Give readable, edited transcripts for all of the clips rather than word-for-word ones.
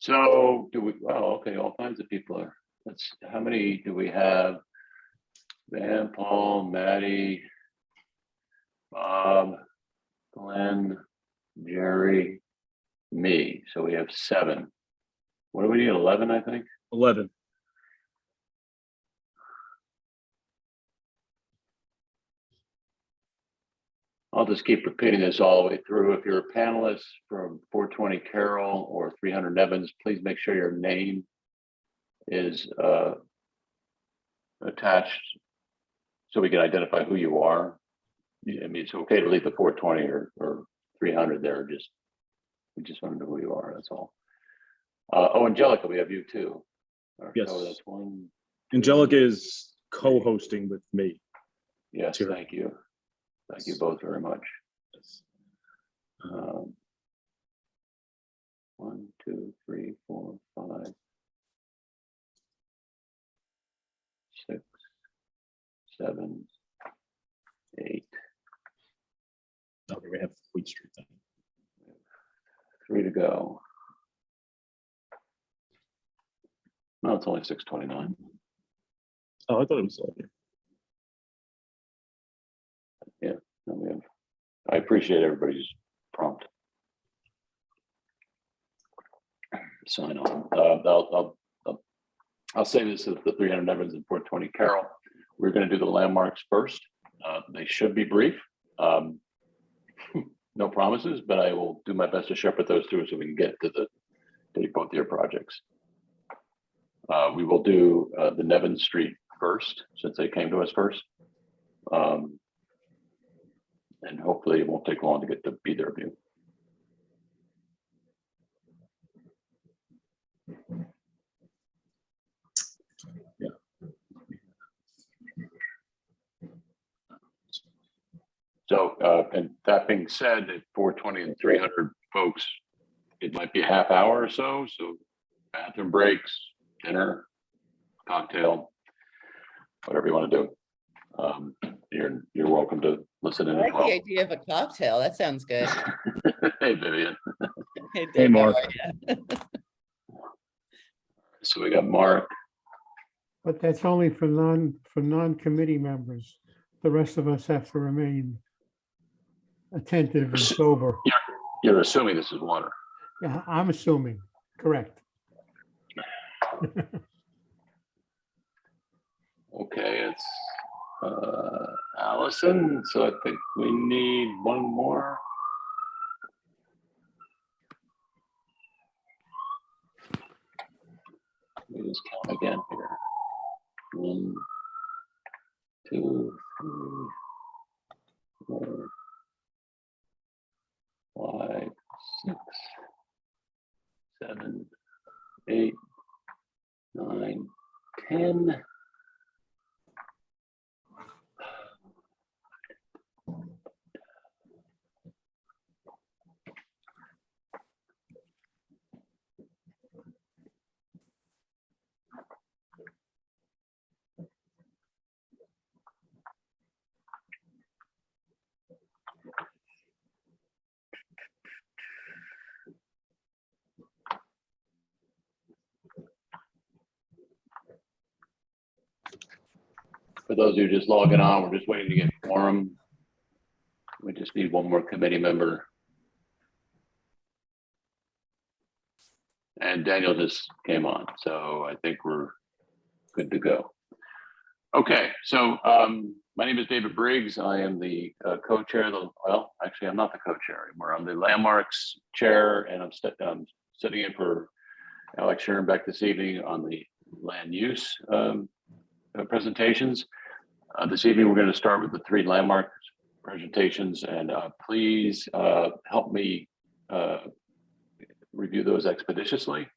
So do we, oh, okay, all kinds of people are, how many do we have? Van, Paul, Maddie, Bob, Glenn, Jerry, me. So we have 7. What do we need? 11, I think. 11. I'll just keep repeating this all the way through. If you're a panelist from 420 Carroll or 300 Evans, please make sure your name is attached so we can identify who you are. I mean, it's okay to leave the 420 or 300 there. We just want to know who you are. That's all. Oh, Angelica, we have you too. Yes. So that's 1. Angelica is co-hosting with me. Yes, Sure. thank you. Thank you both very much. Yes. 1, 2, 3, 4, 5, 6, 7, 8. Okay, we have Hoyt Street then. 3 to go. No, it's only 6:29. Oh, I thought it was later. Yeah, no, we have. I appreciate everybody's prompt sign on. I'll say this at the 300 Evans and 420 Carroll. We're going to do the landmarks first. They should be brief. No promises, but I will do my best to shepherd those through so we can get to both your projects. We will do the Nevin Street first, since they came to us first. And hopefully it won't take long to get to either of you. Yeah. So, and that being said, at 420 and 300 folks, it might be a half hour or so. So bathroom breaks, dinner, cocktail, whatever you want to do. You're welcome to listen in. I like as well. the idea of a cocktail. That sounds good. Hey, Vivian. Hey, Hey, Dave, how Mark. are ya? So we got Mark. But that's only for non-committee members. The rest of us have to remain attentive and sober. You're assuming this is water. Yeah, I'm assuming, correct. Okay, it's Allison. So I think we need one more. Let me just count again here. 1, 2, 3, 4, 5, 6, 7, 8, 9, 10. For those who are just logging on, we're just waiting to get quorum. We just need one more committee member. And Daniel just came on, so I think we're good to go. Okay, so my name is David Briggs. I am the co-chair of the, well, actually, I'm not the co-chair anymore. I'm the landmarks chair, and I'm sitting in for Alex Scherenbeck this evening on the land use presentations. This evening, we're going to start with the 3 landmark presentations, and please help me review those expeditiously.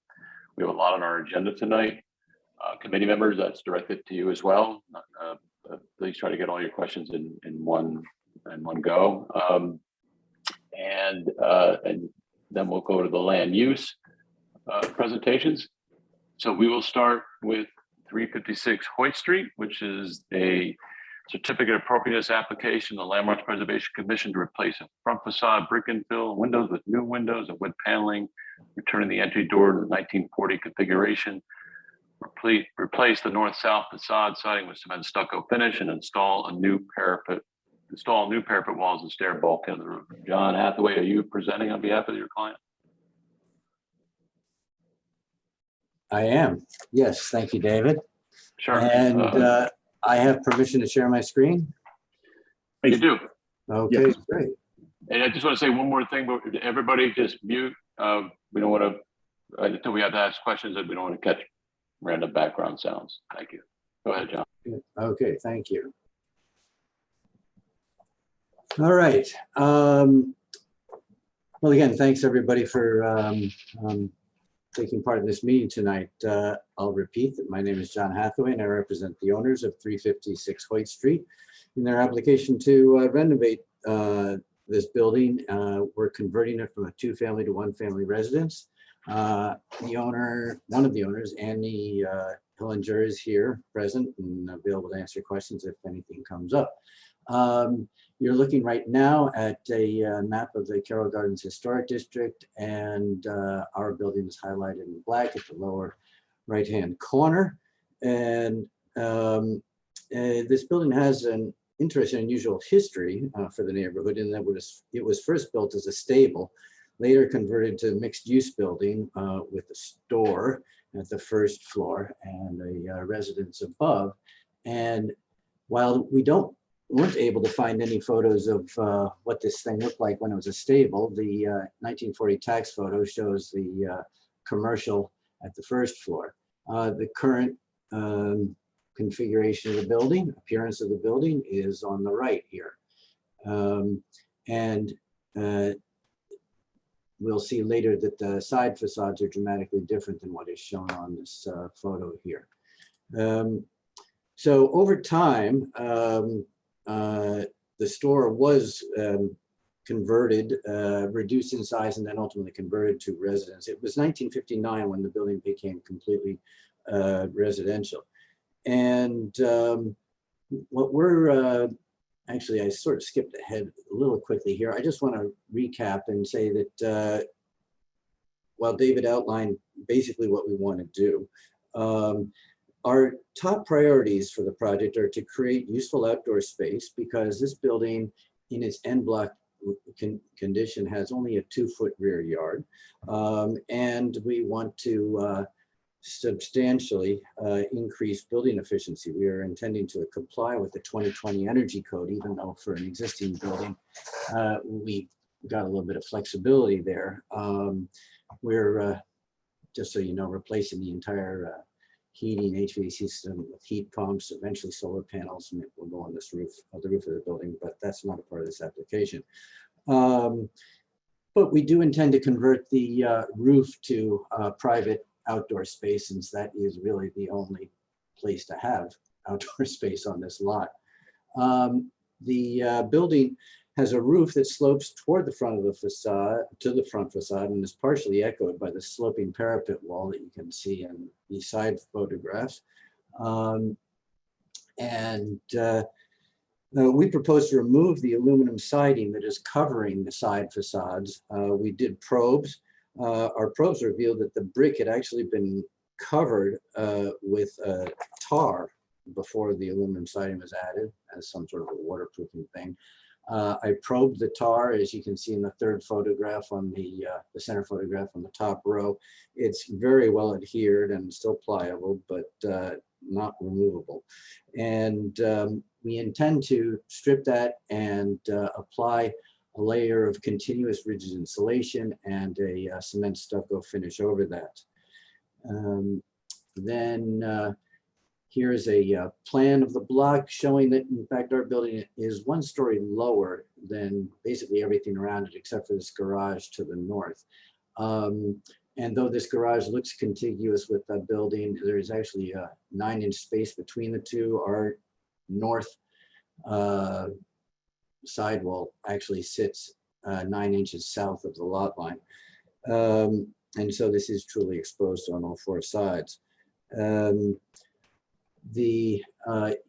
We have a lot on our agenda tonight. Committee members, that's directed to you as well. Please try to get all your questions in one go. And then we'll go to the land use presentations. So we will start with 356 Hoyt Street, which is a certificate of appropriateness application, the Landmarks Preservation Commission to replace a front facade brick infill, windows with new windows and wood paneling, returning the entry door to the 1940 configuration, replace the north-south facade siding with cement stucco finish, and install new parapet walls and stair bulkhead on the roof. John Hathaway, are you presenting on behalf of your client? I am. Yes, thank you, David. Sure. And I have permission to share my screen. You do. Okay, Yes. great. And I just want to say one more thing, but everybody just mute. We don't want to, until we have to ask questions, that we don't want to catch random background sounds. Thank you. Go ahead, John. Okay, thank you. All right. Well, again, thanks everybody for taking part in this meeting tonight. I'll repeat that my name is John Hathaway and I represent the owners of 356 Hoyt Street in their application to renovate this building. We're converting it from a 2-family to 1-family residence. One of the owners, Annie Hillinger, is here present and available to answer questions if anything comes up. You're looking right now at a map of the Carroll Gardens Historic District, and our building is highlighted in black at the lower right-hand corner. And this building has an interesting and unusual history for the neighborhood in that it was first built as a stable, later converted to a mixed-use building with a store at the first floor and a residence above. And while we weren't able to find any photos of what this thing looked like when it was a stable, the 1940 tax photo shows the commercial at the first floor. The current configuration of the building, appearance of the building, is on the right here. We'll see later that the side facades are dramatically different than what is shown on this photo here. So over time, the store was converted, reduced in size, and then ultimately converted to residence. It was 1959 when the building became completely residential. And what we're, actually, I sort of skipped ahead a little quickly here. I just want to recap and say that while David outlined basically what we want to do, our top priorities for the project are to create useful outdoor space, because this building in its end block condition has only a 2-foot rear yard. And we want to substantially increase building efficiency. We are intending to comply with the 2020 Energy Code, even though for an existing building, we got a little bit of flexibility there. We're, just so you know, replacing the entire heating HVAC system with heat pumps, eventually solar panels will go on this roof, the roof of the building, but that's not a part of this application. But we do intend to convert the roof to private outdoor space, since that is really the only place to have outdoor space on this lot. The building has a roof that slopes toward the front of the facade, to the front facade, and is partially echoed by the sloping parapet wall that you can see in the side photographs. We propose to remove the aluminum siding that is covering the side facades. We did probes. Our probes revealed that the brick had actually been covered with tar before the aluminum siding was added as some sort of a waterproofing thing. I probed the tar, as you can see in the third photograph on the center photograph on the top row. It's very well adhered and still pliable, but not removable. And we intend to strip that and apply a layer of continuous rigid insulation and a cement stucco finish over that. Here's a plan of the block showing that, in fact, our building is 1 story lower than basically everything around it, except for this garage to the north. And though this garage looks contiguous with the building, there is actually a 9-inch space between the two. Our north sidewall actually sits 9 inches south of the lot line. And so this is truly exposed on all 4 sides. The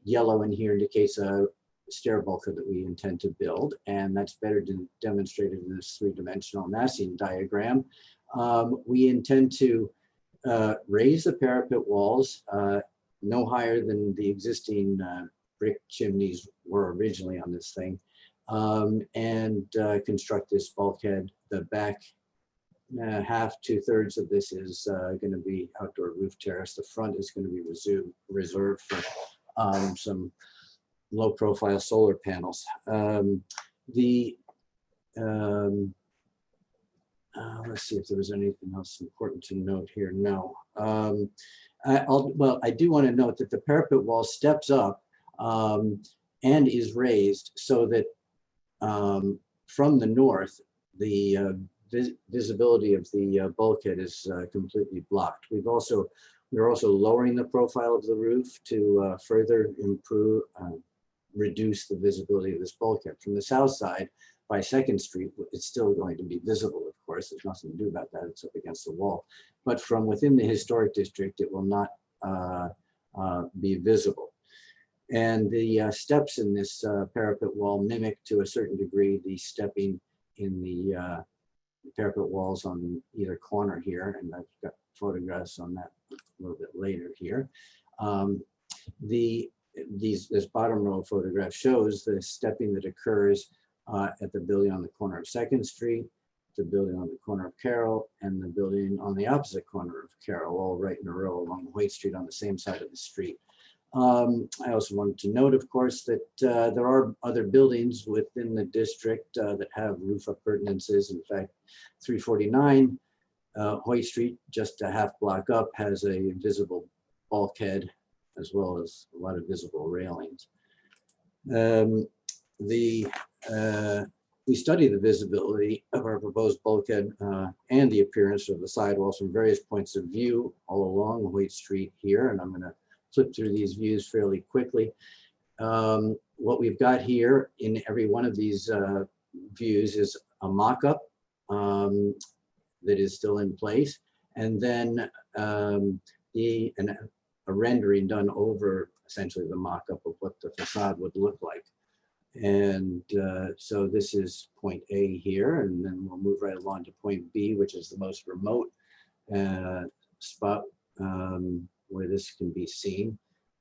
yellow in here indicates a stair bulkhead that we intend to build, and that's better demonstrated in this three-dimensional massing diagram. We intend to raise the parapet walls no higher than the existing brick chimneys were originally on this thing, and construct this bulkhead. The back half, 2/3 of this is going to be outdoor roof terrace. The front is going to be reserved for some low profile solar panels. Let's see if there was anything else important to note here. No. Well, I do want to note that the parapet wall steps up and is raised so that from the north, the visibility of the bulkhead is completely blocked. We're also lowering the profile of the roof to further improve, reduce the visibility of this bulkhead. From the south side, by 2nd Street, it's still going to be visible, of course. There's nothing to do about that. It's up against the wall. But from within the historic district, it will not be visible. And the steps in this parapet wall mimic to a certain degree the stepping in the parapet walls on either corner here. And I've got photographs on that a little bit later here. This bottom row photograph shows the stepping that occurs at the building on the corner of 2nd Street, the building on the corner of Carroll, and the building on the opposite corner of Carroll, all right in a row along Hoyt Street on the same side of the street. I also wanted to note, of course, that there are other buildings within the district that have roof appurtenances. In fact, 349 Hoyt Street, just a half block up, has a visible bulkhead as well as a lot of visible railings. We study the visibility of our proposed bulkhead and the appearance of the sidewalls from various points of view all along Hoyt Street here, and I'm going to flip through these views fairly quickly. What we've got here in every one of these views is a mock-up that is still in place, and then a rendering done over essentially the mock-up of what the facade would look like. And so this is point A here, and then we'll move right along to point B, which is the most remote spot where this can be seen.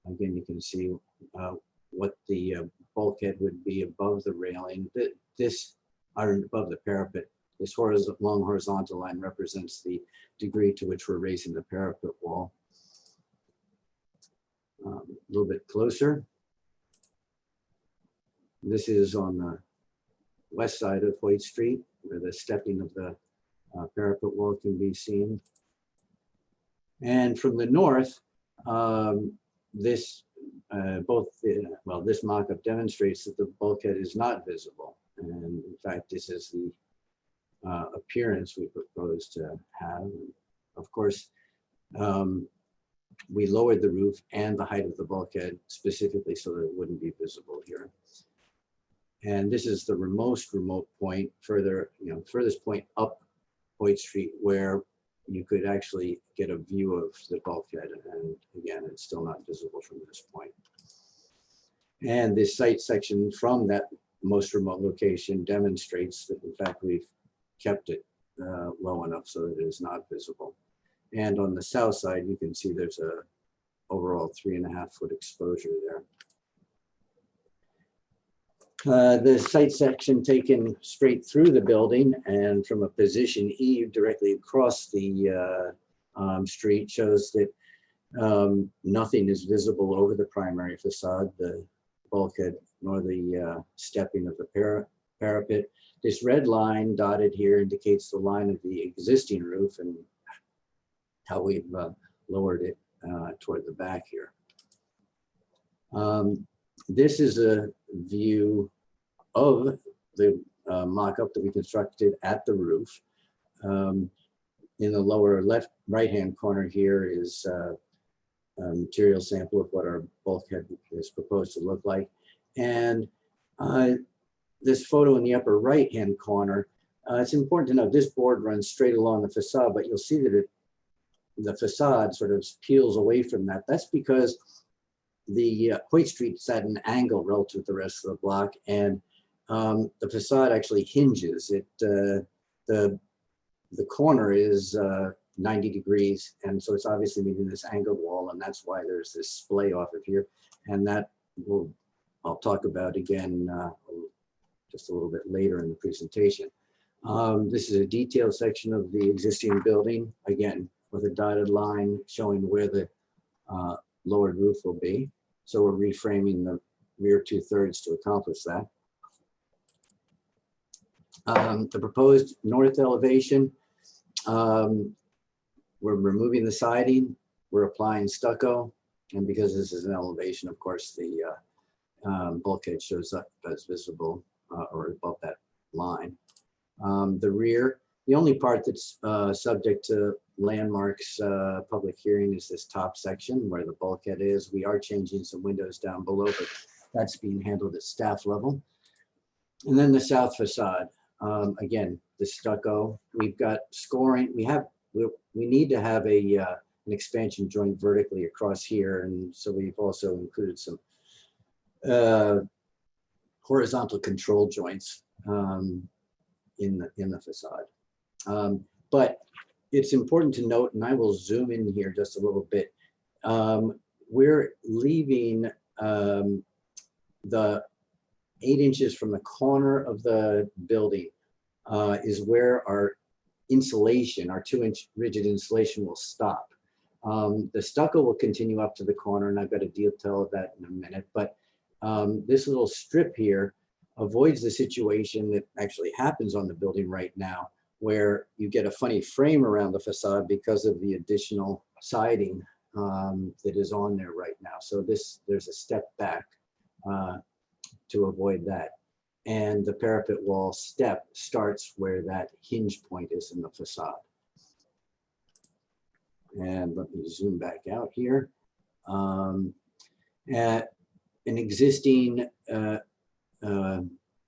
Again, you can see what the bulkhead would be above the railing. This, or above the parapet. This long horizontal line represents the degree to which we're raising the parapet wall. A little bit closer. This is on the west side of Hoyt Street, where the stepping of the parapet wall can be seen. And from the north, this mock-up demonstrates that the bulkhead is not visible. And in fact, this is the appearance we propose to have. Of course, we lowered the roof and the height of the bulkhead specifically so that it wouldn't be visible here. And this is the most remote point, furthest point up Hoyt Street, where you could actually get a view of the bulkhead. And again, it's still not visible from this point. And this site section from that most remote location demonstrates that, in fact, we've kept it low enough so that it is not visible. And on the south side, you can see there's a overall 3.5 foot exposure there. The site section taken straight through the building and from a position E directly across the street shows that nothing is visible over the primary facade, the bulkhead, nor the stepping of the parapet. This red line dotted here indicates the line of the existing roof and how we've lowered it toward the back here. This is a view of the mock-up that we constructed at the roof. In the lower right-hand corner here is a material sample of what our bulkhead is proposed to look like. And this photo in the upper right-hand corner, it's important to note this board runs straight along the facade, but you'll see that the facade sort of peels away from that. That's because the Hoyt Street is at an angle relative to the rest of the block, and the facade actually hinges. The corner is 90 degrees, and so it's obviously meeting this angled wall, and that's why there's this splay off of here, and that I'll talk about again just a little bit later in the presentation. This is a detailed section of the existing building, again, with a dotted line showing where the lowered roof will be. So we're reframing the rear 2/3 to accomplish that. The proposed north elevation, we're removing the siding, we're applying stucco, and because this is an elevation, of course, the bulkhead shows up as visible or above that line. The rear, the only part that's subject to landmarks public hearing is this top section where the bulkhead is. We are changing some windows down below, but that's being handled at staff level. And then the south facade, again, the stucco. We've got scoring. We need to have an expansion joint vertically across here, and so we've also included some horizontal control joints in the facade. But it's important to note, and I will zoom in here just a little bit. We're leaving the 8 inches from the corner of the building is where our insulation, our 2-inch rigid insulation, will stop. The stucco will continue up to the corner, and I've got a detail of that in a minute, but this little strip here avoids the situation that actually happens on the building right now, where you get a funny frame around the facade because of the additional siding that is on there right now. So there's a step back to avoid that. And the parapet wall step starts where that hinge point is in the facade. And let me zoom back out here. At an existing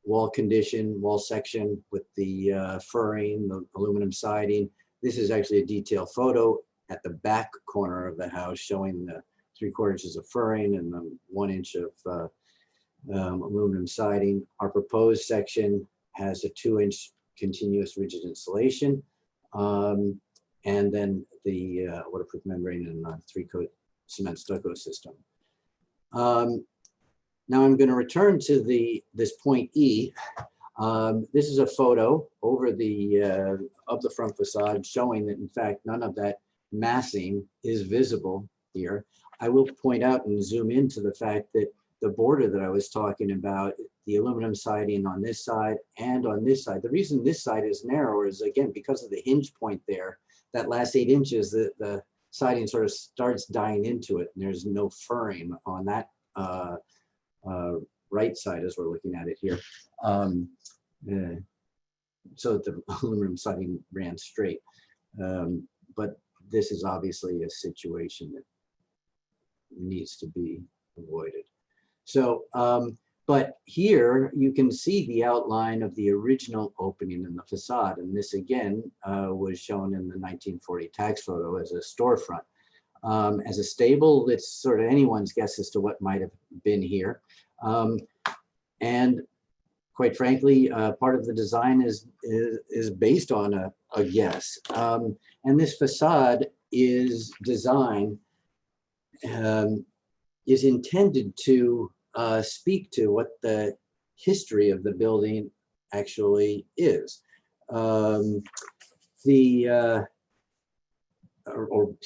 wall condition, wall section with the furring, the aluminum siding. This is actually a detailed photo at the back corner of the house showing the 3/4 inches of furring and the 1 inch of aluminum siding. Our proposed section has a 2-inch continuous rigid insulation, and then the waterproof membrane and 3-coat cement stucco system. Now I'm going to return to this point E. This is a photo over of the front facade showing that in fact none of that massing is visible here. I will point out and zoom into the fact that the border that I was talking about, the aluminum siding on this side and on this side. The reason this side is narrower is, again, because of the hinge point there. That last 8 inches, the siding sort of starts dying into it, and there's no furring on that right side as we're looking at it here. So the aluminum siding ran straight. But this is obviously a situation that needs to be avoided. So, but here you can see the outline of the original opening in the facade. And this again was shown in the 1940 tax photo as a storefront. As a stable, it's sort of anyone's guess as to what might have been here. And quite frankly, part of the design is based on a guess. And this facade is designed, is intended to speak to what the history of the building actually is. Excuse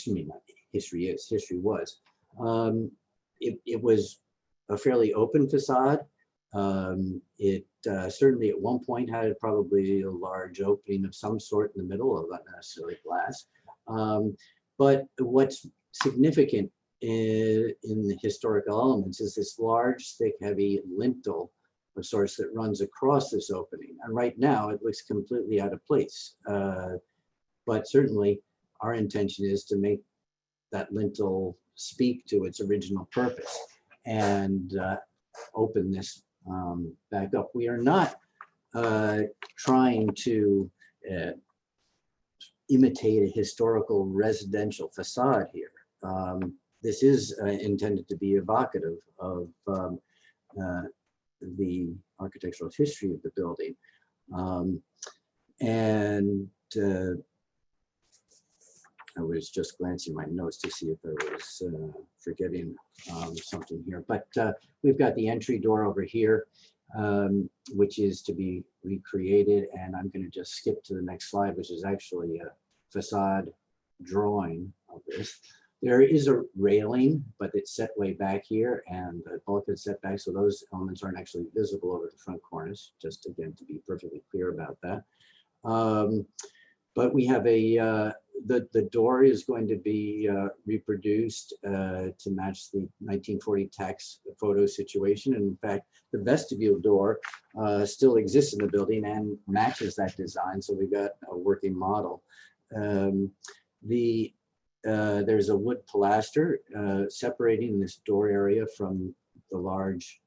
me, not history is, history was. It was a fairly open facade. It certainly at one point had probably a large opening of some sort in the middle, of not necessarily glass. But what's significant in the historical elements is this large, thick, heavy lintel of sorts that runs across this opening. And right now it looks completely out of place. But certainly our intention is to make that lintel speak to its original purpose and open this back up. We are not trying to imitate a historical residential facade here. this is intended to be evocative of the architectural history of the building. And I was just glancing my notes to see if I was forgetting something here, but we've got the entry door over here, which is to be recreated. And I'm going to just skip to the next slide, which is actually a facade drawing of this. There is a railing, but it's set way back here, and the bulkhead set back, so those elements aren't actually visible over the front cornice, just again to be perfectly clear about that. But we have the door is going to be reproduced to match the 1940 tax photo situation. And in fact, the vestibule door still exists in the building and matches that design. So we've got a working model. There's a wood pilaster separating this door area from the large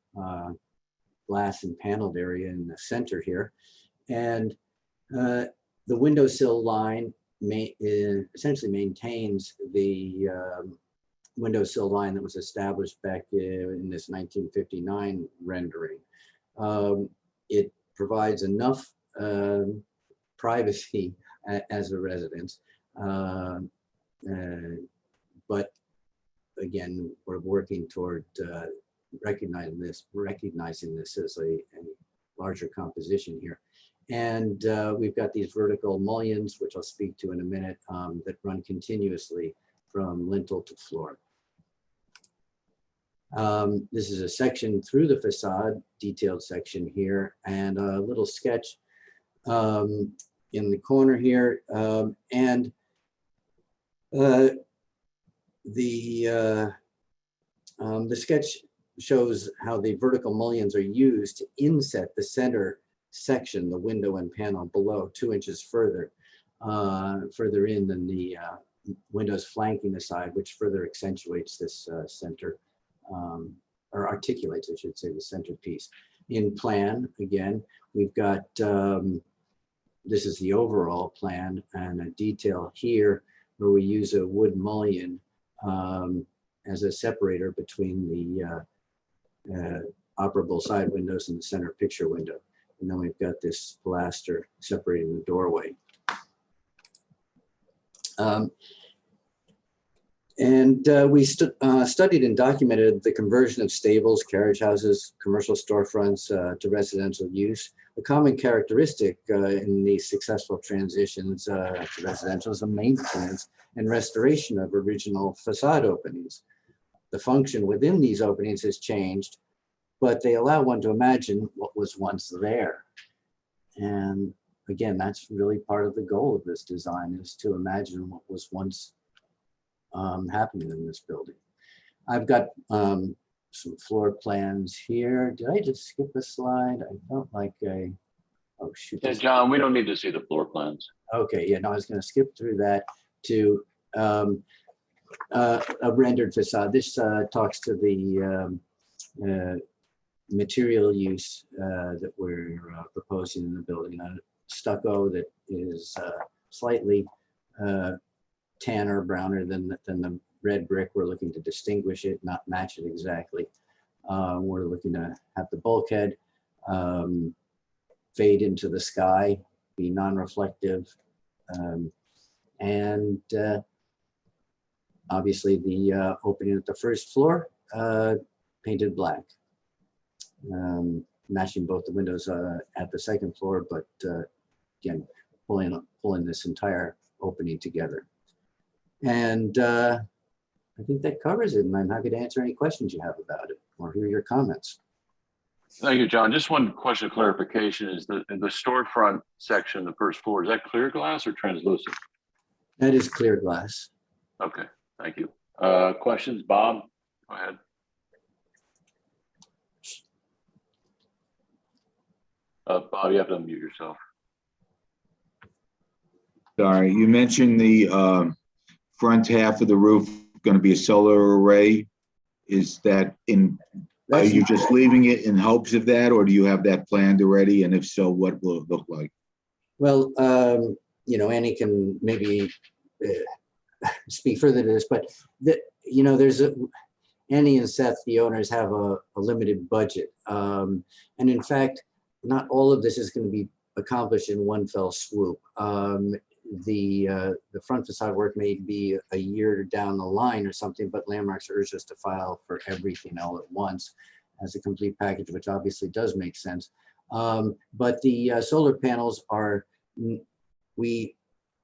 glass and paneled area in the center here. And the windowsill line essentially maintains the windowsill line that was established back in this 1959 rendering. It provides enough privacy as a residence, but again, we're working toward recognizing this as a larger composition here. And we've got these vertical mullions, which I'll speak to in a minute, that run continuously from lintel to floor. This is a section through the facade, detailed section here, and a little sketch in the corner here. The sketch shows how the vertical mullions are used to inset the center section, the window and panel below 2 inches further in than the windows flanking the side, which further accentuates this center, or articulates, I should say, the centerpiece. In plan, again, we've got, this is the overall plan and a detail here where we use a wood mullion as a separator between the operable side windows and the center picture window. And then we've got this pilaster separating the doorway. We studied and documented the conversion of stables, carriage houses, commercial storefronts to residential use. A common characteristic in these successful transitions to residential is the maintenance and restoration of original facade openings. The function within these openings has changed, but they allow one to imagine what was once there. And again, that's really part of the goal of this design, is to imagine what was once happening in this building. I've got some floor plans here. Did I just skip a slide? I felt like oh shoot. Yeah, John, we don't need to see the floor plans. Okay, yeah, no, I was gonna skip through that to a rendered facade. This talks to the material use that we're proposing in the building. Stucco that is slightly tanner, browner than the red brick. We're looking to distinguish it, not match it exactly. We're looking to have the bulkhead fade into the sky, be non-reflective, and obviously the opening at the first floor, painted black. Matching both the windows at the second floor, but again, pulling this entire opening together. And I think that covers it, and I'm happy to answer any questions you have about it or hear your comments. Thank you, John. Just one question of clarification is the storefront section, the first floor, is that clear glass or translucent? That is clear glass. Okay, thank you. Questions, Bob? Go ahead. Bob, you have to unmute yourself. Sorry, you mentioned the front half of the roof going to be a solar array. Is that in, are you just leaving it in hopes of that, or do you have that planned already? And if so, what will it look like? Well, you know, Annie can maybe speak further to this, but there's Annie and Seth, the owners, have a limited budget. And in fact, not all of this is going to be accomplished in one fell swoop. The front facade work may be a year down the line or something, but Landmarks urged us to file for everything all at once as a complete package, which obviously does make sense. But the solar panels we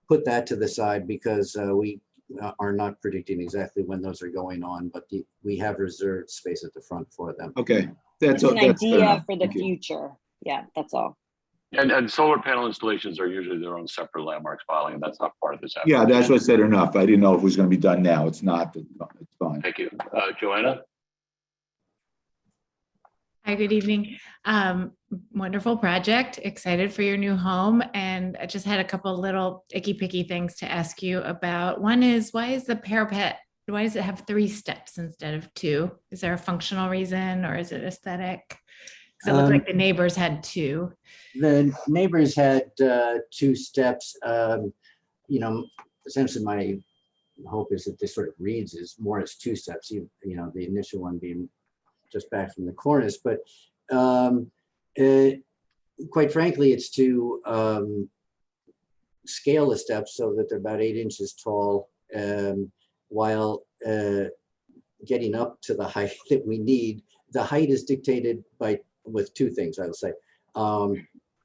put that to the side because we are not predicting exactly when those are going on, but we have reserved space at the front for them. Okay, that's It's an that's fair idea enough. for the Thank you. future. Yeah, that's all. And solar panel installations are usually their own separate landmarks filing, and that's not part of this. Yeah, that's what I said enough. I didn't know if it was going to be done now. It's not. It's fine. Thank you. Joanna? Hi, good evening. Wonderful project. Excited for your new home. And I just had a couple little icky picky things to ask you about. One is, why is the parapet, why does it have 3 steps instead of 2? Is there a functional reason or is it aesthetic? Because it looked like the neighbors had 2. The neighbors had 2 steps. Essentially my hope is that this sort of reads as more as 2 steps, the initial one being just back from the cornice, but quite frankly, it's to scale the steps so that they're about 8 inches tall, while getting up to the height that we need. The height is dictated with 2 things, I will say.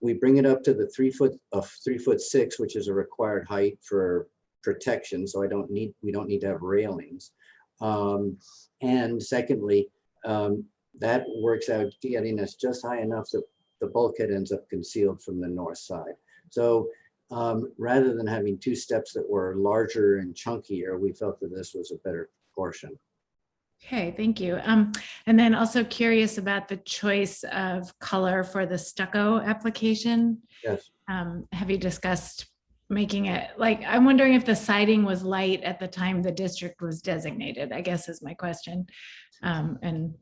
We bring it up to the 3'6", which is a required height for protection, so we don't need to have railings. And secondly, that works out getting us just high enough that the bulkhead ends up concealed from the north side. So rather than having 2 steps that were larger and chunkier, we felt that this was a better portion. Okay, thank you. And then also curious about the choice of color for the stucco application. Yes. Have you discussed making it, I'm wondering if the siding was light at the time the district was designated, I guess is my question. And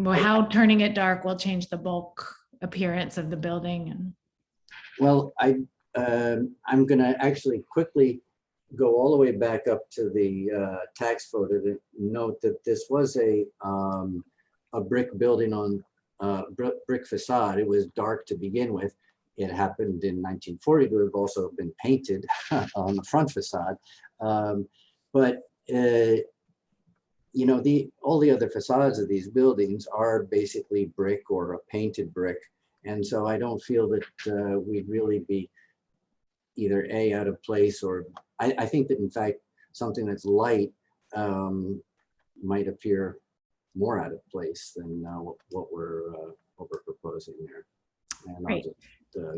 how turning it dark will change the bulk appearance of the building. Well, I'm going to actually quickly go all the way back up to the tax photo to note that this was a brick building on brick facade. It was dark to begin with. It happened in 1940 to have also been painted on the front facade. But all the other facades of these buildings are basically brick or a painted brick. And so I don't feel that we'd really be either out of place, or I think that in fact, something that's light might appear more out of place than what we're proposing there. And Great.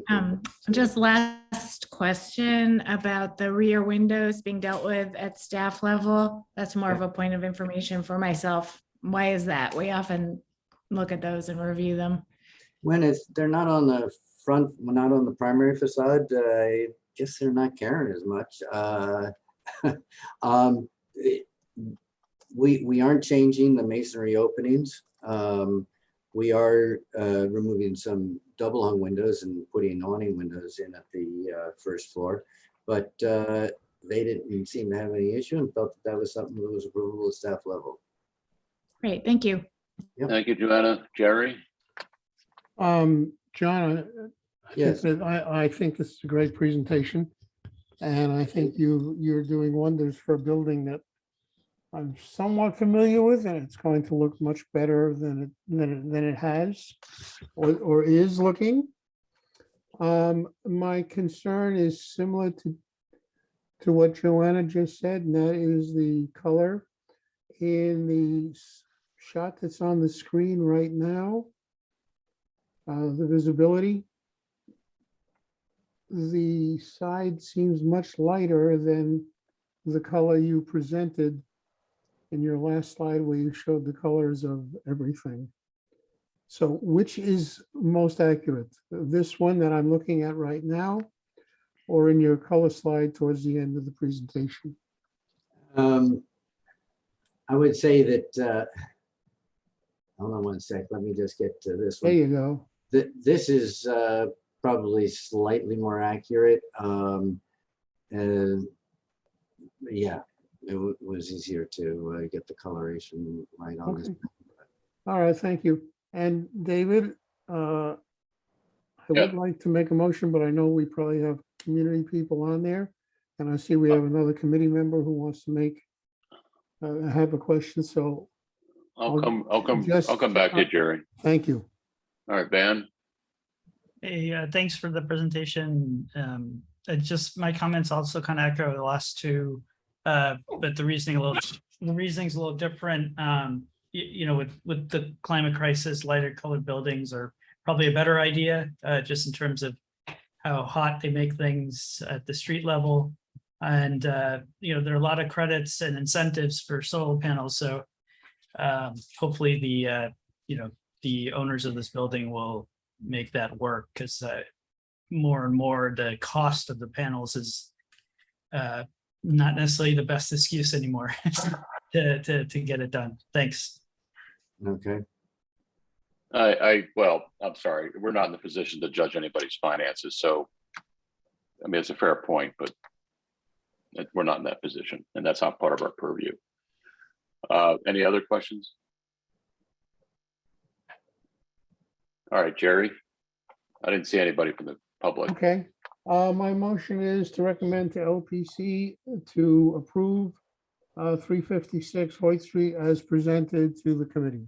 I'll Just last question about the rear windows being dealt with at staff level. That's more of a point of information for myself. Why is that? We often look at those and review them. When they're not on the front, not on the primary facade, I guess they're not caring as much. We aren't changing the masonry openings. We are removing some double hung windows and putting awning windows in at the first floor, but they didn't seem to have any issue and felt that was something that was approvable at staff level. Great, thank you. Yep. Thank you, Joanna. Jerry? John, Yes. I think this is a great presentation, and I think you're doing wonders for a building that I'm somewhat familiar with, and it's going to look much better than it has or is looking. My concern is similar to what Joanna just said, and that is the color in the shot that's on the screen right now. The visibility. The side seems much lighter than the color you presented in your last slide where you showed the colors of everything. So which is most accurate? This one that I'm looking at right now, or in your color slide towards the end of the presentation? I would say that, hold on one sec, let me just get to this There one. you go. This is probably slightly more accurate. Yeah, was easier to get the coloration right on this. Okay. All right, thank you. And David, I would like to make a motion, but I know we probably have community people on there. And I see we have another committee member who wants to make, have a question, so I'll come back to you, Jerry. thank you. All right, Van. Hey, thanks for the presentation. Just my comments also kind of echo the last two, but the reasoning's a little different. You know, with the climate crisis, lighter colored buildings are probably a better idea, just in terms of how hot they make things at the street level. And, you know, there are a lot of credits and incentives for solar panels. So hopefully the owners of this building will make that work, because more and more the cost of the panels is not necessarily the best excuse anymore to get it done. Thanks. Okay. Well, I'm sorry, we're not in the position to judge anybody's finances, so I mean, it's a fair point, but we're not in that position, and that's not part of our purview. Any other questions? All right, Jerry. I didn't see anybody from the public. Okay, my motion is to recommend to LPC to approve 356 Hoyt Street as presented to the committee.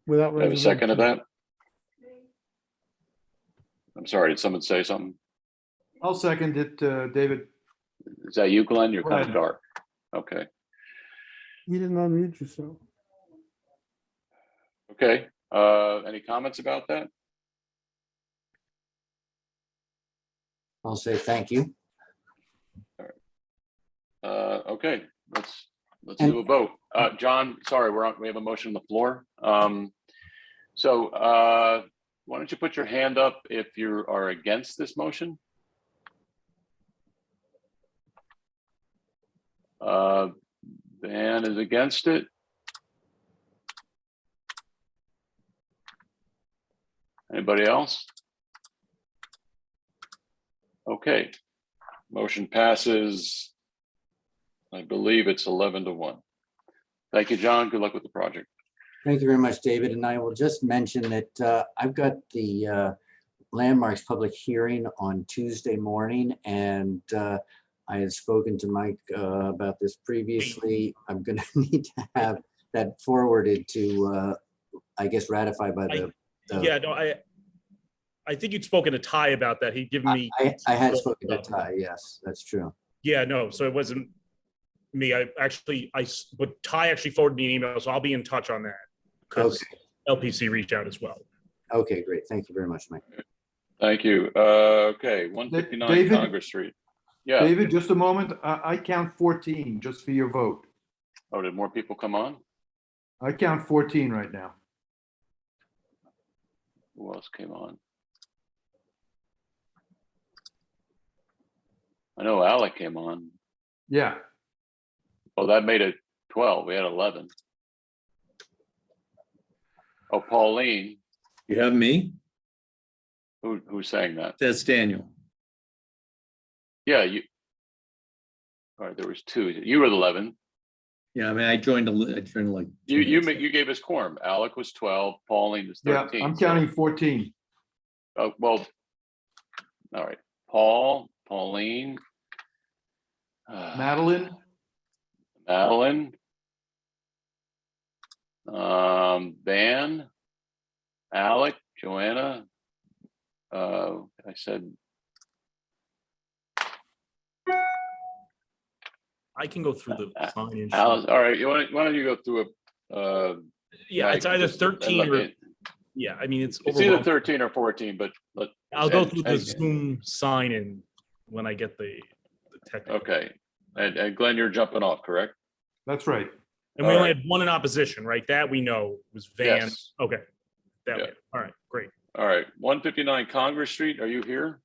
Without Do I have a second of reservation. that? I'm sorry, did someone say something? I'll second it, David. Is that you, Glenn? You're kind of Right. dark. Okay, You didn't unmute yourself. okay. Any comments about that? I'll say thank you. Okay, let's do a vote. John, sorry, we have a motion on the floor. So why don't you put your hand up if you are against this motion? Van is against it. Anybody else? Okay, motion passes. I believe it's 11-1. Thank you, John. Good luck with the project. Thank you very much, David. And I will just mention that I've got the landmarks public hearing on Tuesday morning, and I had spoken to Mike about this previously. I'm going to need to have that forwarded to, I guess, ratified by the. Yeah, no, I think you'd spoken to Ty about that. He'd given me. I had spoken to Ty. Yes, that's true. Yeah, no, so it wasn't me. But Ty actually forwarded me an email, so I'll be in touch on that, because LPC reached out as well. Okay, great. Thank you very much, Mike. Thank you. Okay, 159 David? Congress Street. Yeah. David, just a moment. I count 14 just for your vote. Oh, did more people come on? I count 14 right now. Who else came on? I know Alec came on. Yeah. Oh, that made it 12. We had 11. Oh, Pauline, You have me? who's saying that? That's Daniel. Yeah, you. All right, there was 2. You were the 11. Yeah, I mean, I joined like. 2 You gave us quorum. Alec was 12. Pauline was 13. Yeah, I'm counting 14. Oh, well, all right. Pauline. Madeline, Madeline. Van. Alec, Joanna. I said, I can go through the sign-in. Alice. All right. Why don't you go through it? Yeah, it's either just- 13 or, it- yeah, I mean, it's It's either overwhelming. 13 or 14, but I'll go through the Zoom sign-in when I get the technical. Okay. And Glenn, you're jumping off, correct? that's right. And we All only right. had one in opposition, right? That we know was Van. Yes. Okay. That Yeah. way. All right, great. All right. 159 Congress Street. Are you here?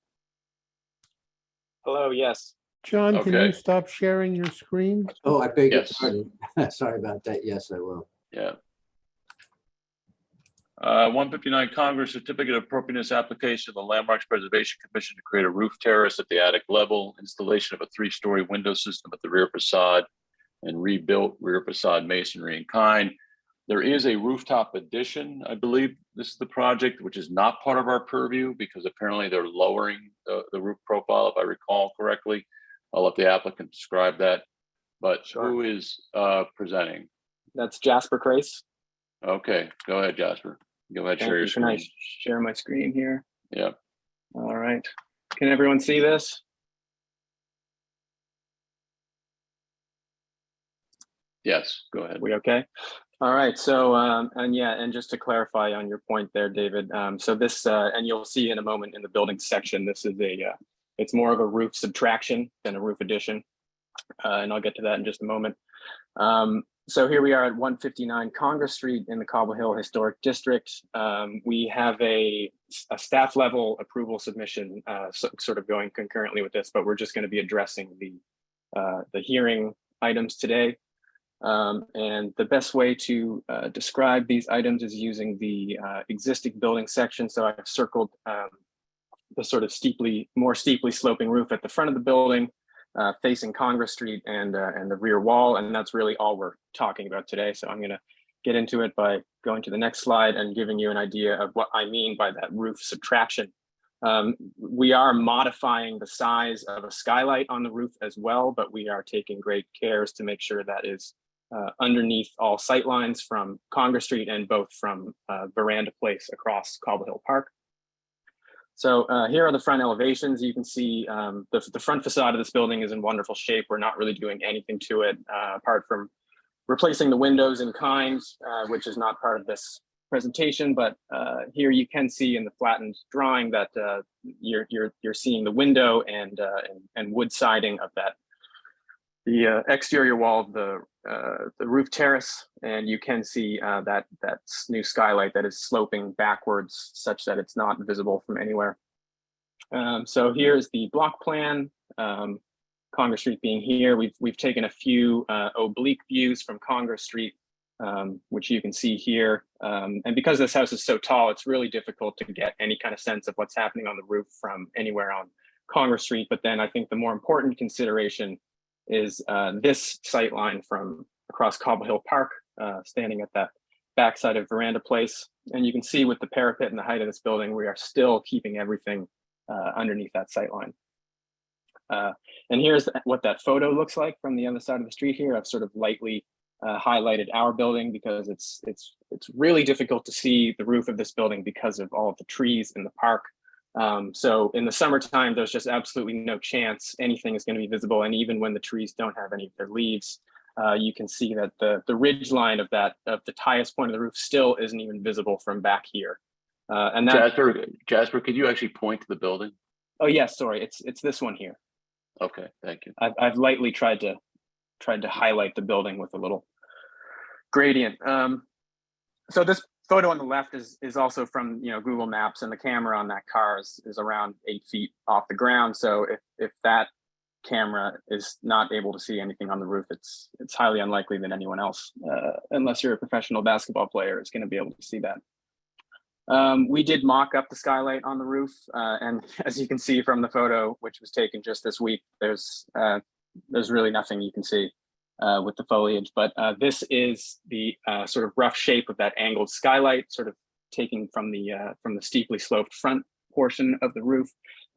Hello, yes. John, can you Okay. stop sharing your screen? Oh, I beg your Yes. pardon. Sorry about that. Yes, I will. Yeah. 159 Congress Certificate of Appropriateness application of the Landmarks Preservation Commission to create a roof terrace at the attic level, installation of a 3-story window system at the rear facade, and rebuilt rear facade masonry in kind. There is a rooftop addition, I believe this is the project, which is not part of our purview because apparently they're lowering the roof profile, if I recall correctly. I'll let the applicant describe that. But who is presenting? That's Jasper Crace. Okay, go ahead, Jasper. Go ahead, share your Can I screen. share my screen here? Yeah. All right. Can everyone see this? Yes, go ahead. We okay? All right. So, and just to clarify on your point there, David. So this, and you'll see in a moment in the building section, this is it's more of a roof subtraction than a roof addition. And I'll get to that in just a moment. So here we are at 159 Congress Street in the Cobble Hill Historic District. We have a staff level approval submission sort of going concurrently with this, but we're just going to be addressing the hearing items today. And the best way to describe these items is using the existing building section. So I've circled the sort of more steeply sloping roof at the front of the building, facing Congress Street and the rear wall. And that's really all we're talking about today. So I'm going to get into it by going to the next slide and giving you an idea of what I mean by that roof subtraction. We are modifying the size of a skylight on the roof as well, but we are taking great cares to make sure that is underneath all sight lines from Congress Street and both from Veranda Place across Cobble Hill Park. So here are the front elevations. You can see the front facade of this building is in wonderful shape. We're not really doing anything to it apart from replacing the windows in kind, which is not part of this presentation. But here you can see in the flattened drawing that you're seeing the window and wood siding of the exterior wall of the roof terrace, and you can see that new skylight that is sloping backwards such that it's not visible from anywhere. So here's the block plan. Congress Street being here, we've taken a few oblique views from Congress Street, which you can see here. And because this house is so tall, it's really difficult to get any kind of sense of what's happening on the roof from anywhere on Congress Street. But then I think the more important consideration is this sight line from across Cobble Hill Park, standing at that backside of Veranda Place. And you can see with the parapet and the height of this building, we are still keeping everything underneath that sight line. And here's what that photo looks like from the other side of the street here. I've sort of lightly highlighted our building because it's really difficult to see the roof of this building because of all of the trees in the park. So in the summertime, there's just absolutely no chance anything is going to be visible. And even when the trees don't have any of their leaves, you can see that the ridge line of the highest point of the roof still isn't even visible from back here. And that, Jasper, could you actually point to the building? Oh yes, sorry, it's this one here. Okay, thank you. I've lightly tried to highlight the building with a little gradient. So this photo on the left is also from Google Maps, and the camera on that car is around 8 feet off the ground. So if that camera is not able to see anything on the roof, it's highly unlikely that anyone else, unless you're a professional basketball player, is going to be able to see that. We did mock up the skylight on the roof, and as you can see from the photo, which was taken just this week, there's really nothing you can see with the foliage. But this is the sort of rough shape of that angled skylight, sort of taken from the steeply sloped front portion of the roof.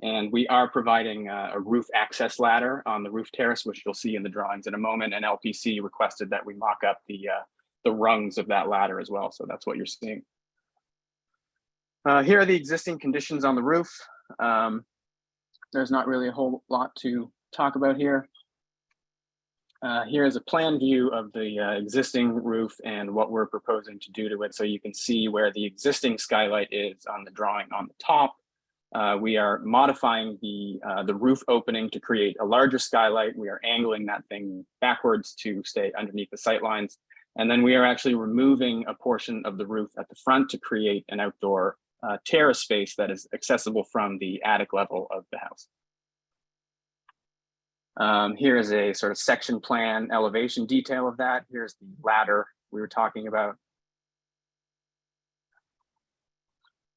And we are providing a roof access ladder on the roof terrace, which you'll see in the drawings in a moment. And LPC requested that we mock up the rungs of that ladder as well. So that's what you're seeing. Here are the existing conditions on the roof. There's not really a whole lot to talk about here. Here is a plan view of the existing roof and what we're proposing to do to it. So you can see where the existing skylight is on the drawing on the top. We are modifying the roof opening to create a larger skylight. We are angling that thing backwards to stay underneath the sight lines. And then we are actually removing a portion of the roof at the front to create an outdoor terrace space that is accessible from the attic level of the house. Here is a sort of section plan elevation detail of that. Here's the ladder we were talking about.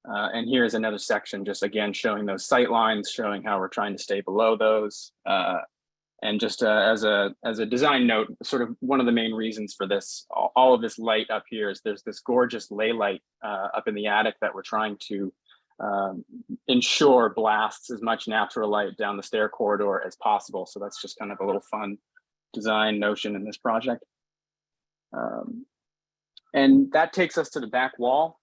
And here's another section, just again showing those sight lines, showing how we're trying to stay below those. And just as a design note, sort of one of the main reasons for this, all of this light up here is there's this gorgeous ley light up in the attic that we're trying to ensure blasts as much natural light down the stair corridor as possible. So that's just kind of a little fun design notion in this project. And that takes us to the back wall.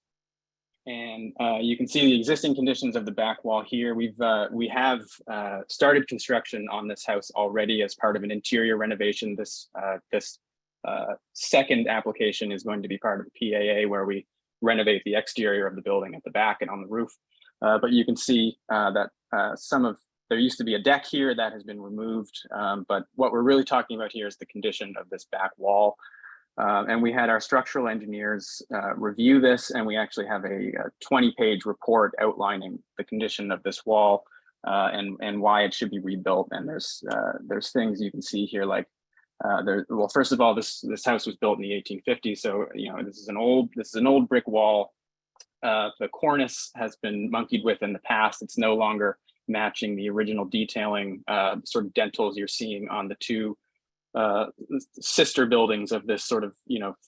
And you can see the existing conditions of the back wall here. We have started construction on this house already as part of an interior renovation. This second application is going to be part of the PAA, where we renovate the exterior of the building at the back and on the roof. But you can see that there used to be a deck here that has been removed. But what we're really talking about here is the condition of this back wall. And we had our structural engineers review this, and we actually have a 20-page report outlining the condition of this wall and why it should be rebuilt. And there's things you can see here, like well, first of all, this house was built in the 1850s, so this is an old brick wall. The cornice has been monkeyed with in the past. It's no longer matching the original detailing sort of dentils you're seeing on the two sister buildings of this sort of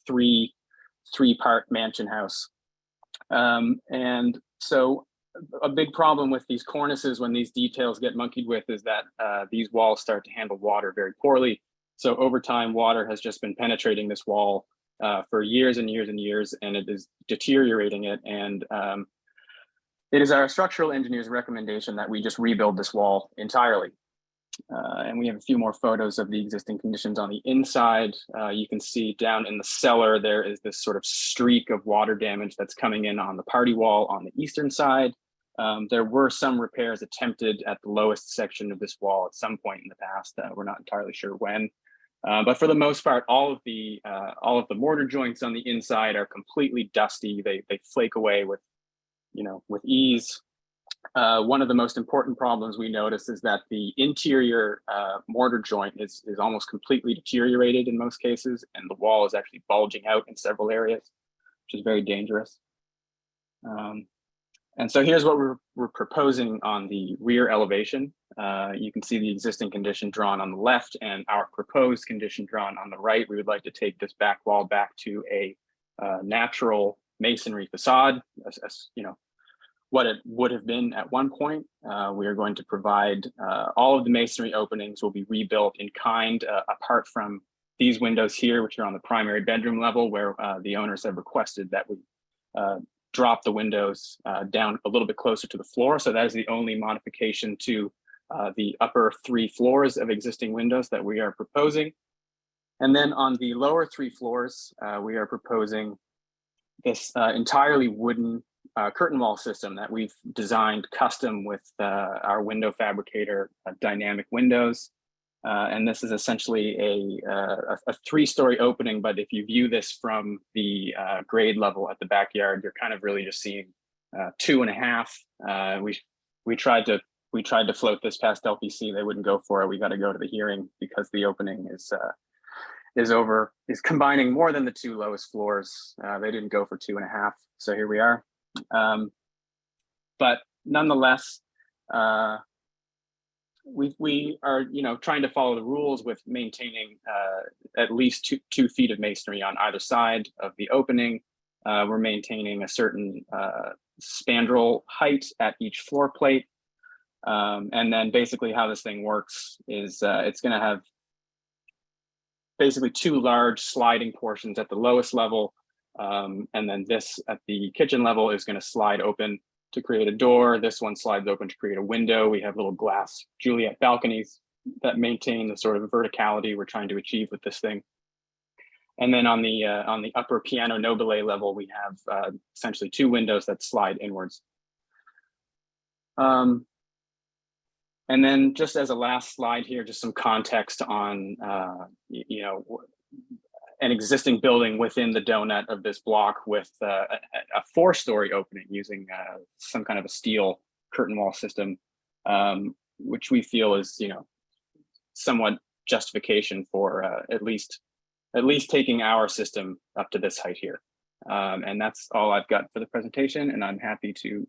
three-part mansion house. And so a big problem with these cornices when these details get monkeyed with is that these walls start to handle water very poorly. So over time, water has just been penetrating this wall for years and years and years, and it is deteriorating it. And it is our structural engineer's recommendation that we just rebuild this wall entirely. And we have a few more photos of the existing conditions on the inside. You can see down in the cellar, there is this sort of streak of water damage that's coming in on the party wall on the eastern side. There were some repairs attempted at the lowest section of this wall at some point in the past. We're not entirely sure when. But for the most part, all of the mortar joints on the inside are completely dusty. They flake away with ease. One of the most important problems we notice is that the interior mortar joint is almost completely deteriorated in most cases, and the wall is actually bulging out in several areas, which is very dangerous. And so here's what we're proposing on the rear elevation. You can see the existing condition drawn on the left and our proposed condition drawn on the right. We would like to take this back wall back to a natural masonry facade, what it would have been at one point. We are going to provide all of the masonry openings will be rebuilt in kind, apart from these windows here, which are on the primary bedroom level, where the owners have requested that we drop the windows down a little bit closer to the floor. So that is the only modification to the upper 3 floors of existing windows that we are proposing. And then on the lower 3 floors, we are proposing this entirely wooden curtain wall system that we've designed custom with our window fabricator, Dynamic Windows. And this is essentially a 3-story opening, but if you view this from the grade level at the backyard, you're kind of really just seeing 2.5. We tried to float this past LPC. They wouldn't go for it. We got to go to the hearing because the opening is combining more than the 2 lowest floors. They didn't go for 2.5. So here we are. But nonetheless, we are trying to follow the rules with maintaining at least 2 feet of masonry on either side of the opening. We're maintaining a certain spandrel height at each floor plate. And then basically how this thing works is it's going to have basically 2 large sliding portions at the lowest level. And then this at the kitchen level is going to slide open to create a door. This one slides open to create a window. We have little glass Juliet balconies that maintain the sort of verticality we're trying to achieve with this thing. And then on the upper piano nobile level, we have essentially 2 windows that slide inwards. And then just as a last slide here, just some context on an existing building within the donut of this block with a 4-story opening using some kind of a steel curtain wall system, which we feel is, somewhat justification for at least taking our system up to this height here. And that's all I've got for the presentation, and I'm happy to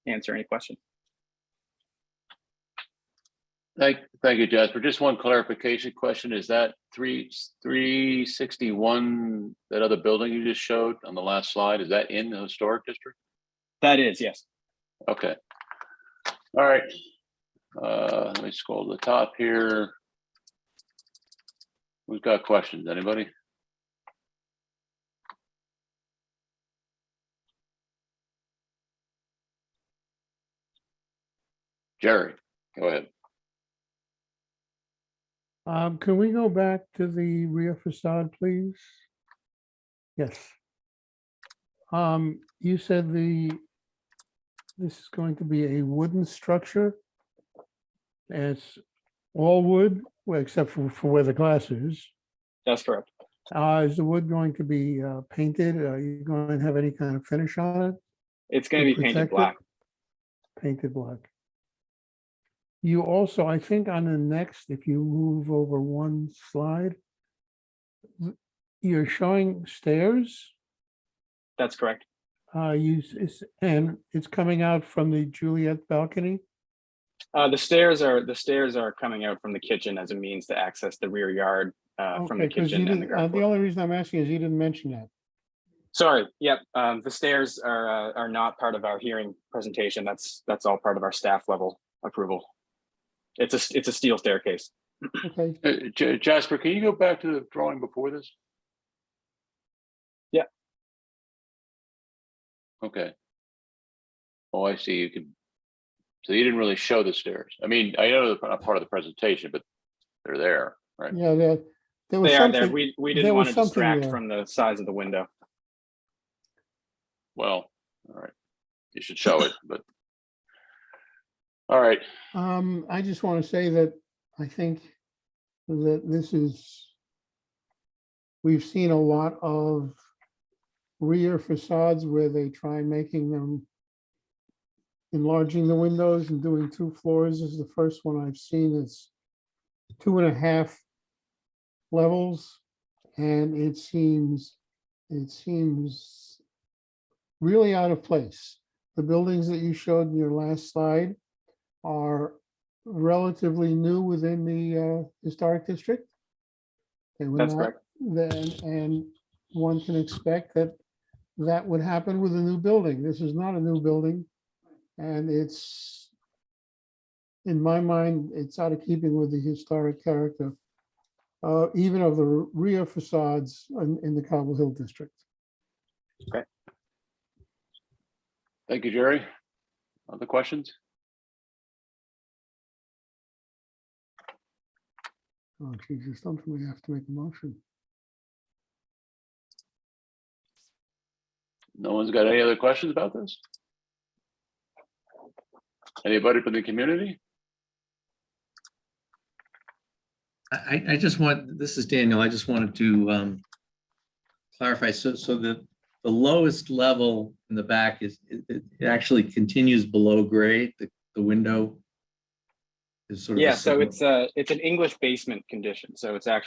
answer any questions. Thank you, Jasper. Just one clarification question. Is that 361, that other building you just showed on the last slide, is that in the historic district? That is, yes. Okay. All right. Let me scroll to the top here. Who's got questions? Anybody? Jerry, go ahead. Can we go back to the rear facade, please? Yes. You said this is going to be a wooden structure. And it's all wood, well, except for where the glass is. That's correct. Is the wood going to be painted? Are you going to have any kind of finish on it? It's going to be painted protect it? black. Painted black. You also, I think on the next, if you move over one slide, you're showing stairs. That's correct. And it's coming out from the Juliet balcony. The stairs are coming out from the kitchen as a means to access the rear yard from the Okay, because kitchen and the ground the floor. only reason I'm asking is you didn't mention that. Sorry. Yep. The stairs are not part of our hearing presentation. That's all part of our staff level approval. It's a steel staircase. Okay. Jasper, can you go back to the drawing before this? Yeah. Okay. Oh, I see. You can. So you didn't really show the stairs. I mean, I know they're not part of the presentation, but they're there, right? Yeah, there was They are there. something. We there didn't was want to something distract there. from the size of the window. Well, all right. You should show it, but all right. I just want to say that I think that we've seen a lot of rear facades where they try making them, enlarging the windows and doing 2 floors. This is the first one I've seen that's 2.5 levels, and it seems really out of place. The buildings that you showed in your last slide are relatively new within the historic district. They were That's not correct. then, and one can expect that would happen with a new building. This is not a new building, and it's, in my mind, it's out of keeping with the historic character, even of the rear facades in the Cobble Hill district. Okay. Thank you, Jerry. Other questions? Oh, Jesus, don't we have to make a motion? No one's got any other questions about this? Anybody from the community? I just want, this is Daniel, I just wanted to clarify, so the lowest level in the back is, it actually continues below grade, the window is sort of. Yeah, so it's an English basement condition. So it's a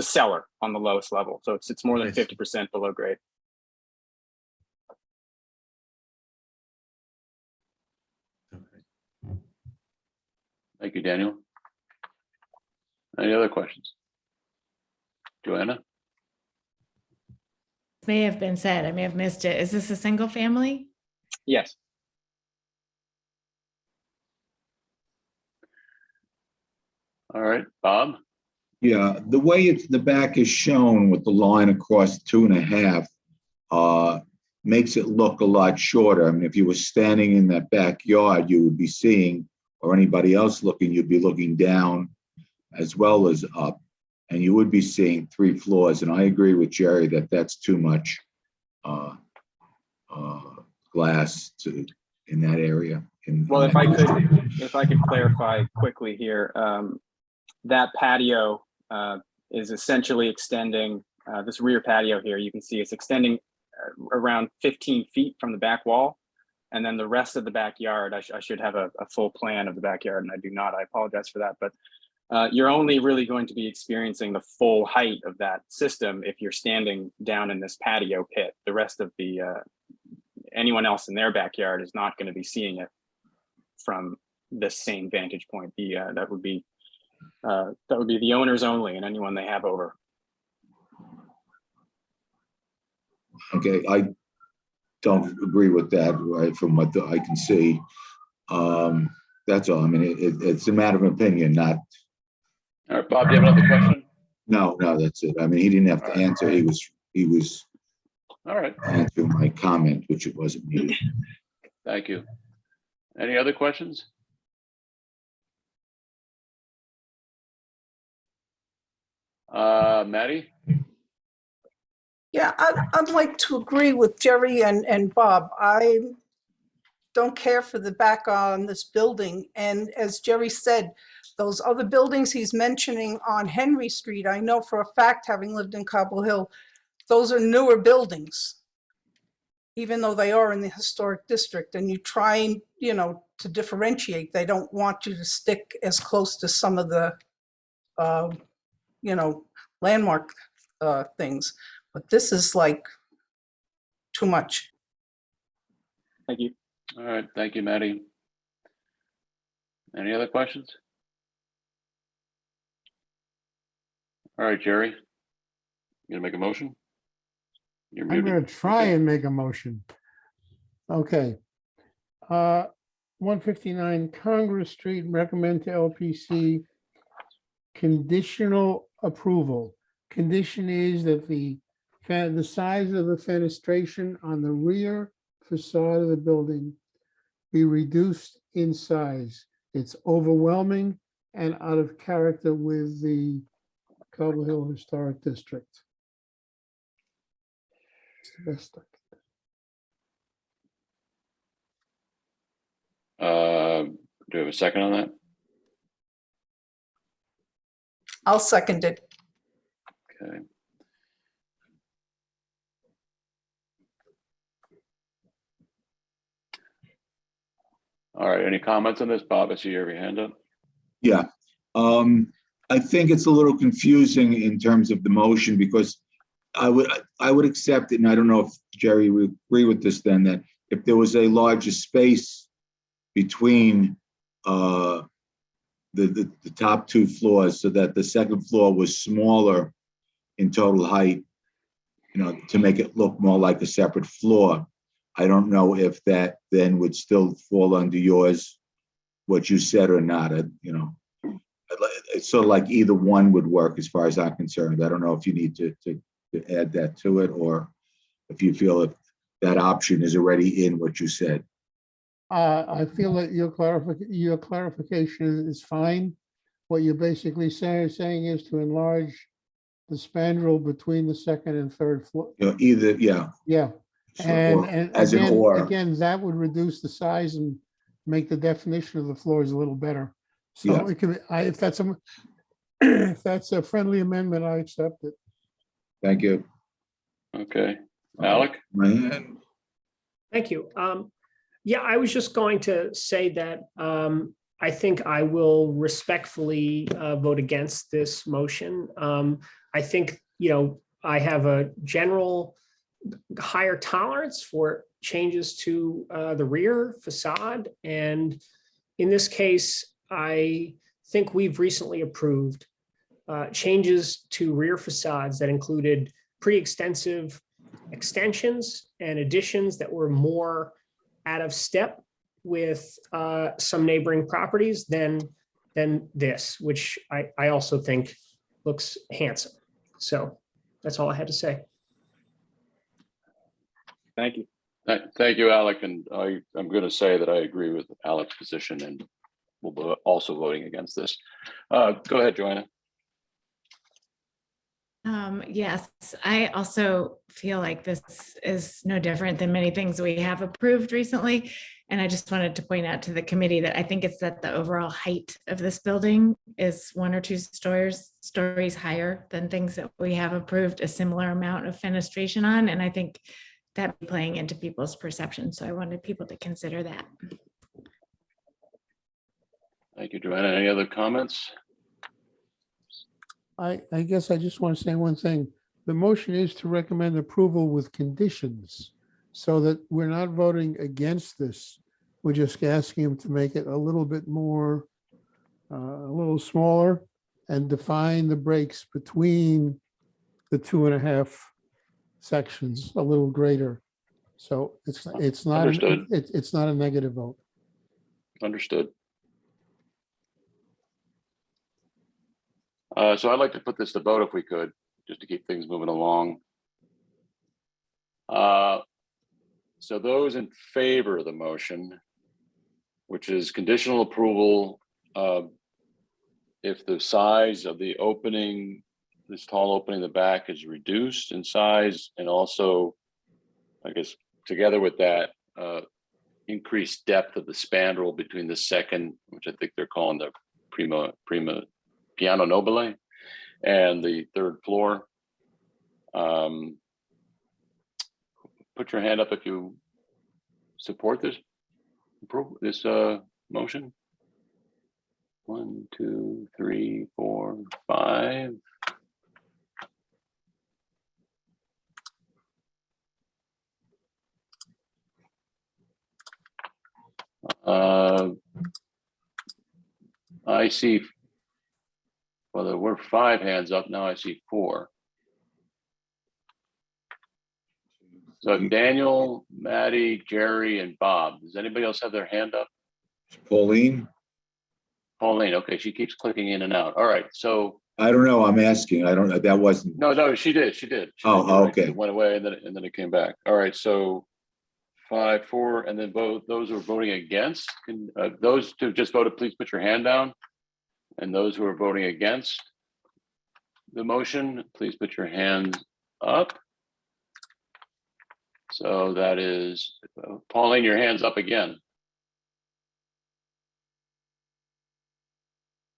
cellar on the lowest level. So it's more than 50% below grade. Thank you, Daniel. Any other questions? Joanna? May have been said, I may have missed it. Is this a single family? Yes. All right, Bob? Yeah, the way it's, the back is shown with the line across 2.5, makes it look a lot shorter. I mean, if you were standing in that backyard, you would be seeing, or anybody else looking, you'd be looking down as well as up, and you would be seeing 3 floors. And I agree with Jerry that that's too much glass in that area. Well, if I could clarify quickly here, that patio is essentially extending, this rear patio here, you can see it's extending around 15 feet from the back wall. And then the rest of the backyard, I should have a full plan of the backyard, and I do not. I apologize for that. But you're only really going to be experiencing the full height of that system if you're standing down in this patio pit. The rest of the anyone else in their backyard is not going to be seeing it from this same vantage point. That would be the owners only and anyone they have over. Okay, I don't agree with that, right, from what I can see. That's all. I mean, it's a matter of opinion, not. All right, Bob, do you have another question? No, that's it. I mean, he didn't have to answer. He was All right, answering my comment, which it wasn't needed. thank you. Any other questions? Maddie? Yeah, I'd like to agree with Jerry and Bob. I don't care for the back on this building. And as Jerry said, those other buildings he's mentioning on Henry Street, I know for a fact, having lived in Cobble Hill, those are newer buildings, even though they are in the historic district. And you try and, to differentiate. They don't want you to stick as close to some of the, landmark things. But this is like too much. Thank you. All right, thank you, Maddie. Any other questions? All right, Jerry, you gonna make a motion? You're I'm muted. going to try Okay. and make a motion. Okay. 159 Congress Street, recommend to LPC conditional approval. Condition is that the size of the fenestration on the rear facade of the building be reduced in size. It's overwhelming and out of character with the Cobble Hill Historic District. It's the best I can. Do you have a second on that? I'll second it. Okay. All right, any comments on this? Bob, I see you have your hand up. Yeah, I think it's a little confusing in terms of the motion because I would accept it, and I don't know if Jerry would agree with this then, that if there was a larger space between the top two floors so that the second floor was smaller in total height, to make it look more like a separate floor. I don't know if that then would still fall under yours, what you said or not. It's sort of like either one would work as far as I'm concerned. I don't know if you need to add that to it or if you feel if that option is already in what you said. I feel that your clarification is fine. What you're basically saying is to enlarge the spandrel between the second and third floor. Either, yeah. Yeah. And as an or. again, that would reduce the size and make the definition of the floors a little better. So Yeah. it could, if that's a friendly amendment, I accept it. Thank you. Okay, Alec? My hand. Thank you. Yeah, I was just going to say that I think I will respectfully vote against this motion. I think, I have a general higher tolerance for changes to the rear facade. And in this case, I think we've recently approved changes to rear facades that included pretty extensive extensions and additions that were more out of step with some neighboring properties than this, which I also think looks handsome. So that's all I had to say. Thank you. Thank you, Alec. And I'm going to say that I agree with Alec's position and we'll be also voting against this. Go ahead, Joanna. Yes, I also feel like this is no different than many things we have approved recently. And I just wanted to point out to the committee that I think it's that the overall height of this building is 1 or 2 stories higher than things that we have approved a similar amount of fenestration on. And I think that playing into people's perception. So I wanted people to consider that. Thank you, Joanna. Any other comments? I guess I just want to say one thing. The motion is to recommend approval with conditions so that we're not voting against this. We're just asking him to make it a little bit more, a little smaller and define the breaks between the 2.5 sections a little greater. So it's not, Understood. it's not a negative vote. Understood. So I'd like to put this to vote if we could, just to keep things moving along. So those in favor of the motion, which is conditional approval, if the size of the opening, this tall opening in the back is reduced in size, and also, I guess, together with that, increased depth of the spandrel between the second, which I think they're calling the prima piano nobile, and the third floor. Put your hand up if you support this motion. 1, 2, 3, 4, 5. I see, well, there were 5 hands up. Now I see 4. So Daniel, Maddie, Jerry, and Bob. Does anybody else have their hand up? Pauline? Pauline, okay, she keeps clicking in and out. All right, so. I don't know, I'm asking, I don't know, that wasn't. No, she did. She did, okay. It went away and then it came back. All right, so 5, 4, and then those who are voting against, those who just voted, please put your hand down. And those who are voting against the motion, please put your hands up. So that is, Pauline, your hand's up again.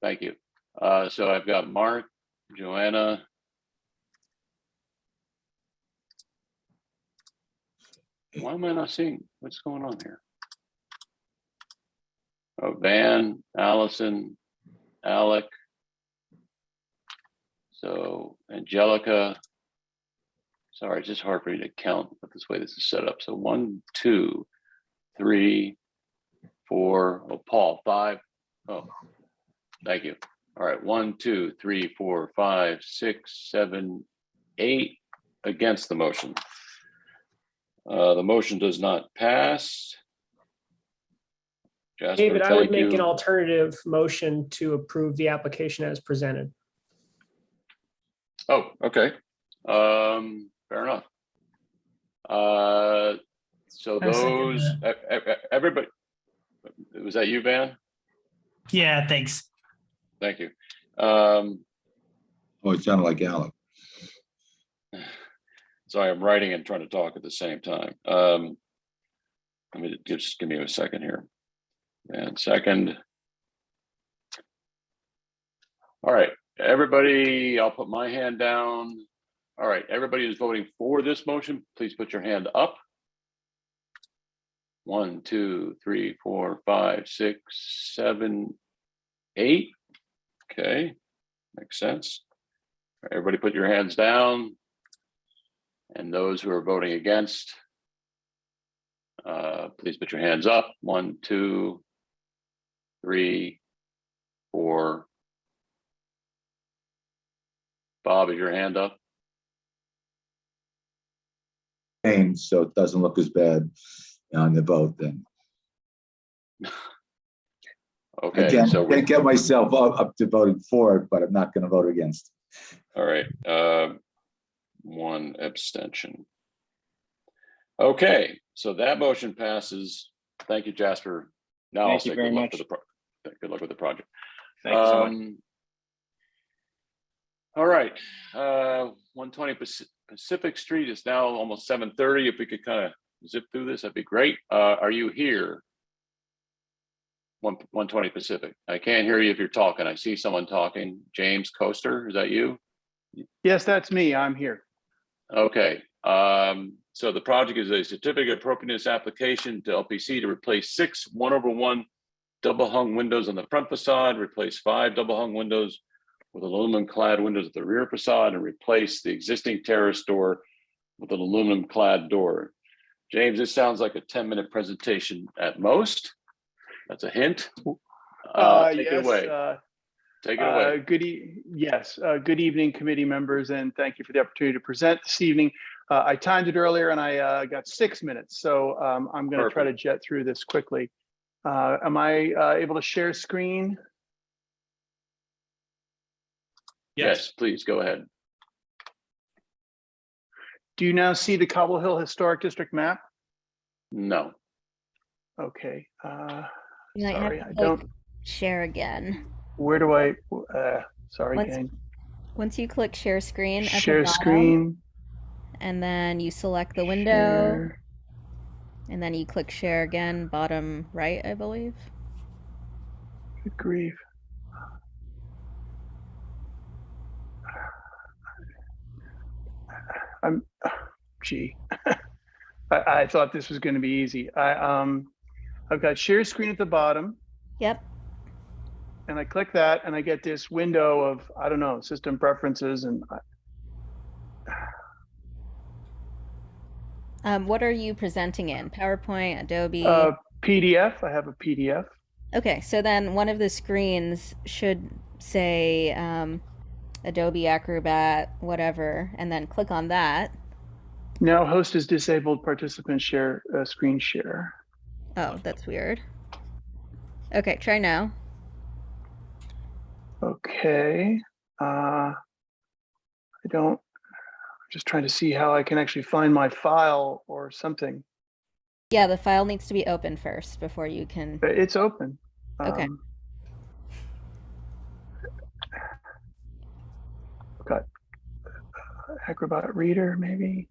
Thank you. So I've got Mark, Joanna, why am I not seeing what's going on here? Oh, Van, Allison, Alec. So Angelica. Sorry, it's just hard for me to count, but this way this is set up. So 1, 2, 3, 4. Oh, Paul, 5. Oh, thank you. All right, 1, 2, 3, 4, 5, 6, 7, 8 against the motion. The motion does not pass. Jasper, David, I would thank make an you. alternative motion to approve the application as presented. Oh, okay. Fair enough. So I second those, everybody, was that you, Van? Yeah, thanks. Thank you. Oh, it sounded like Alec. Sorry, I'm writing and trying to talk at the same time. Let me just give me a second here. And second. All right, everybody, I'll put my hand down. All right, everybody who's voting for this motion, please put your hand up. 1, 2, 3, 4, 5, 6, 7, 8. Okay, makes sense. Everybody put your hands down. And those who are voting against, please put your hands up. 1, 2, 3, 4. Bob, is your hand up? So it doesn't look as bad on the vote then. Okay, I can't, so can't get myself up to voting for it, but I'm not going to vote against. all right, 1 abstention. Okay, so that motion passes. Thank you, Jasper. Now I'll Thank you say very good luck much. with the good luck with the project. Thank you so much. All right, 120 Pacific Street is now almost 7:30. If we could kind of zip through this, that'd be great. Are you here? 120 Pacific. I can't hear you if you're talking. I see someone talking. James Coaster, is that you? Yes, that's me. I'm here. Okay. So the project is a certificate of appropriateness application to LPC to replace 6 1/1 double hung windows on the front facade, replace 5 double hung windows with aluminum-clad windows at the rear facade and replace the existing terrace door with an aluminum-clad door. James, this sounds like a 10-minute presentation at most. That's a hint. Take it away. Take it away. Good evening, committee members, and thank you for the opportunity to present this evening. I timed it earlier and I got 6 minutes, so I'm going to try to jet through this quickly. Am I able to share screen? Yes, please go ahead. Do you now see the Cobble Hill Historic District map? No. Okay. You might have Sorry, to I click don't. share again. Where do I? Sorry, Once, gang. once you click share screen at the Share bottom, screen. and then you select the window, Share. and then you click share again, bottom right, I believe. Good grief. Gee. I thought this was going to be easy. I've got share screen at the bottom. Yep. And I click that and I get this window of, I don't know, system preferences and What are you presenting in? PowerPoint, Adobe? PDF. I have a PDF. Okay, so then one of the screens should say Adobe Acrobat, whatever, and then click on that. Now host is disabled, participant share, screen share. Oh, that's weird. Okay, try now. Okay. I'm just trying to see how I can actually find my file or something. Yeah, the file needs to be open first before you can. It's open. Okay. Got Acrobat Reader, maybe.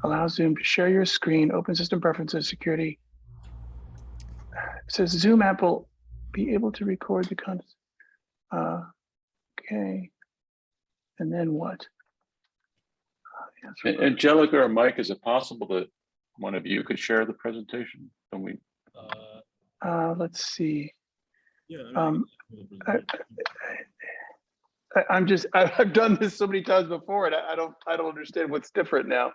Allow Zoom to share your screen, open system preferences, security. It says Zoom app will be able to record the content. Okay. And then what? Angelica or Mike, is it possible that one of you could share the presentation? Can we? Let's see. Yeah. I've done this so many times before, and I don't understand what's different now.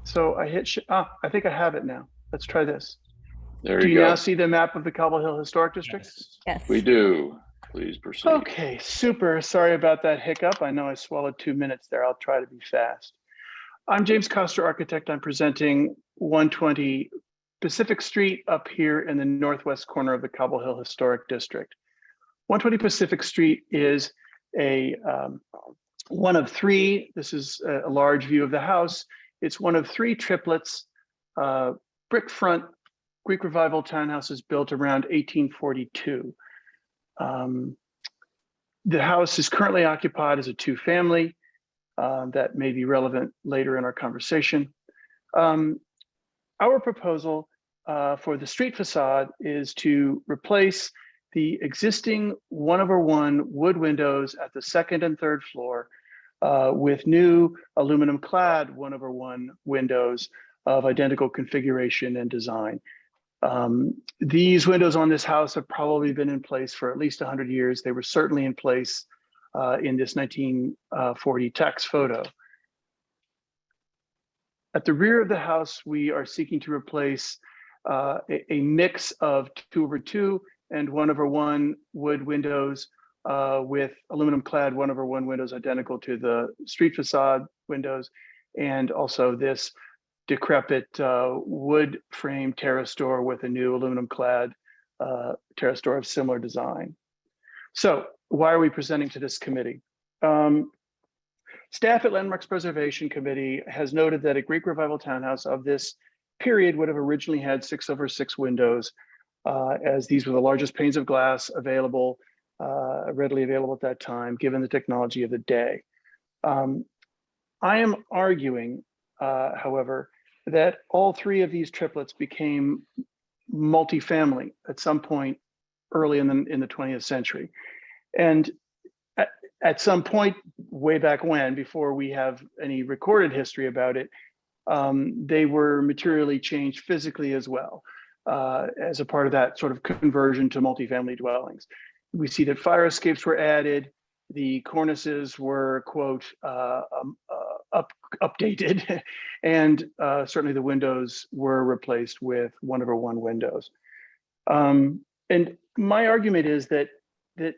So I hit. I think I have it now. Let's try this. There Do you you go. now see the map of the Cobble Hill Historic District? Yes. We do. Please proceed. Okay, super. Sorry about that hiccup. I know I swallowed 2 minutes there. I'll try to be fast. I'm James Coster, architect. I'm presenting 120 Pacific Street up here in the northwest corner of the Cobble Hill Historic District. 120 Pacific Street is one of three. This is a large view of the house. It's one of three triplets, brick front Greek Revival townhouses built around 1842. The house is currently occupied as a two-family. That may be relevant later in our conversation. Our proposal for the street facade is to replace the existing 1/1 wood windows at the second and third floor with new aluminum-clad 1/1 windows of identical configuration and design. These windows on this house have probably been in place for at least 100 years. They were certainly in place in this 1940 tax photo. At the rear of the house, we are seeking to replace a mix of 2/2 and 1/1 wood windows with aluminum-clad 1/1 windows identical to the street facade windows, and also this decrepit wood frame terrace door with a new aluminum-clad terrace door of similar design. So why are we presenting to this committee? Staff at Landmarks Preservation Committee has noted that a Greek Revival townhouse of this period would have originally had 6/6 windows, as these were the largest panes of glass available, readily available at that time, given the technology of the day. I am arguing, however, that all three of these triplets became multifamily at some point early in the 20th century. And at some point way back when, before we have any recorded history about it, they were materially changed physically as well. as a part of that sort of conversion to multifamily dwellings. We see that fire escapes were added. The cornices were, quote, updated, and certainly the windows were replaced with 1/1 windows. And my argument is that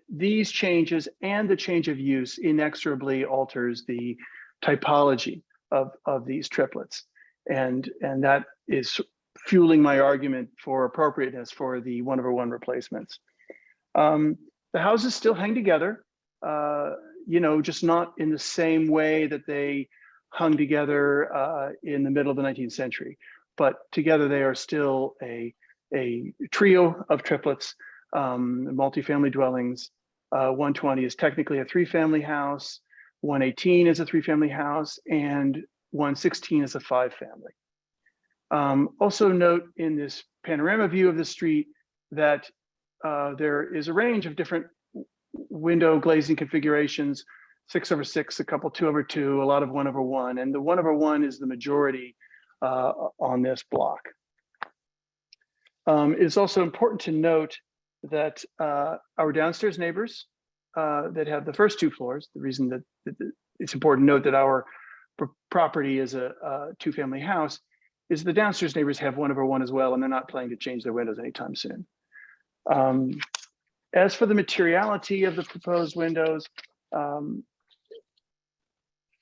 these changes and the change of use inexorably alters the typology of these triplets, and that is fueling my argument for appropriateness for the 1/1 replacements. The houses still hang together, just not in the same way that they hung together in the middle of the 19th century, but together they are still a trio of triplets, multifamily dwellings. 120 is technically a 3-family house, 118 is a 3-family house, and 116 is a 5-family. Also note in this panorama view of the street that there is a range of different window glazing configurations, 6/6, a couple 2/2, a lot of 1/1, and the 1/1 is the majority on this block. It's also important to note that our downstairs neighbors that have the first 2 floors, the reason that it's important to note that our property is a 2-family house is the downstairs neighbors have 1/1 as well, and they're not planning to change their windows anytime soon. As for the materiality of the proposed windows,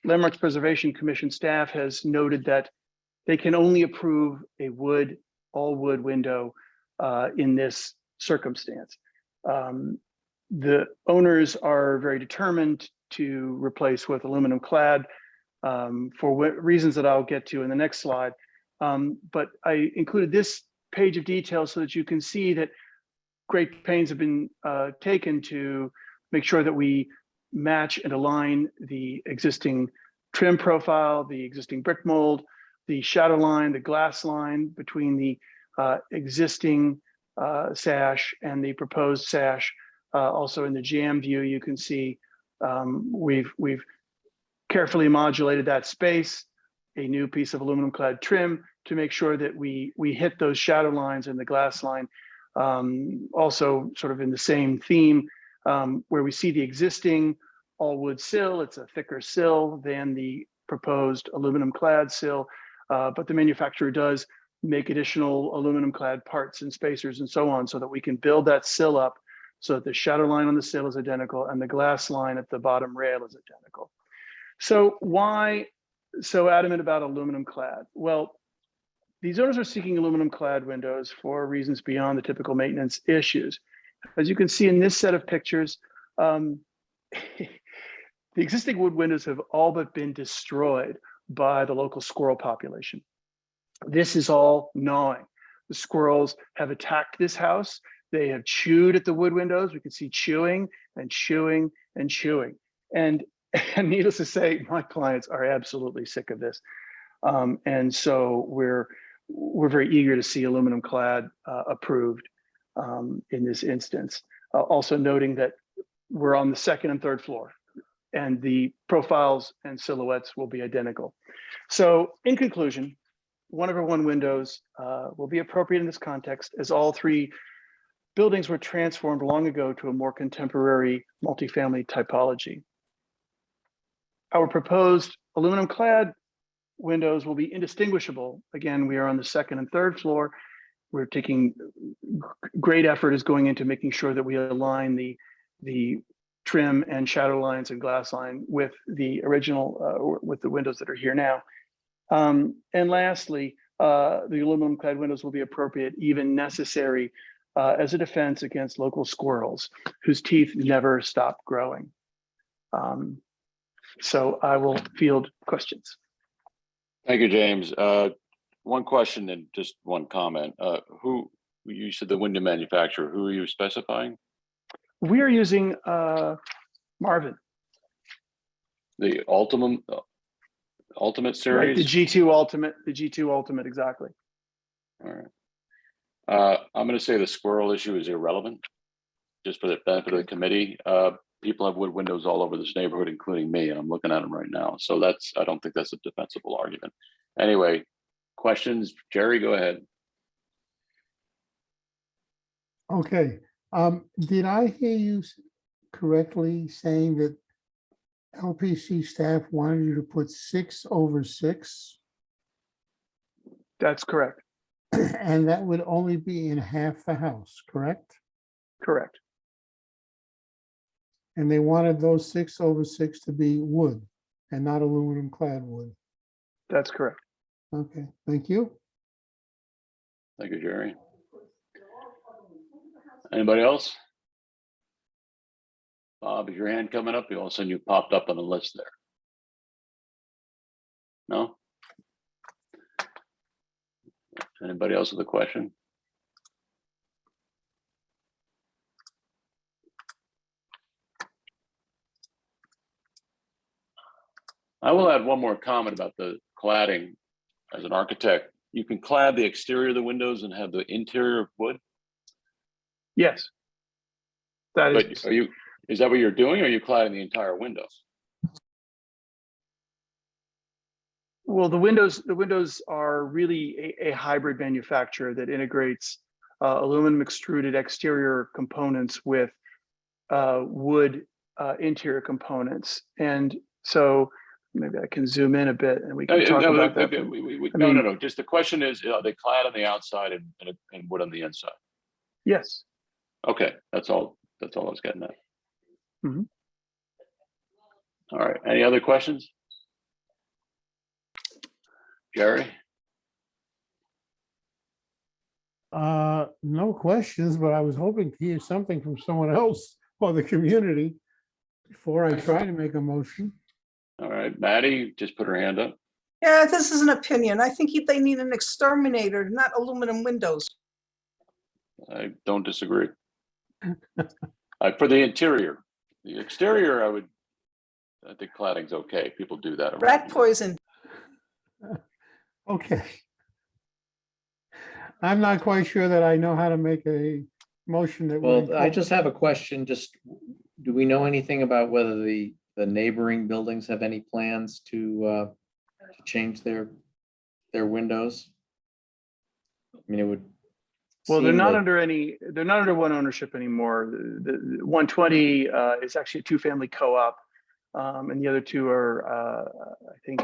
Landmarks Preservation Commission staff has noted that they can only approve a all wood window in this circumstance. The owners are very determined to replace with aluminum clad for reasons that I'll get to in the next slide. But I included this page of details so that you can see that great pains have been taken to make sure that we match and align the existing trim profile, the existing brick mold, the shadow line, the glass line between the existing sash and the proposed sash. Also in the jam view, you can see we've carefully modulated that space, a new piece of aluminum clad trim to make sure that we hit those shadow lines in the glass line. Also sort of in the same theme, where we see the existing all wood sill, it's a thicker sill than the proposed aluminum clad sill, but the manufacturer does make additional aluminum clad parts and spacers and so on so that we can build that sill up so that the shadow line on the sill is identical and the glass line at the bottom rail is identical. So why so adamant about aluminum clad? Well, these owners are seeking aluminum clad windows for reasons beyond the typical maintenance issues. As you can see in this set of pictures, the existing wood windows have all but been destroyed by the local squirrel population. This is all gnawing. The squirrels have attacked this house. They have chewed at the wood windows. We can see chewing and chewing and chewing. And needless to say, my clients are absolutely sick of this. And so we're very eager to see aluminum clad approved in this instance. Also noting that we're on the 2nd and 3rd floor and the profiles and silhouettes will be identical. So in conclusion, 1/1 windows will be appropriate in this context as all 3 buildings were transformed long ago to a more contemporary multifamily typology. Our proposed aluminum clad windows will be indistinguishable. Again, we are on the 2nd and 3rd floor. We're taking great effort is going into making sure that we align the trim and shadow lines and glass line with the original, with the windows that are here now. And lastly, the aluminum clad windows will be appropriate, even necessary, as a defense against local squirrels whose teeth never stop growing. So I will field questions. Thank you, James. One question and just one comment. Who, you said the window manufacturer, who are you specifying? We are using Marvin. The Ultimate series? Right, the G2 Ultimate, exactly. All right. I'm going to say the squirrel issue is irrelevant, just for the benefit of the committee. People have wood windows all over this neighborhood, including me, and I'm looking at them right now. So I don't think that's a defensible argument. Anyway, questions? Jerry, go ahead. Okay, did I hear you correctly saying that LPC staff wanted you to put 6/6? That's correct. And that would only be in half the house, correct? Correct. And they wanted those 6/6 to be wood and not aluminum clad wood. That's correct. Okay, thank you. Thank you, Jerry. Anybody else? Bob, is your hand coming up? All of a sudden you popped up on the list there. No? Anybody else with a question? I will add one more comment about the cladding. As an architect, you can clad the exterior of the windows and have the interior of wood. Yes. That is. But is that what you're doing, or are you cladding the entire windows? Well, the windows are really a hybrid manufacturer that integrates aluminum extruded exterior components with wood interior components. And so maybe I can zoom in a bit and we can talk about that. No. Just the question is, are they clad on the outside and wood on the inside? Yes. Okay, that's all I was getting at. Mm-hmm. All right, any other questions? Jerry? No questions, but I was hoping to hear something from someone else or the community before I try to make a motion. All right, Maddie just put her hand up. Yeah, this is an opinion. I think they need an exterminator, not aluminum windows. I don't disagree. For the interior, the exterior, I think cladding's okay. People do that. Rat poison. Okay. I'm not quite sure that I know how to make a motion that. Well, I just have a question. Just, do we know anything about whether the neighboring buildings have any plans to change their windows? I mean, it would. Well, they're not under one ownership anymore. The 120 is actually a two-family co-op, and the other two are, I think,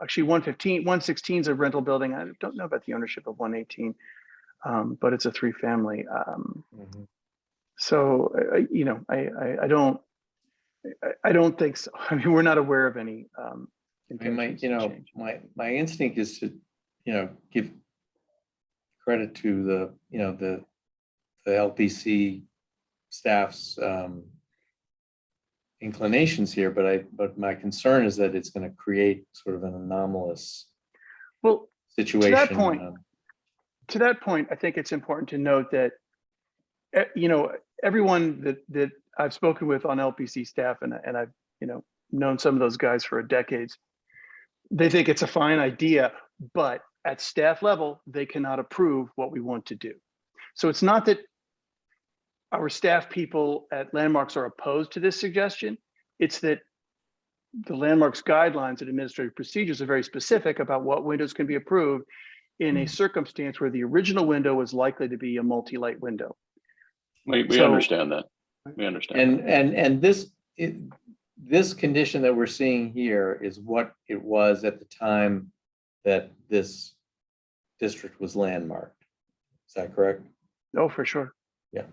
actually 116 is a rental building. I don't know about the ownership of 118, but it's a three-family. So, I don't think so. I mean, we're not aware of any. My instinct is to, give credit to the LPC staff's inclinations here, but my concern is that it's going to create sort of an anomalous situation. To that point, I think it's important to note that everyone that I've spoken with on LPC staff, and I've known some of those guys for decades, they think it's a fine idea, but at staff level, they cannot approve what we want to do. So it's not that our staff people at Landmarks are opposed to this suggestion. It's that the Landmarks guidelines and administrative procedures are very specific about what windows can be approved in a circumstance where the original window was likely to be a multi-light window. We understand that. We understand. And this condition that we're seeing here is what it was at the time that this district was landmarked. Is that correct? Oh, for sure. Yeah.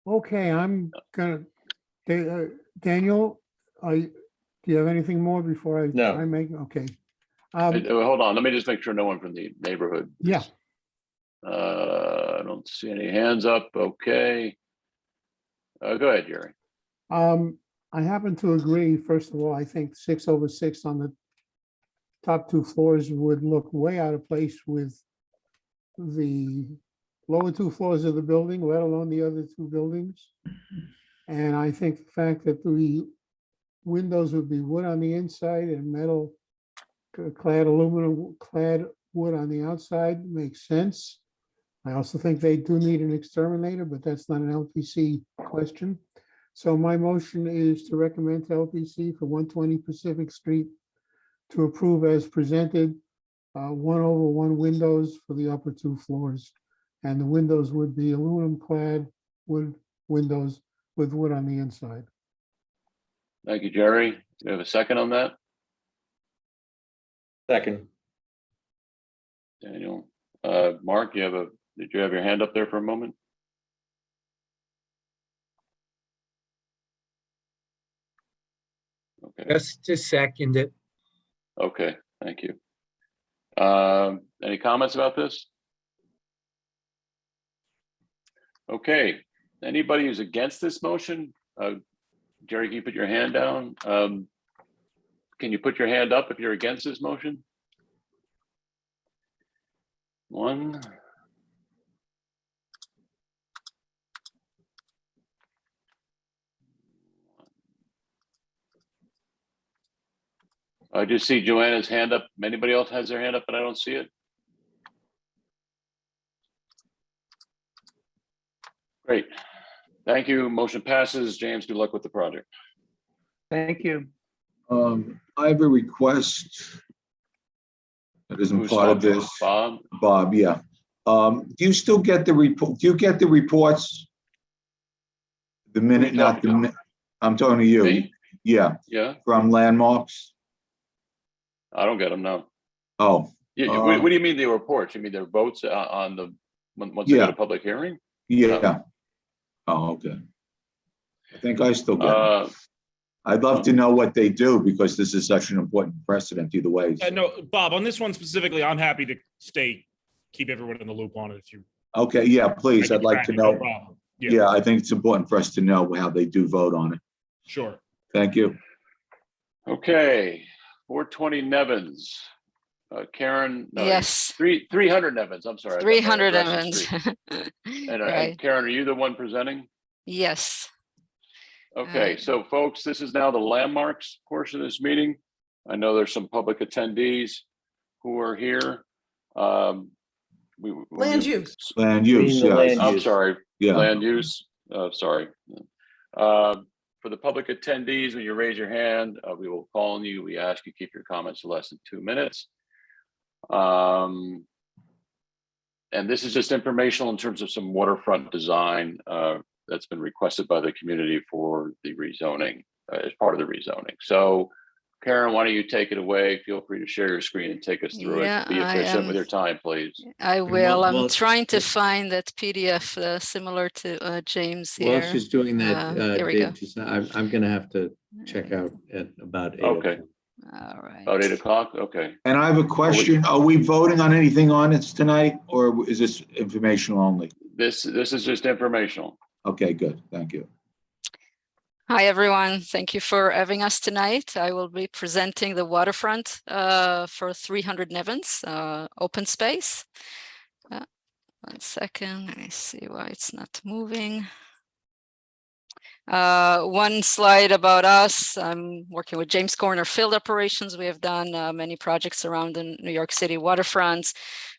Okay, I'm gonna, Daniel, do you have anything more before I make? Okay. Hold on, let me just make sure no one from the neighborhood. Yeah. I don't see any hands up. Okay. Go ahead, Jerry. I happen to agree. First of all, I think 6/6 on the top two floors would look way out of place with the lower two floors of the building, let alone the other two buildings. And I think the fact that the windows would be wood on the inside and metal clad aluminum clad wood on the outside makes sense. I also think they do need an exterminator, but that's not an LPC question. So my motion is to recommend to LPC for 120 Pacific Street to approve as presented, 1/1 windows for the upper two floors and the windows would be aluminum clad wood windows with wood on the inside. Thank you, Jerry. Do you have a second on that? Second. Daniel, Mark, did you have your hand up there for a moment? Okay. Just to second it. Okay, thank you. Any comments about this? Okay, anybody who's against this motion? Jerry, can you put your hand down? Can you put your hand up if you're against this motion? One. I just see Joanna's hand up. Anybody else has their hand up, but I don't see it? Great. Thank you. Motion passes. James, good luck with the project. Thank you. I have a request that isn't Who's part of talking? this. Bob? Bob, yeah. Do you still get the report? Do you get the reports? The minute, not the minute. I'm talking to you. Me? Yeah, Yeah, from Landmarks. I don't get them, no. Oh, What do you mean the reports? You mean their votes on the, once they go to public hearing? yeah. Oh, okay. I think I still get them. I'd love to know what they do because this is such an important precedent either way. No, Bob, on this one specifically, I'm happy to keep everyone in the loop on it if you. Okay, yeah, please. I'd like to know. No problem. Yeah, I think it's important for us to know how they do vote on it. Sure. Thank you. Okay, 420 Nevins. Karen. No, Yes. 300 Nevins, I'm sorry. 300 Evans. And Right. Karen, are you the one presenting? Yes. Okay, so folks, this is now the landmarks portion of this meeting. I know there's some public attendees who are here. Land use. Land use, yes. I'm sorry, Yeah. land use, sorry. For the public attendees, when you raise your hand, we will call on you. We ask you keep your comments to less than 2 minutes. And this is just informational in terms of some waterfront design that's been requested by the community for the rezoning, as part of the rezoning. So Karen, why don't you take it away? Feel free to share your screen and take us through it. Be efficient with your time, please. I will. I'm trying to find that PDF similar to James here. While she's doing that, here we go. Dave, I'm going to have to check out at about 8. Okay. All right. About 8 o'clock. Okay. And I have a question. Are we voting on anything on it tonight or is this informational only? This is just informational. Okay, good. Thank you. Hi, everyone. Thank you for having us tonight. I will be presenting the waterfront for 300 Nevins, open space. 1 second. Let me see why it's not moving. One slide about us. I'm working with James Corner Field Operations. We have done many projects around the New York City waterfronts,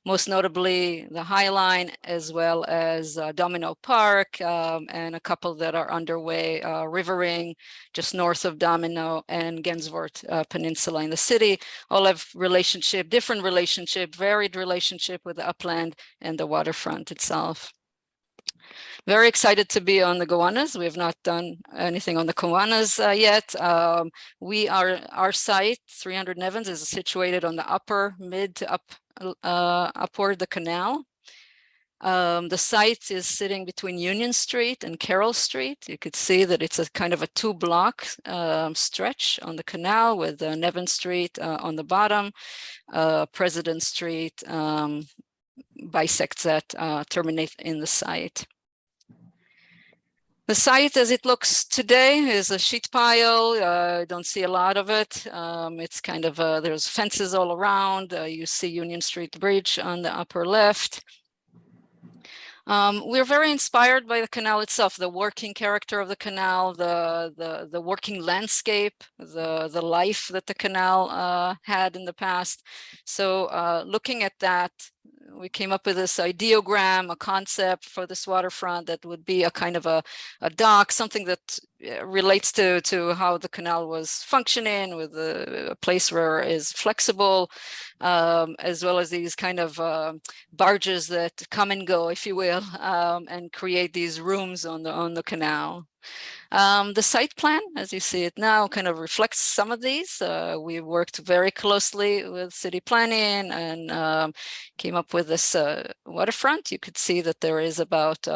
most notably the High Line, as well as Domino Park, and a couple that are underway, River Ring, just north of Domino, and Gainsborough Peninsula in the city. All have different relationship, varied relationship with the upland and the waterfront itself. Very excited to be on the Gowanus. We have not done anything on the Gowanus yet. Our site, 300 Nevins, is situated on the upper mid to upward the canal. The site is sitting between Union Street and Carroll Street. You could see that it's a kind of a 2-block stretch on the canal with Nevin Street on the bottom. President Street bisects that, terminate in the site. The site as it looks today is a sheet pile. I don't see a lot of it. It's kind of, there's fences all around. You see Union Street Bridge on the upper left. We're very inspired by the canal itself, the working character of the canal, the working landscape, the life that the canal had in the past. So looking at that, we came up with this ideogram, a concept for this waterfront that would be a kind of a dock, something that relates to how the canal was functioning, with a place where it is flexible, as well as these kind of barges that come and go, if you will, and create these rooms on the canal. The site plan, as you see it now, kind of reflects some of these. We worked very closely with city planning and came up with this waterfront. You could see that there is about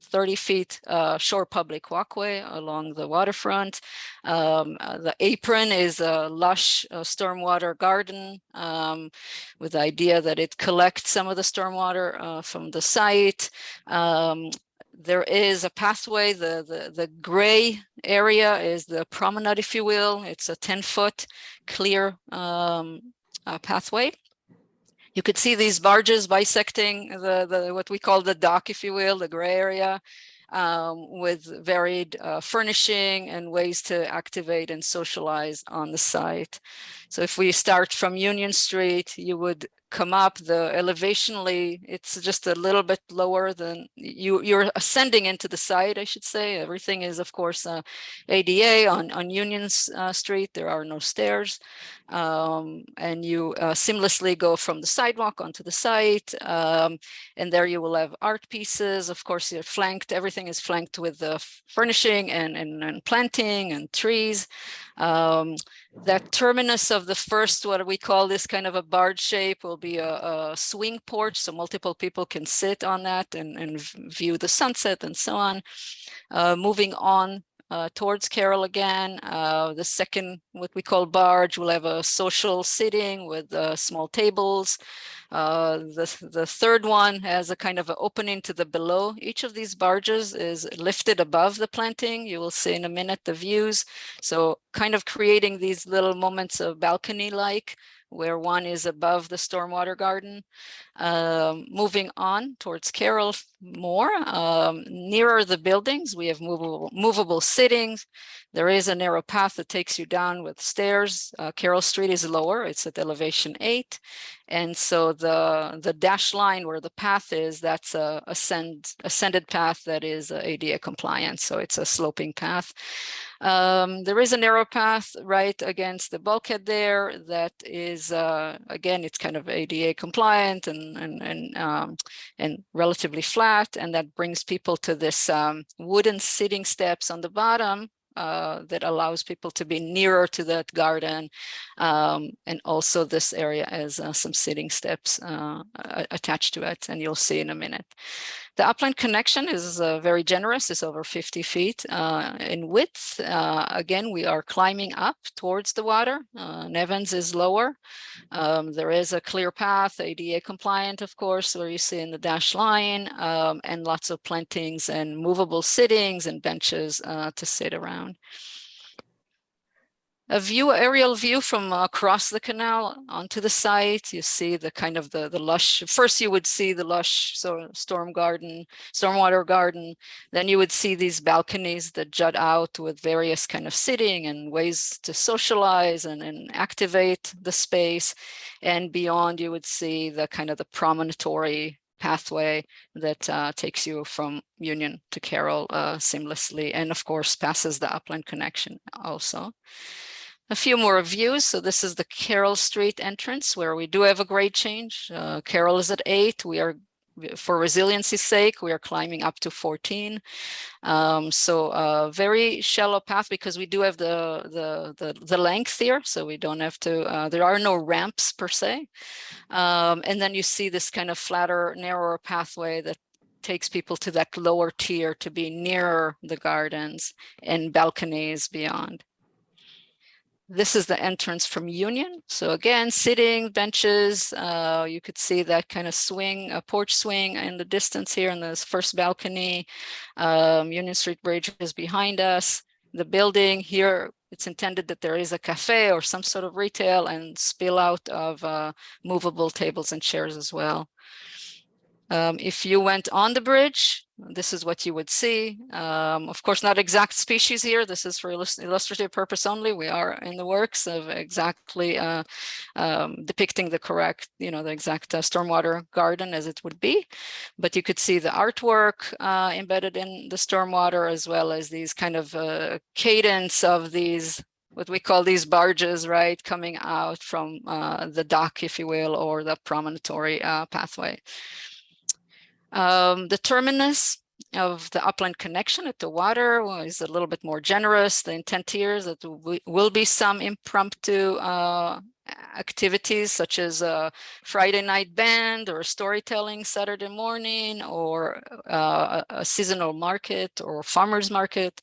30 feet shore public walkway along the waterfront. The apron is a lush stormwater garden with the idea that it collects some of the stormwater from the site. There is a pathway. The gray area is the promenade, if you will. It's a 10-foot clear pathway. You could see these barges bisecting the what we call the dock, if you will, the gray area, with varied furnishing and ways to activate and socialize on the site. So if we start from Union Street, you would come up elevationally, it's just a little bit lower than you're ascending into the site, I should say. Everything is, of course, ADA. On Union Street, there are no stairs. And you seamlessly go from the sidewalk onto the site. And there you will have art pieces. Of course, you're flanked, everything is flanked with furnishing and planting and trees. That terminus of the first, what we call this kind of a barge shape, will be a swing porch, so multiple people can sit on that and view the sunset and so on. Moving on towards Carroll again, the second, what we call barge, will have a social sitting with small tables. The third one has a kind of an opening to the below. Each of these barges is lifted above the planting. You will see in a minute the views. So kind of creating these little moments of balcony-like, where one is above the stormwater garden. Moving on towards Carroll more, nearer the buildings, we have movable sittings. There is a narrow path that takes you down with stairs. Carroll Street is lower, it's at elevation 8. And so the dash line where the path is, that's a ascended path that is ADA compliant. So it's a sloping path. There is a narrow path right against the bulkhead there that is, again, it's kind of ADA compliant and relatively flat. And that brings people to this wooden sitting steps on the bottom that allows people to be nearer to that garden. And also this area has some sitting steps attached to it, and you'll see in a minute. The upland connection is very generous. It's over 50 feet in width. Again, we are climbing up towards the water. Nevins is lower. There is a clear path, ADA compliant, of course, where you see in the dash line, and lots of plantings and movable sittings and benches to sit around. Aerial view from across the canal onto the site. You see the kind of the lush. First, you would see the lush stormwater garden. Then you would see these balconies that jut out with various kind of sitting and ways to socialize and activate the space. And beyond, you would see the kind of the promontory pathway that takes you from Union to Carroll seamlessly, and of course passes the upland connection also. A few more views. So this is the Carroll Street entrance, where we do have a grade change. Carroll is at 8. We are, for resiliency's sake, we are climbing up to 14. So a very shallow path, because we do have the length here, so we don't have to, there are no ramps per se. And then you see this kind of flatter, narrower pathway that takes people to that lower tier to be nearer the gardens and balconies beyond. This is the entrance from Union. So again, sitting, benches, you could see that kind of swing, a porch swing in the distance here in this first balcony. Union Street Bridge is behind us. The building here, it's intended that there is a cafe or some sort of retail and spill out of movable tables and chairs as well. If you went on the bridge, this is what you would see. Of course, not exact species here. This is for illustrative purpose only. We are in the works of exactly depicting the correct, the exact stormwater garden as it would be. But you could see the artwork embedded in the stormwater, as well as these kind of cadence of these, what we call these barges, right, coming out from the dock, if you will, or the promontory pathway. The terminus of the upland connection at the water is a little bit more generous. The intent here is that will be some impromptu activities, such as a Friday night band or storytelling Saturday morning, or a seasonal market or farmers market,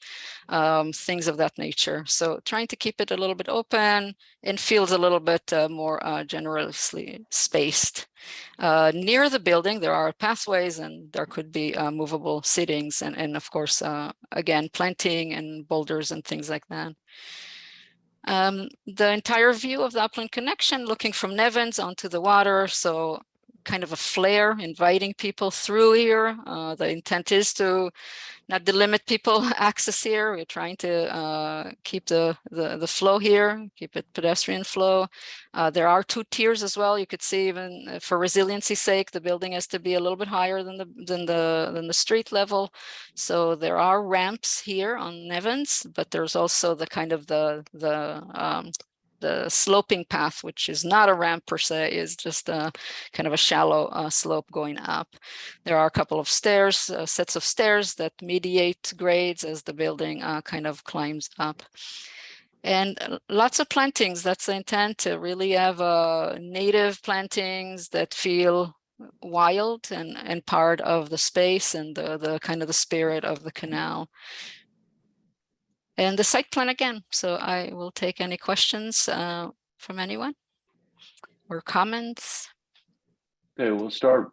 things of that nature. So trying to keep it a little bit open and feels a little bit more generously spaced. Near the building, there are pathways and there could be movable seatings and of course, again, planting and boulders and things like that. The entire view of the upland connection looking from Nevins onto the water, so kind of a flare inviting people through here. The intent is to not delimit people access here. We're trying to keep the flow here, keep it pedestrian flow. There are 2 tiers as well. You could see, even for resiliency's sake, the building has to be a little bit higher than the street level. So there are ramps here on Nevins, but there's also the kind of the sloping path, which is not a ramp per se, is just a kind of a shallow slope going up. There are a couple of stairs, sets of stairs that mediate grades as the building kind of climbs up. And lots of plantings. That's the intent, to really have native plantings that feel wild and part of the space and the kind of the spirit of the canal. And the site plan again. So I will take any questions from anyone or comments. Okay, we'll start.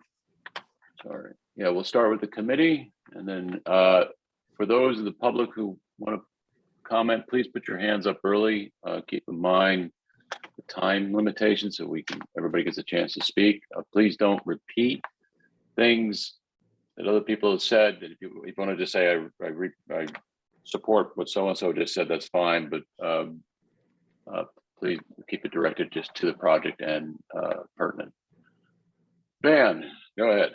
Sorry. Yeah, we'll start with the committee. And then for those of the public who want to comment, please put your hands up early. Keep in mind the time limitations so everybody gets a chance to speak. Please don't repeat things that other people have said. If you want to just say, I support what so-and-so just said, that's fine, but please keep it directed just to the project and pertinent. Van, go ahead.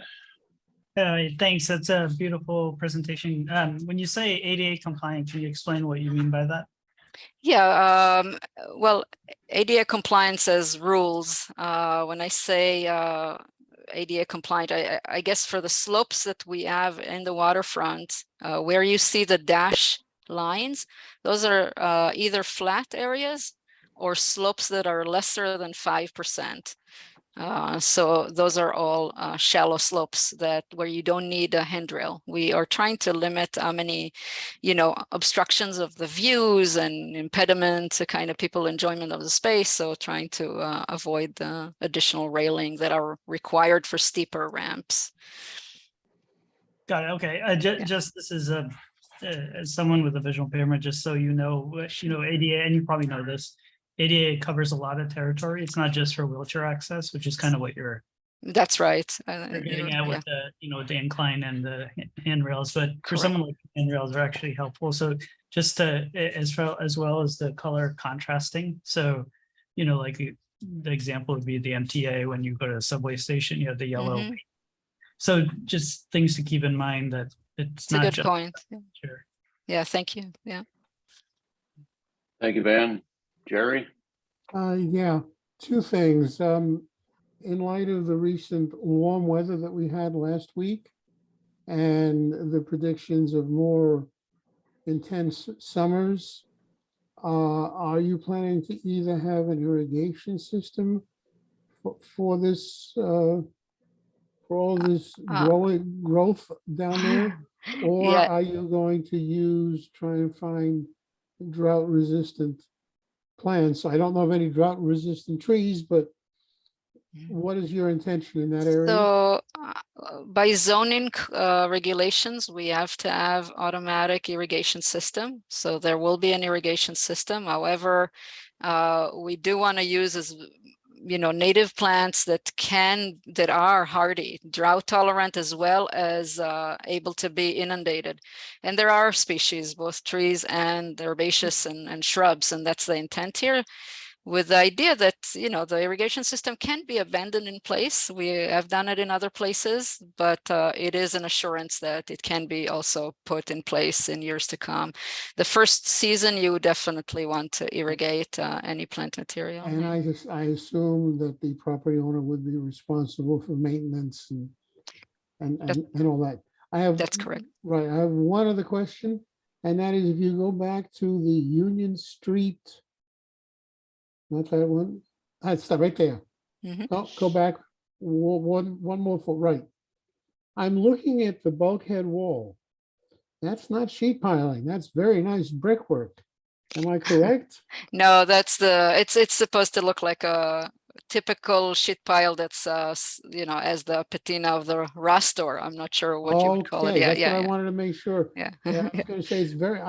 Thanks. That's a beautiful presentation. When you say ADA compliant, can you explain what you mean by that? Yeah, well, ADA compliance as rules. When I say ADA compliant, I guess for the slopes that we have in the waterfront, where you see the dash lines, those are either flat areas or slopes that are lesser than 5%. So those are all shallow slopes where you don't need a handrail. We are trying to limit how many, obstructions of the views and impediment to kind of people enjoyment of the space. So trying to avoid the additional railing that are required for steeper ramps. Got it. Okay. Just this is as someone with a visual impairment, just so you know, ADA, and you probably know this, ADA covers a lot of territory. It's not just for wheelchair access, which is kind of what you're. That's right. You're getting at with the incline and the handrails, but for someone like handrails are actually helpful. So just as well as the color contrasting. So, like the example would be the MTA when you go to a subway station, you have the yellow. Mm-hmm. So just things to keep in mind that it's not just a good point. Sure. Yeah, thank you. Yeah. Thank you, Van. Jerry? Yeah, 2 things. In light of the recent warm weather that we had last week and the predictions of more intense summers, are you planning to either have an irrigation system for this, for all this growth down there? Or are you going to try and find drought resistant plants? I don't know of any drought resistant trees, but what is your intention in that area? So by zoning regulations, we have to have automatic irrigation system. So there will be an irrigation system. However, we do want to use as native plants that are hardy, drought tolerant, as well as able to be inundated. And there are species, both trees and herbaceous and shrubs, and that's the intent here, with the idea that, the irrigation system can be abandoned in place. We have done it in other places, but it is an assurance that it can be also put in place in years to come. The first season, you definitely want to irrigate any plant material. And I assume that the property owner would be responsible for maintenance and all that. That's correct. Right. I have one other question, and that is if you go back to the Union Street, not that one, stop right there. No, go back one more foot, right. I'm looking at the bulkhead wall. That's not sheet piling. That's very nice brickwork. Am I correct? No, it's supposed to look like a typical sheet pile that's as the patina of the rastor. I'm not sure what you would call it. That's what I wanted to make sure. Yeah. I was going to say it's very.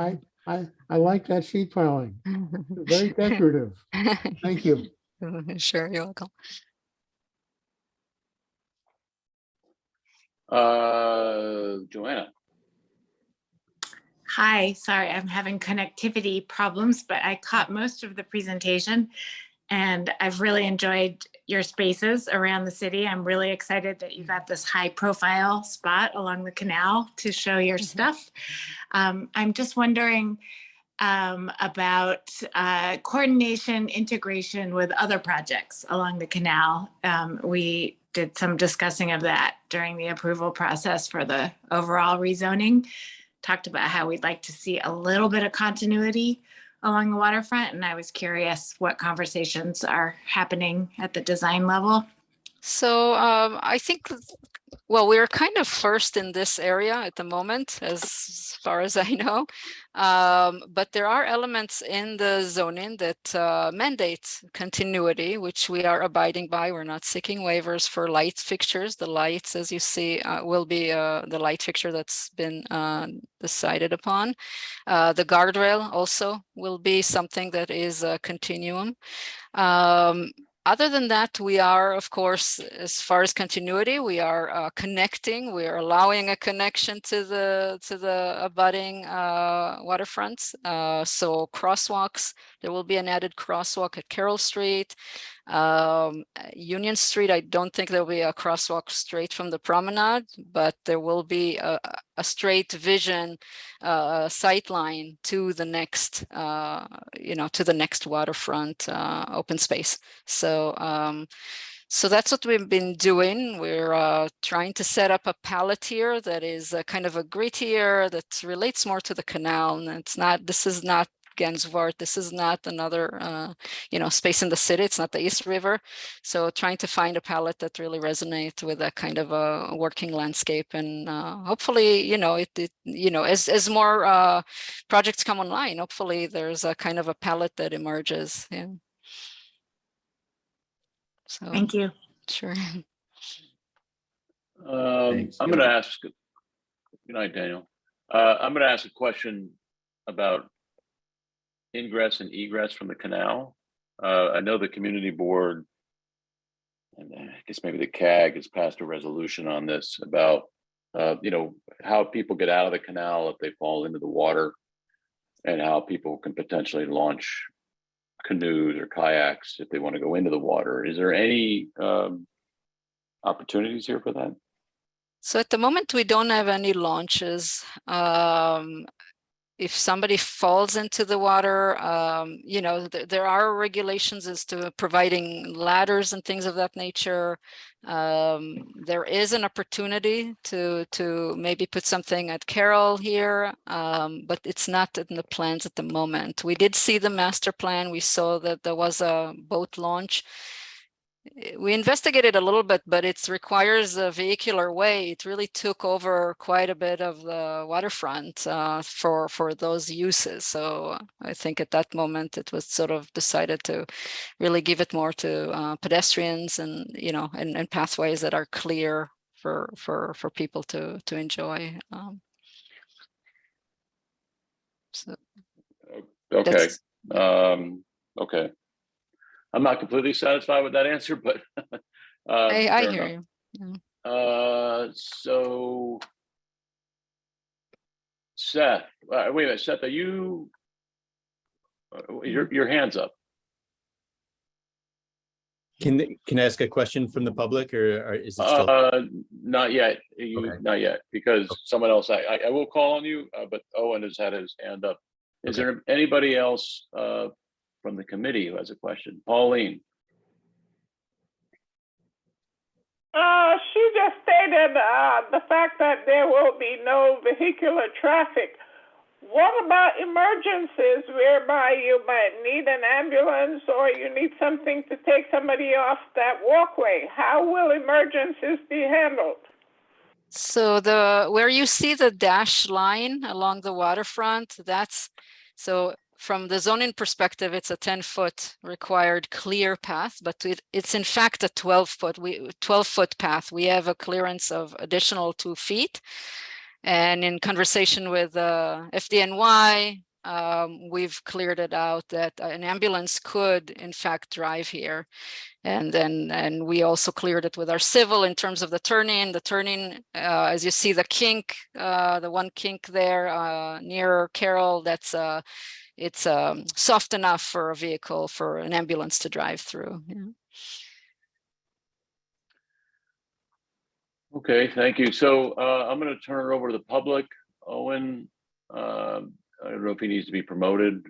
I like that sheet piling. Very decorative. Thank you. Sure, you're welcome. Joanna. Hi, sorry, I'm having connectivity problems, but I caught most of the presentation and I've really enjoyed your spaces around the city. I'm really excited that you got this high profile spot along the canal to show your stuff. I'm just wondering about coordination, integration with other projects along the canal. We did some discussing of that during the approval process for the overall rezoning. Talked about how we'd like to see a little bit of continuity along the waterfront, and I was curious what conversations are happening at the design level. So I think, well, we're kind of first in this area at the moment, as far as I know. But there are elements in the zoning that mandate continuity, which we are abiding by. We're not seeking waivers for light fixtures. The lights, as you see, will be the light fixture that's been decided upon. The guardrail also will be something that is a continuum. Other than that, we are, of course, as far as continuity, we are connecting. We are allowing a connection to the abutting waterfronts. So crosswalks, there will be an added crosswalk at Carroll Street. Union Street, I don't think there'll be a crosswalk straight from the promenade, but there will be a straight vision sight line to the next, to the next waterfront open space. So that's what we've been doing. We're trying to set up a palette here that is kind of a grittier, that relates more to the canal. And this is not Gainswort. This is not another, space in the city. It's not the East River. So trying to find a palette that really resonates with that kind of a working landscape. And hopefully, as more projects come online, hopefully there's a kind of a palette that emerges. Yeah. So, thank you. Sure. I'm going to ask, good night, Daniel. I'm going to ask a question about ingress and egress from the canal. I know the community board, and I guess maybe the CAG has passed a resolution on this about, how people get out of the canal if they fall into the water, and how people can potentially launch canoes or kayaks if they want to go into the water. Is there any opportunities here for that? So at the moment, we don't have any launches. If somebody falls into the water, there are regulations as to providing ladders and things of that nature. There is an opportunity to maybe put something at Carroll here, but it's not in the plans at the moment. We did see the master plan. We saw that there was a boat launch. We investigated a little bit, but it requires a vehicular way. It really took over quite a bit of the waterfront for those uses. So I think at that moment it was sort of decided to really give it more to pedestrians and and pathways that are clear for people to enjoy. So okay. Okay. I'm not completely satisfied with that answer, but I fair hear enough. you. Yeah. So Seth, wait a minute, Seth, are you, your hand's up. Can I ask a question from the public, or is it still? Not yet. Okay. Not yet, because someone else, I will call on you, but Owen has had his hand up. Is there anybody else from the committee who has a question? Pauline. She just stated the fact that there will be no vehicular traffic. What about emergencies whereby you might need an ambulance or you need something to take somebody off that walkway? How will emergencies be handled? So where you see the dash line along the waterfront, so from the zoning perspective, it's a 10-foot required clear path, but it's in fact a 12-foot path. We have a clearance of additional 2 feet. And in conversation with FDNY, we've cleared it out that an ambulance could in fact drive here. And we also cleared it with our civil in terms of the turning. As you see the kink, the one kink there near Carroll, it's soft enough for a vehicle, for an ambulance to drive through. Yeah. Okay, thank you. So I'm going to turn it over to the public. Owen, I don't know if he needs to be promoted.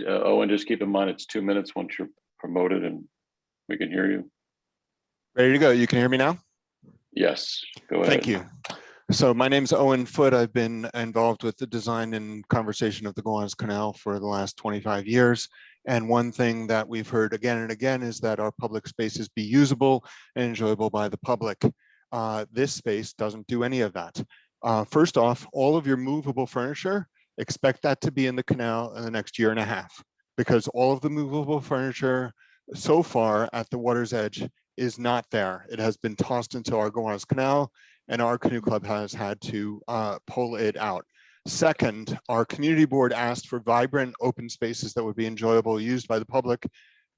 Owen, just keep in mind it's 2 minutes once you're promoted and we can hear you. Ready to go. You can hear me now? Yes, go ahead. Thank you. So my name's Owen Foote. I've been involved with the design and conversation of the Gowanus Canal for the last 25 years. And one thing that we've heard again and again is that our public spaces be usable and enjoyable by the public. This space doesn't do any of that. First off, all of your movable furniture, expect that to be in the canal in the next year and a half, because all of the movable furniture so far at the water's edge is not there. It has been tossed into our Gowanus Canal, and our canoe club has had to pull it out. Second, our community board asked for vibrant open spaces that would be enjoyable, used by the public,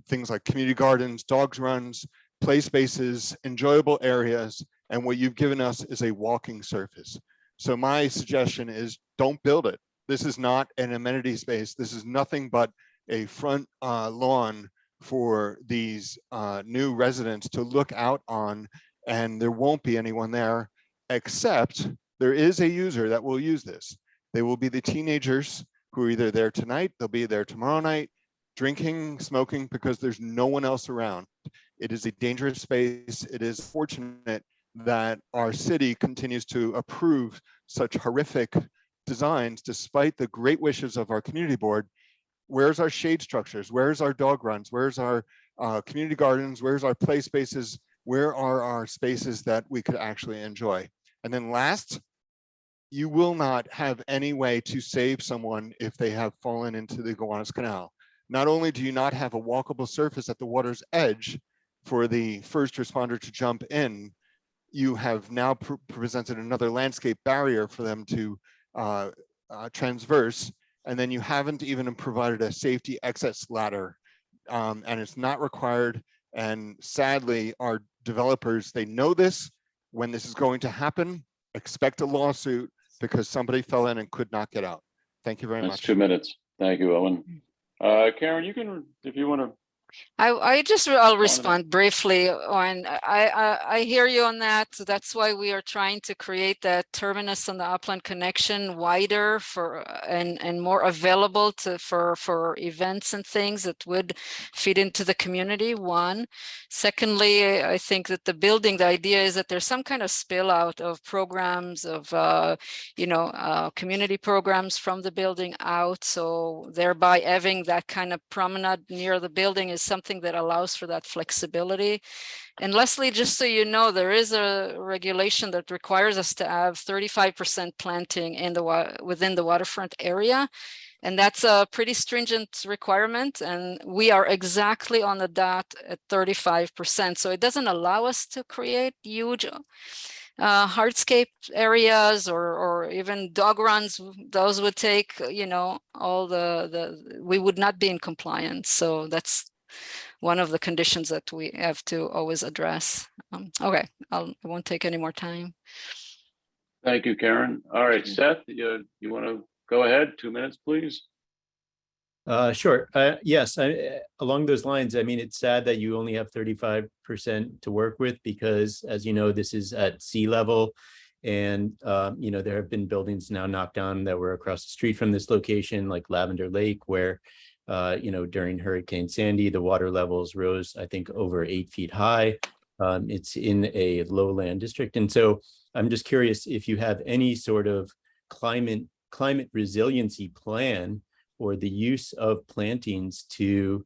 things like community gardens, dogs runs, play spaces, enjoyable areas, and what you've given us is a walking surface. So my suggestion is don't build it. This is not an amenity space. This is nothing but a front lawn for these new residents to look out on, and there won't be anyone there, except there is a user that will use this. They will be the teenagers who are either there tonight, they'll be there tomorrow night, drinking, smoking, because there's no one else around. It is a dangerous space. It is fortunate that our city continues to approve such horrific designs despite the great wishes of our community board. Where's our shade structures? Where's our dog runs? Where's our community gardens? Where's our play spaces? Where are our spaces that we could actually enjoy? And then last, you will not have any way to save someone if they have fallen into the Gowanus Canal. Not only do you not have a walkable surface at the water's edge for the first responder to jump in, you have now presented another landscape barrier for them to transverse, and then you haven't even provided a safety access ladder, and it's not required. And sadly, our developers, they know this. When this is going to happen, expect a lawsuit because somebody fell in and could not get out. Thank you very much. 2 minutes. Thank you, Owen. Karen, you can, if you want to. I'll respond briefly on, I hear you on that. So that's why we are trying to create that terminus on the upland connection wider and more available for events and things that would fit into the community. One. Secondly, I think that the idea is that there's some kind of spill out of programs of, community programs from the building out. So thereby having that kind of promenade near the building is something that allows for that flexibility. And Leslie, just so you know, there is a regulation that requires us to have 35% planting within the waterfront area. And that's a pretty stringent requirement. And we are exactly on the dot at 35%. So it doesn't allow us to create huge hardscape areas or even dog runs, those would take, all we would not be in compliance. So that's one of the conditions that we have to always address. Okay, I won't take any more time. Thank you, Karen. All right, Seth, you want to go ahead? 2 minutes, please. Sure. Yes, along those lines, I mean, it's sad that you only have 35% to work with because, as you know, this is at sea level. And, there have been buildings now knocked down that were across the street from this location, like Lavender Lake, where, during Hurricane Sandy, the water levels rose, I think, over 8 feet high. It's in a lowland district. And so I'm just curious if you have any sort of climate resiliency plan or the use of plantings to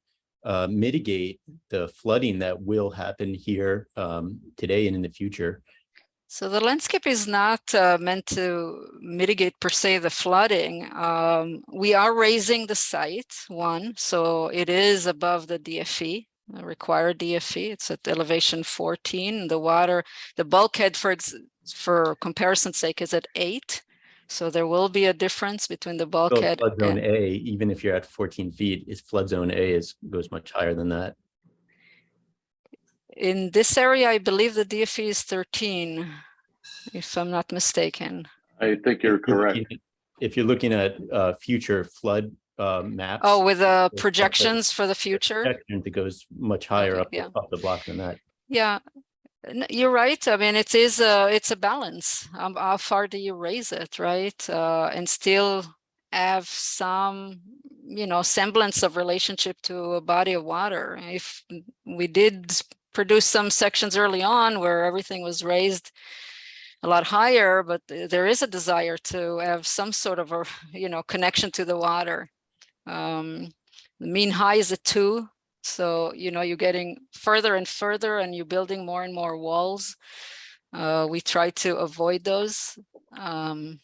mitigate the flooding that will happen here today and in the future. So the landscape is not meant to mitigate per se the flooding. We are raising the site, so it is above the DFE, required DFE. It's at elevation 14. The bulkhead, for comparison's sake, is at 8. So there will be a difference between the bulkhead. Flood zone A, even if you're at 14 feet, is flood zone A goes much higher than that. In this area, I believe the DFE is 13, if I'm not mistaken. I think you're correct. If you're looking at future flood maps. Oh, with the projections for the future? It goes much higher Okay, up the block than that. Yeah. You're right. I mean, it's a balance. How far do you raise it, right? And still have some, semblance of relationship to a body of water. If we did produce some sections early on where everything was raised a lot higher, but there is a desire to have some sort of a, connection to the water. The mean high is a 2. So, you're getting further and further and you're building more and more walls. We try to avoid those. And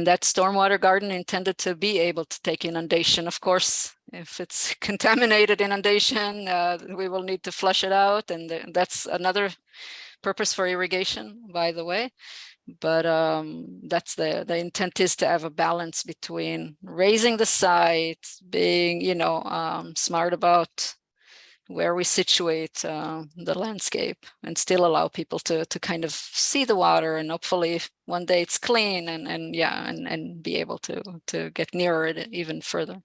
that stormwater garden intended to be able to take inundation. Of course, if it's contaminated inundation, we will need to flush it out. And that's another purpose for irrigation, by the way. But that's the intent is to have a balance between raising the site, being, smart about where we situate the landscape and still allow people to kind of see the water and hopefully one day it's clean and be able to get nearer it even further.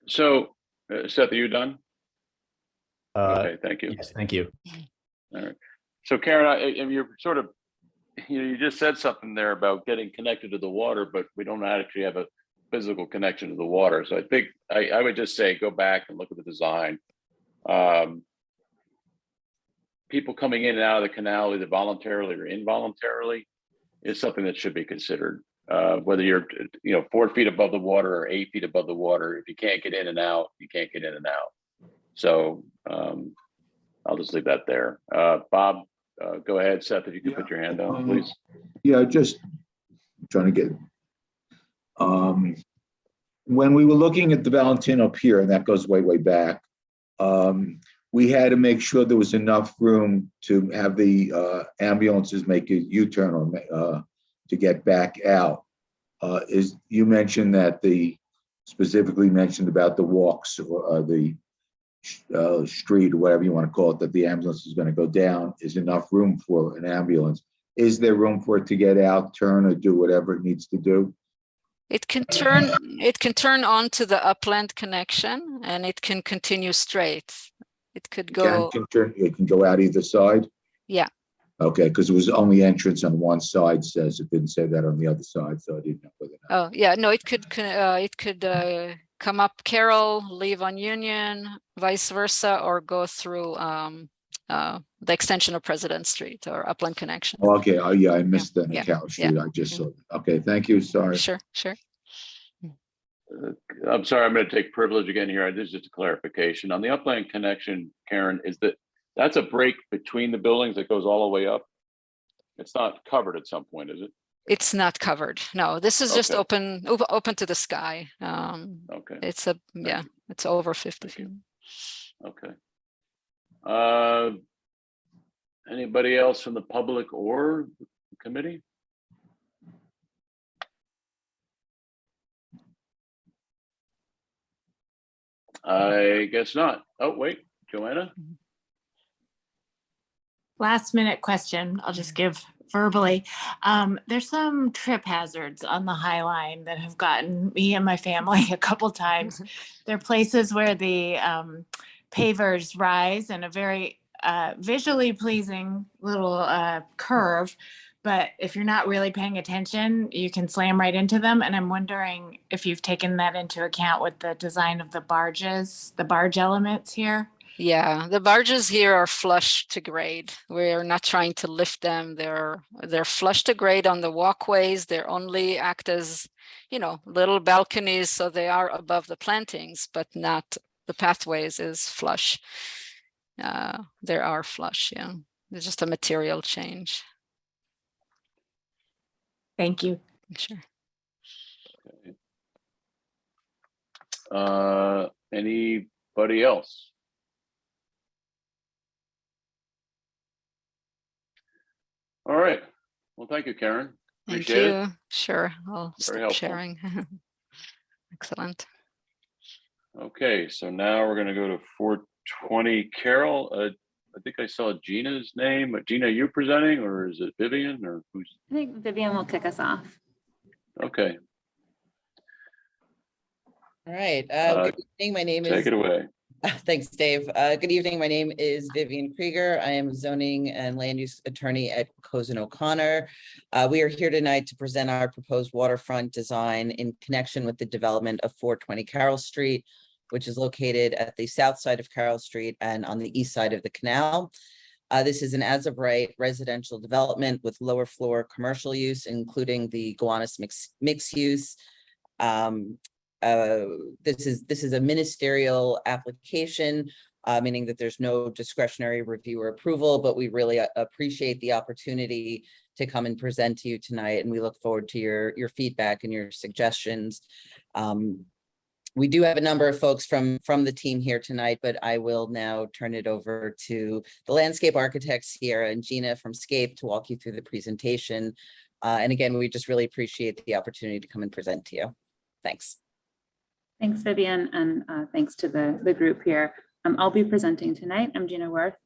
So, Seth, are you done? Okay, thank you. Yes, thank you. All right. So Karen, and you're sort of, you just said something there about getting connected to the water, but we don't actually have a physical connection to the water. So I think I would just say, go back and look at the design. People coming in and out of the canal, either voluntarily or involuntarily, is something that should be considered. Whether you're, 4 feet above the water or 8 feet above the water, if you can't get in and out, you can't get in and out. So I'll just leave that there. Bob, go ahead. Seth, if you could put your hand down, please. Yeah, just trying to get, when we were looking at the Valentino Pier, and that goes way, way back, we had to make sure there was enough room to have the ambulances make a U-turn or to get back out. You mentioned that specifically mentioned about the walks or the street or whatever you want to call it, that the ambulance is going to go down, is enough room for an ambulance. Is there room for it to get out, turn, or do whatever it needs to do? It can turn onto the upland connection and it can continue straight. It could go. It can go out either side? Yeah. Okay, because it was only entrance on one side, says it didn't say that on the other side, so I didn't know whether. Oh yeah, no, it could come up Carroll, leave on Union, vice versa, or go through the extension of President Street or Upland Connection. Okay, oh yeah, I missed that Yeah, in Carroll Street. yeah. I just saw it. Okay, thank you. Sorry. Sure. I'm sorry, I'm going to take privilege again here. This is just a clarification on the upland connection. Karen, that's a break between the buildings that goes all the way up? It's not covered at some point, is it? It's not covered. No, this is just Okay. open to the sky. Okay. It's it's over 50 feet. Okay. Anybody else from the public or committee? I guess not. Oh, wait, Joanna? Last minute question, I'll just give verbally. There's some trip hazards on the High Line that have gotten me and my family a couple times. There are places where the pavers rise in a very visually pleasing little curve, but if you're not really paying attention, you can slam right into them. And I'm wondering if you've taken that into account with the design of the barges, the barge elements here. Yeah, the barges here are flush to grade. We're not trying to lift them. They're flush to grade on the walkways. They're only act as, you know, little balconies, so they are above the plantings, but not the pathways is flush. There are flush, yeah. It's just a material change. Thank you. Sure. Anybody else? All right. Well, thank you, Karen. Thank Appreciate you. it. Sure, I'll Very stop helpful. sharing. Excellent. Okay, so now we're going to go to 420 Carroll. I think I saw Gina's name. Gina, you presenting, or is it Vivian, or who's? I think Vivian will kick us off. Okay, All right. Good evening. My name is. take it away. Thanks, Dave. Good evening. My name is Vivian Krieger. I am zoning and land use attorney at Cozen O'Connor. We are here tonight to present our proposed waterfront design in connection with the development of 420 Carroll Street, which is located at the south side of Carroll Street and on the east side of the canal. This is an as-of-right residential development with lower floor commercial use, including the Gowanus mixed use. This is a ministerial application, meaning that there's no discretionary review or approval, but we really appreciate the opportunity to come and present to you tonight, and we look forward to your feedback and your suggestions. We do have a number of folks from the team here tonight, but I will now turn it over to the landscape architects here and Gina from Scape to walk you through the presentation. And again, we just really appreciate the opportunity to come and present to you. Thanks. Thanks, Vivian, and thanks to the group here. I'll be presenting tonight. I'm Gina Worth,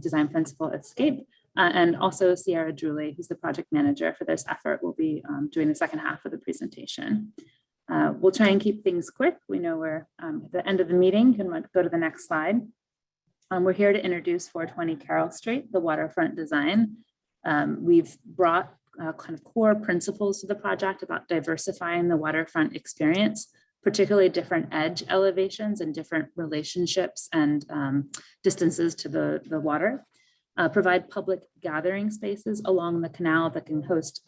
design principal at Scape, and also Sierra Druley, who's the project manager for this effort, will be doing the second half of the presentation. We'll try and keep things quick. We know we're at the end of the meeting. Can go to the next slide. We're here to introduce 420 Carroll Street, the waterfront design. We've brought kind of core principles to the project about diversifying the waterfront experience, particularly different edge elevations and different relationships and distances to the water. Provide public gathering spaces along the canal that can host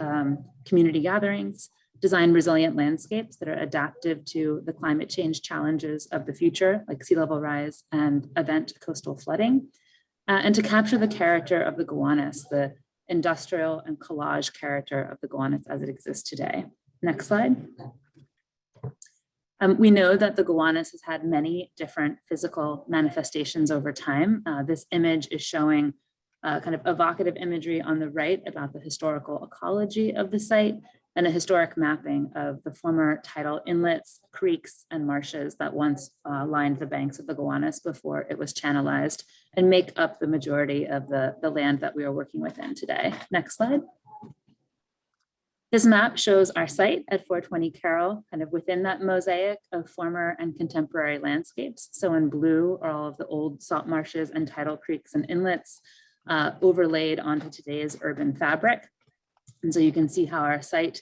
community gatherings. Design resilient landscapes that are adaptive to the climate change challenges of the future, like sea level rise and event coastal flooding. And to capture the character of the Gowanus, the industrial and collage character of the Gowanus as it exists today. Next slide. We know that the Gowanus has had many different physical manifestations over time. This image is showing kind of evocative imagery on the right about the historical ecology of the site and a historic mapping of the former tidal inlets, creeks, and marshes that once lined the banks of the Gowanus before it was channelized and make up the majority of the land that we are working within today. Next slide. This map shows our site at 420 Carroll, kind of within that mosaic of former and contemporary landscapes. So in blue are all of the old salt marshes and tidal creeks and inlets overlaid onto today's urban fabric. And so you can see how our site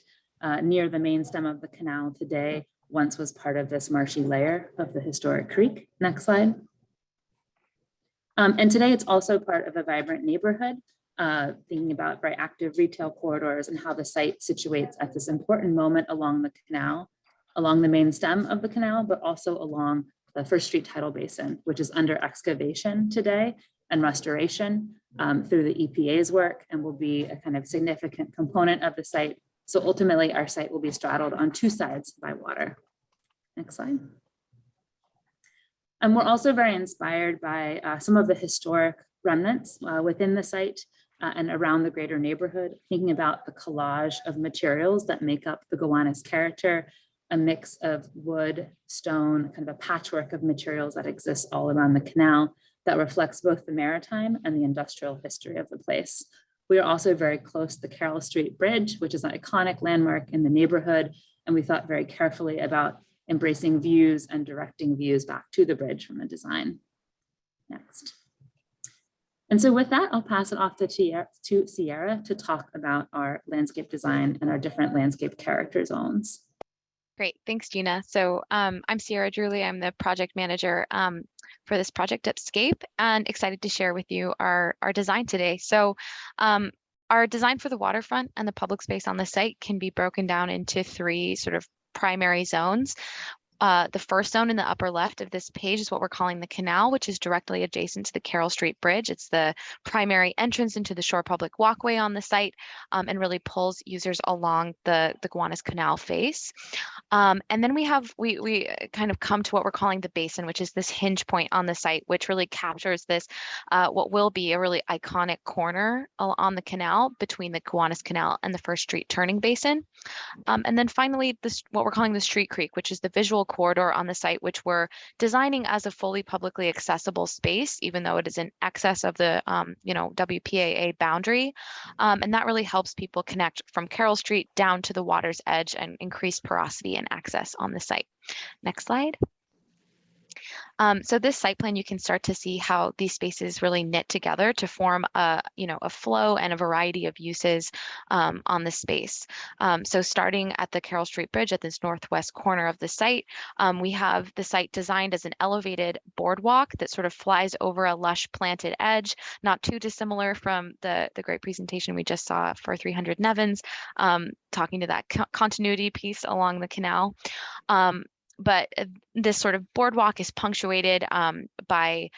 near the main stem of the canal today once was part of this marshy layer of the historic creek. Next slide. And today it's also part of a vibrant neighborhood, thinking about very active retail corridors and how the site situates at this important moment along the canal, along the main stem of the canal, but also along the First Street tidal basin, which is under excavation today and restoration through the EPA's work and will be a kind of significant component of the site. So ultimately our site will be straddled on two sides by water. Next slide. And we're also very inspired by some of the historic remnants within the site. and around the greater neighborhood, thinking about the collage of materials that make up the Gowanus character, a mix of wood, stone, kind of a patchwork of materials that exists all around the canal that reflects both the maritime and the industrial history of the place. We are also very close to the Carroll Street Bridge, which is an iconic landmark in the neighborhood, and we thought very carefully about embracing views and directing views back to the bridge from the design. Next. And so with that, I'll pass it off to Sierra to talk about our landscape design and our different landscape character zones. Great, thanks, Gina. So I'm Sierra Drewley. I'm the project manager for this project at Scape, and excited to share with you our design today. So our design for the waterfront and the public space on the site can be broken down into three sort of primary zones. The first zone in the upper left of this page is what we're calling the canal, which is directly adjacent to the Carroll Street Bridge. It's the primary entrance into the shore public walkway on the site, and really pulls users along the Gowanus Canal face. And then we kind of come to what we're calling the basin, which is this hinge point on the site, which really captures this, what will be a really iconic corner on the canal between the Gowanus Canal and the First Street turning basin. And then finally, what we're calling the street creek, which is the visual corridor on the site, which we're designing as a fully publicly accessible space, even though it is in excess of the WPAA boundary. And that really helps people connect from Carroll Street down to the water's edge and increase porosity and access on the site. Next slide. So this site plan, you can start to see how these spaces really knit together to form a flow and a variety of uses on the space. So starting at the Carroll Street Bridge at this northwest corner of the site, we have the site designed as an elevated boardwalk that sort of flies over a lush planted edge, not too dissimilar from the great presentation we just saw for 300 Nevins, talking to that continuity piece along the canal. But this sort of boardwalk is punctuated by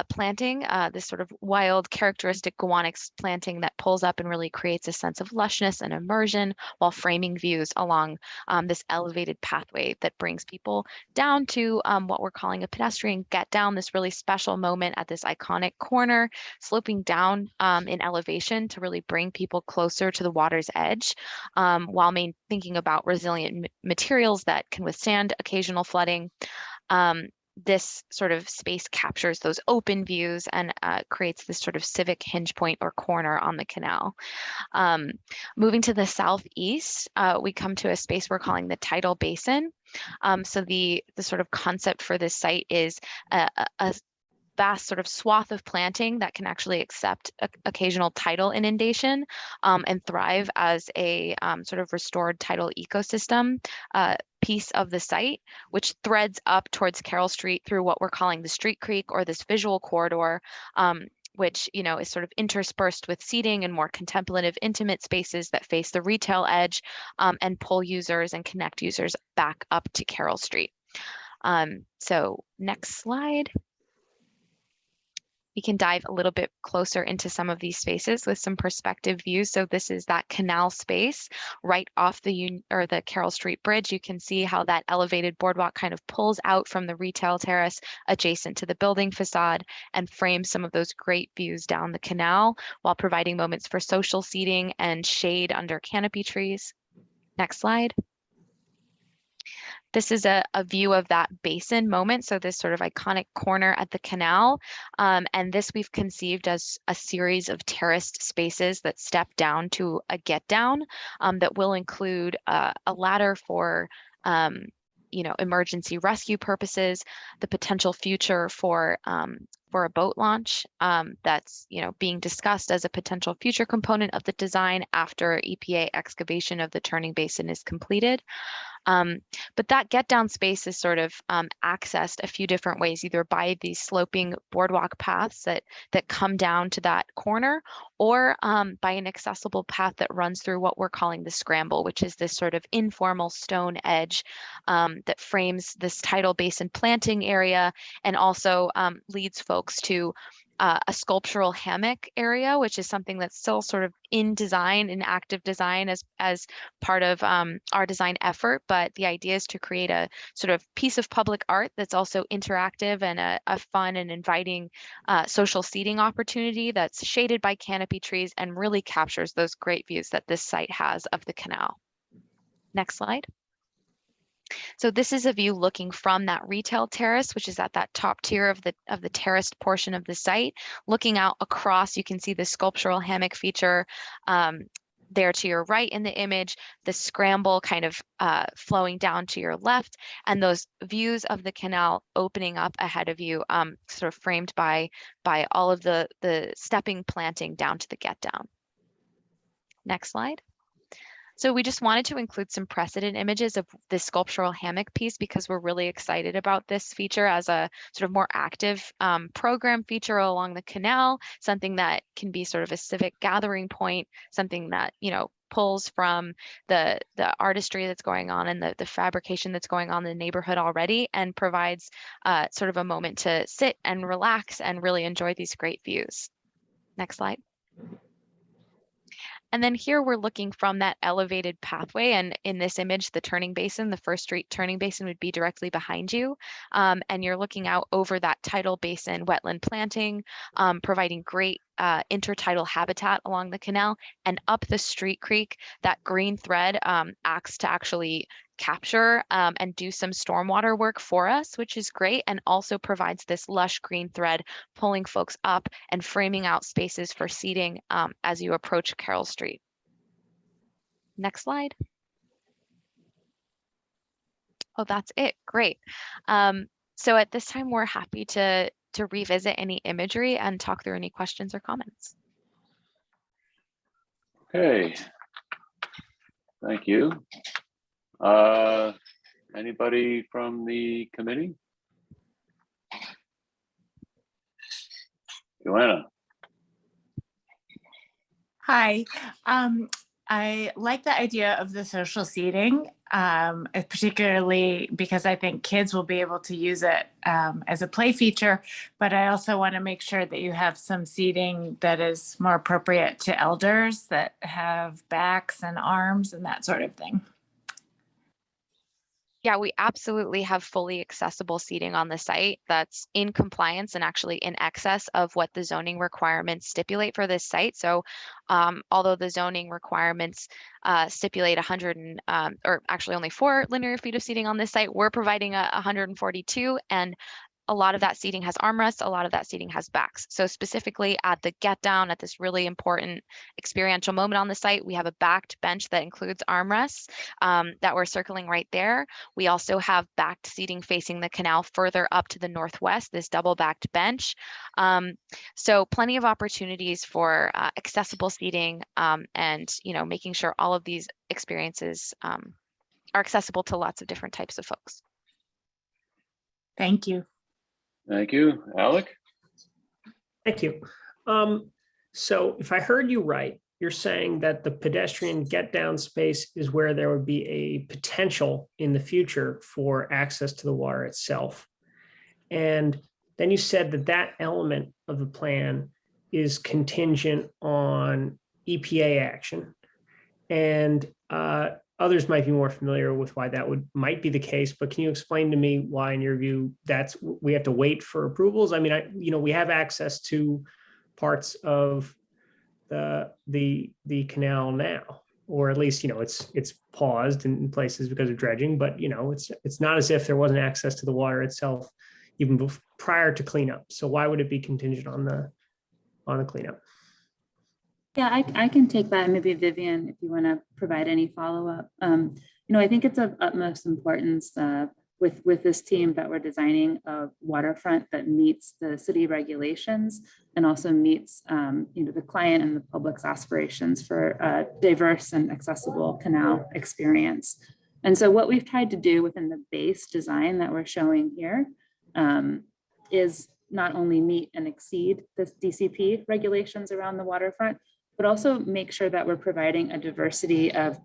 planting, this sort of wild characteristic Gowanus planting that pulls up and really creates a sense of lushness and immersion while framing views along this elevated pathway that brings people down to what we're calling a pedestrian get down, this really special moment at this iconic corner, sloping down in elevation to really bring people closer to the water's edge, while thinking about resilient materials that can withstand occasional flooding. This sort of space captures those open views and creates this sort of civic hinge point or corner on the canal. Moving to the southeast, we come to a space we're calling the tidal basin. So the sort of concept for this site is a vast sort of swath of planting that can actually accept occasional tidal inundation and thrive as a sort of restored tidal ecosystem piece of the site, which threads up towards Carroll Street through what we're calling the street creek or this visual corridor, which is sort of interspersed with seating and more contemplative, intimate spaces that face the retail edge and pull users and connect users back up to Carroll Street. So next slide. We can dive a little bit closer into some of these spaces with some perspective views. So this is that canal space right off the Carroll Street Bridge. You can see how that elevated boardwalk kind of pulls out from the retail terrace adjacent to the building facade and frames some of those great views down the canal while providing moments for social seating and shade under canopy trees. Next slide. This is a view of that basin moment, so this sort of iconic corner at the canal. And this we've conceived as a series of terraced spaces that step down to a get down that will include a ladder for emergency rescue purposes, the potential future for a boat launch that's being discussed as a potential future component of the design after EPA excavation of the turning basin is completed. But that get down space is sort of accessed a few different ways, either by these sloping boardwalk paths that come down to that corner, or by an accessible path that runs through what we're calling the scramble, which is this sort of informal stone edge that frames this tidal basin planting area and also leads folks to a sculptural hammock area, which is something that's still sort of in design, in active design as part of our design effort. But the idea is to create a sort of piece of public art that's also interactive and a fun and inviting social seating opportunity that's shaded by canopy trees and really captures those great views that this site has of the canal. Next slide. So this is a view looking from that retail terrace, which is at that top tier of the terraced portion of the site. Looking out across, you can see the sculptural hammock feature there to your right in the image, the scramble kind of flowing down to your left, and those views of the canal opening up ahead of you, sort of framed by all of the stepping planting down to the get down. Next slide. So we just wanted to include some precedent images of this sculptural hammock piece because we're really excited about this feature as a sort of more active program feature along the canal, something that can be sort of a civic gathering point, something that, you know, pulls from the artistry that's going on and the fabrication that's going on in the neighborhood already, and provides sort of a moment to sit and relax and really enjoy these great views. Next slide. And then here we're looking from that elevated pathway, and in this image, the turning basin, the First Street turning basin would be directly behind you. And you're looking out over that tidal basin wetland planting, providing great intertidal habitat along the canal, and up the street creek. That green thread acts to actually capture and do some stormwater work for us, which is great, and also provides this lush green thread pulling folks up and framing out spaces for seating as you approach Carroll Street. Next slide. Oh, that's it. Great. So at this time, we're happy to revisit any imagery and talk through any questions or comments. Okay. Thank you. Anybody from the committee? Joanna. Hi. I like the idea of the social seating, particularly because I think kids will be able to use it as a play feature, but I also want to make sure that you have some seating that is more appropriate to elders that have backs and arms and that sort of thing. Yeah, we absolutely have fully accessible seating on the site that's in compliance and actually in excess of what the zoning requirements stipulate for this site. So although the zoning requirements stipulate 100 or actually only 4 linear feet of seating on this site, we're providing 142, and a lot of that seating has armrests, a lot of that seating has backs. So specifically at the get down, at this really important experiential moment on the site, we have a backed bench that includes armrests that we're circling right there. We also have backed seating facing the canal further up to the northwest, this double backed bench. So plenty of opportunities for accessible seating and, you know, making sure all of these experiences are accessible to lots of different types of folks. Thank you. Thank you. Alec? Thank you. So if I heard you right, you're saying that the pedestrian get down space is where there would be a potential in the future for access to the water itself. And then you said that that element of the plan is contingent on EPA action. And others might be more familiar with why that might be the case, but can you explain to me why, in your view, we have to wait for approvals? I mean, we have access to parts of the canal now, or at least, it's paused in places because of dredging, but it's not as if there wasn't access to the water itself even prior to cleanup. So why would it be contingent on the cleanup? Yeah, I can take that. Maybe Vivian, if you want to provide any follow-up. I think it's of utmost importance with this team that we're designing a waterfront that meets the city regulations and also meets the client and the public's aspirations for a diverse and accessible canal experience. And so what we've tried to do within the base design that we're showing here is not only meet and exceed the DCP regulations around the waterfront, but also make sure that we're providing a diversity of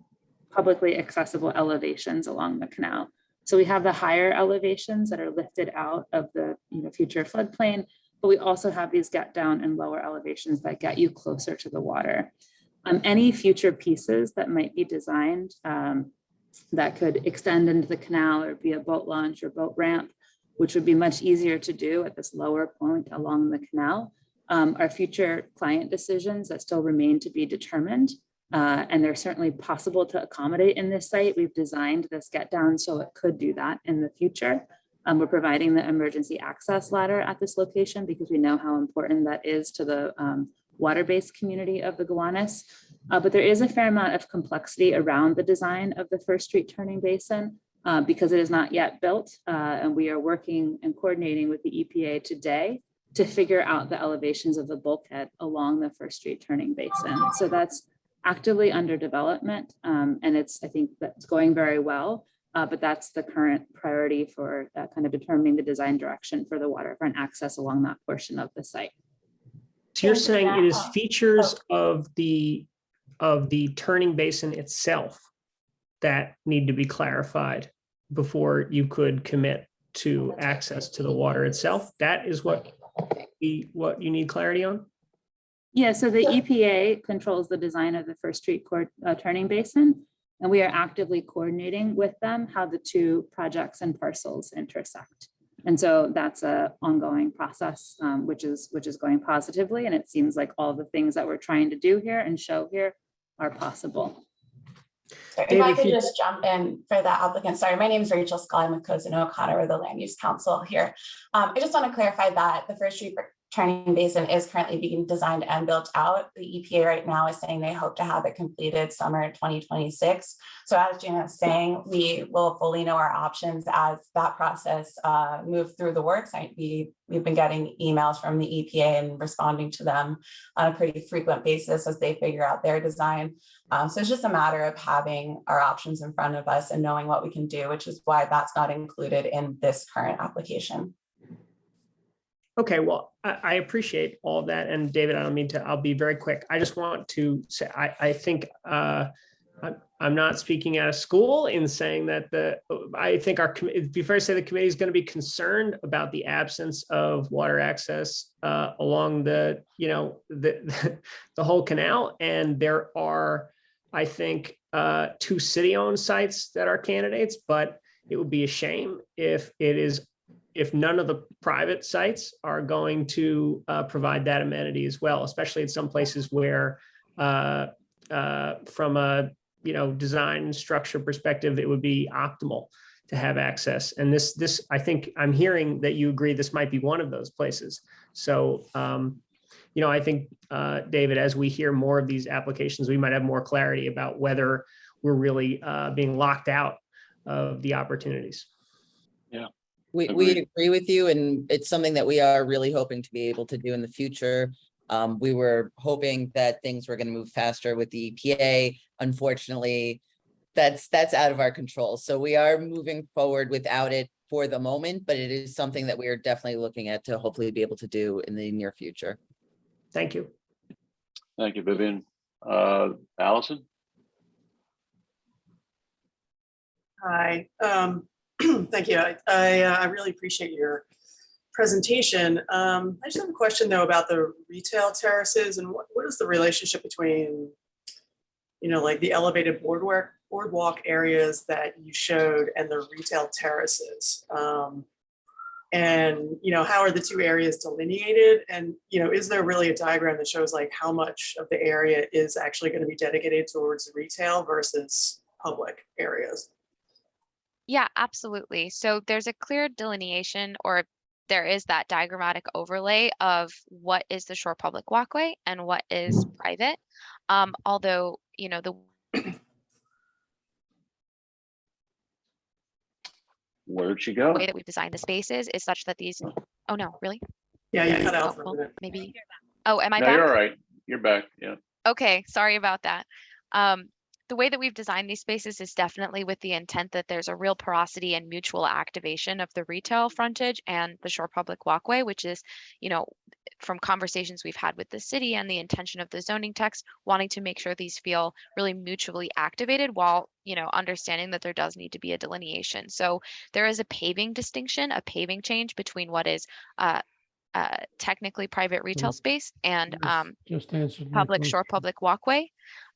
publicly accessible elevations along the canal. So we have the higher elevations that are lifted out of the future floodplain but we also have these get down and lower elevations that get you closer to the water. Any future pieces that might be designed that could extend into the canal or be a boat launch or boat ramp, which would be much easier to do at this lower point along the canal, are future client decisions that still remain to be determined. And they're certainly possible to accommodate in this site. We've designed this get down so it could do that in the future. We're providing the emergency access ladder at this location because we know how important that is to the water-based community of the Gowanus. But there is a fair amount of complexity around the design of the First Street turning basin because it is not yet built. And we are working and coordinating with the EPA today to figure out the elevations of the bulkhead along the First Street turning basin. So that's actively under development. And I think that's going very well. But that's the current priority for kind of determining the design direction for the waterfront access along that portion of the site. So you're saying it is features of the turning basin itself that need to be clarified before you could commit to access to the water itself? That is what you need clarity on? Yeah, so the EPA controls the design of the First Street turning basin, and we are actively coordinating with them how the two projects and parcels intersect. And so that's an ongoing process, which is going positively. And it seems like all the things that we're trying to do here and show here are possible. If I could just jump in for the applicant. Sorry, my name is Rachel Scott. I'm with Cozen O'Connor, with the Land Use Council here. I just want to clarify that the First Street turning basin is currently being designed and built out. The EPA right now is saying they hope to have it completed summer 2026. So as Gina is saying, we will fully know our options as that process moves through the works. We've been getting emails from the EPA and responding to them on a pretty frequent basis as they figure out their design. So it's just a matter of having our options in front of us and knowing what we can do, which is why that's not included in this current application. Okay, well, I appreciate all of that. And David, I'll be very quick. I just want to say, I think I'm not speaking out of school in saying that I think it'd be fair to say the committee is going to be concerned about the absence of water access along the whole canal. And there are, I think, 2 city-owned sites that are candidates, but it would be a shame if none of the private sites are going to provide that amenity as well, especially in some places where from a design and structure perspective, it would be optimal to have access. And this I think I'm hearing that you agree this might be one of those places. So I think David, as we hear more of these applications, we might have more clarity about whether we're really being locked out of the opportunities. Yeah. We agree with you, and it's something that we are really hoping to be able to do in the future. We were hoping that things were going to move faster with the EPA. Unfortunately, that's out of our control. So we are moving forward without it for the moment, but it is something that we are definitely looking at to hopefully be able to do in the near future. Thank you. Thank you, Vivian. Allison? Hi. Thank you. I really appreciate your presentation. I just have a question though about the retail terraces and what is the relationship between, like the elevated boardwalk areas that you showed and the retail terraces? And how are the two areas delineated? And is there really a diagram that shows like how much of the area is actually going to be dedicated towards retail versus public areas? Yeah, absolutely. So there's a clear delineation, or there is that diagrammatic overlay of what is the shore public walkway and what is private. Although, Where'd she go? way that we've designed the spaces is such that these, oh no, really? Yeah, you cut out for a Well, minute. maybe. Oh, am I No, back? you're all right. You're back. Yeah. Okay, sorry about that. The way that we've designed these spaces is definitely with the intent that there's a real porosity and mutual activation of the retail frontage and the shore public walkway, which is, from conversations we've had with the city and the intention of the zoning text, wanting to make sure these feel really mutually activated while, understanding that there does need to be a delineation. So there is a paving distinction, a paving change between what is technically private retail space and Just answered my public shore, question. public walkway.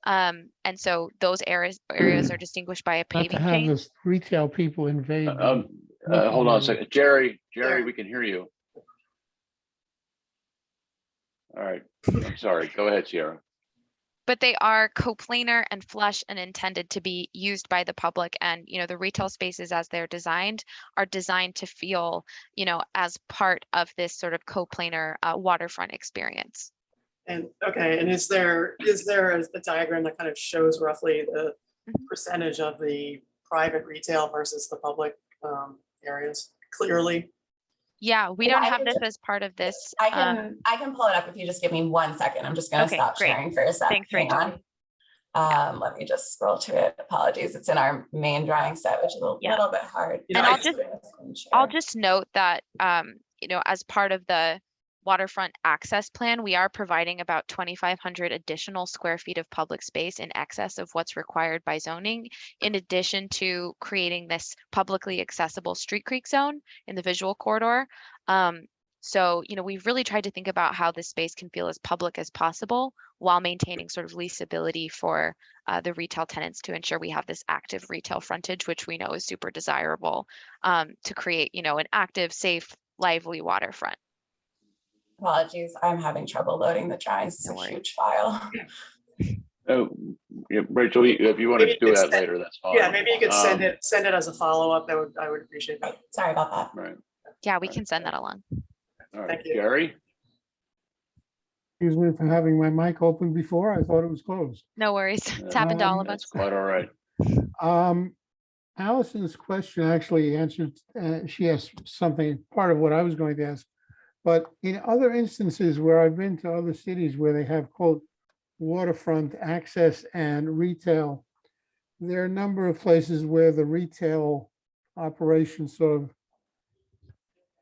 And so those areas are distinguished by a Not to paving have change. this retail people invade. Hold on a second. Jerry, we can hear you. All right. I'm sorry. Go ahead, Sierra. But they are coplanar and flush and intended to be used by the public. And, you know, the retail spaces as they're designed are designed to feel, you know, as part of this sort of coplanar waterfront experience. And okay, and is there a diagram that kind of shows roughly the percentage of the private retail versus the public areas clearly? Yeah, we don't have this as part of this. I can pull it up if you just give me 1 second. I'm just going to stop sharing for a second. Thanks, Rachel. Let me just scroll to it. Apologies. It's in our main drawing set, which is a little bit hard. And I'll just note that, you know, as part of the waterfront access plan, we are providing about 2,500 additional square feet of public space in excess of what's required by zoning, in addition to creating this publicly accessible street creek zone in the visual corridor. So, you know, we've really tried to think about how this space can feel as public as possible while maintaining sort of leasability for the retail tenants to ensure we have this active retail frontage, which we know is super desirable to create, you know, an active, safe, lively waterfront. Apologies, I'm having trouble loading the drawings. It's a huge file. Oh, yeah, Rachel, if you want to do that later, that's fine. Yeah, maybe you could send it as a follow-up. I would appreciate that. Sorry about that. Right. Yeah, we can send that along. All right, Gary. Excuse me for having my mic open before. I thought it was closed. No worries. It's happened to all of us. Quite all right. Allison's question actually answered, she asked something, part of what I was going to ask. But in other instances where I've been to other cities where they have quote waterfront access and retail, there are a number of places where the retail operation sort of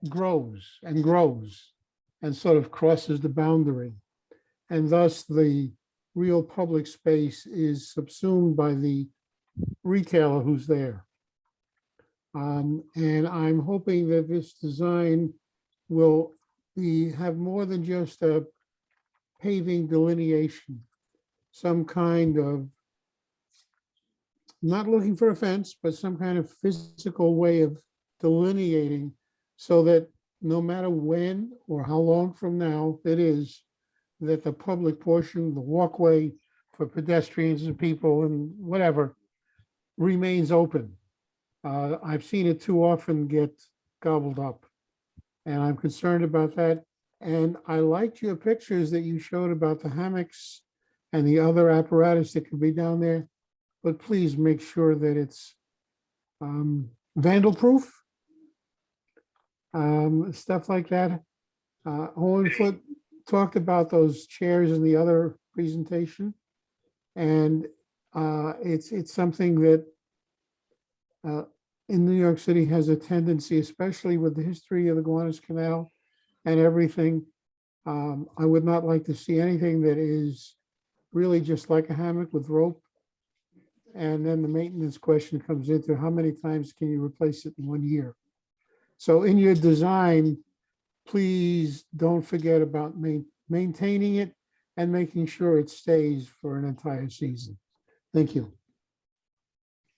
grows and sort of crosses the boundary. And thus the real public space is subsumed by the retailer who's there. And I'm hoping that this design will have more than just a paving delineation, some kind of, not looking for a fence, but some kind of physical way of delineating so that no matter when or how long from now it is, that the public portion, the walkway for pedestrians and people and whatever remains open. I've seen it too often get gobbled up. And I'm concerned about that. And I liked your pictures that you showed about the hammocks and the other apparatus that could be down there. But please make sure that it's vandal proof, stuff like that. Owen Foote talked about those chairs in the other presentation. And it's something that in New York City has a tendency, especially with the history of the Gowanus Canal and everything. I would not like to see anything that is really just like a hammock with rope. And then the maintenance question comes into how many times can you replace it in 1 year? So in your design, please don't forget about maintaining it and making sure it stays for an entire season. Thank you.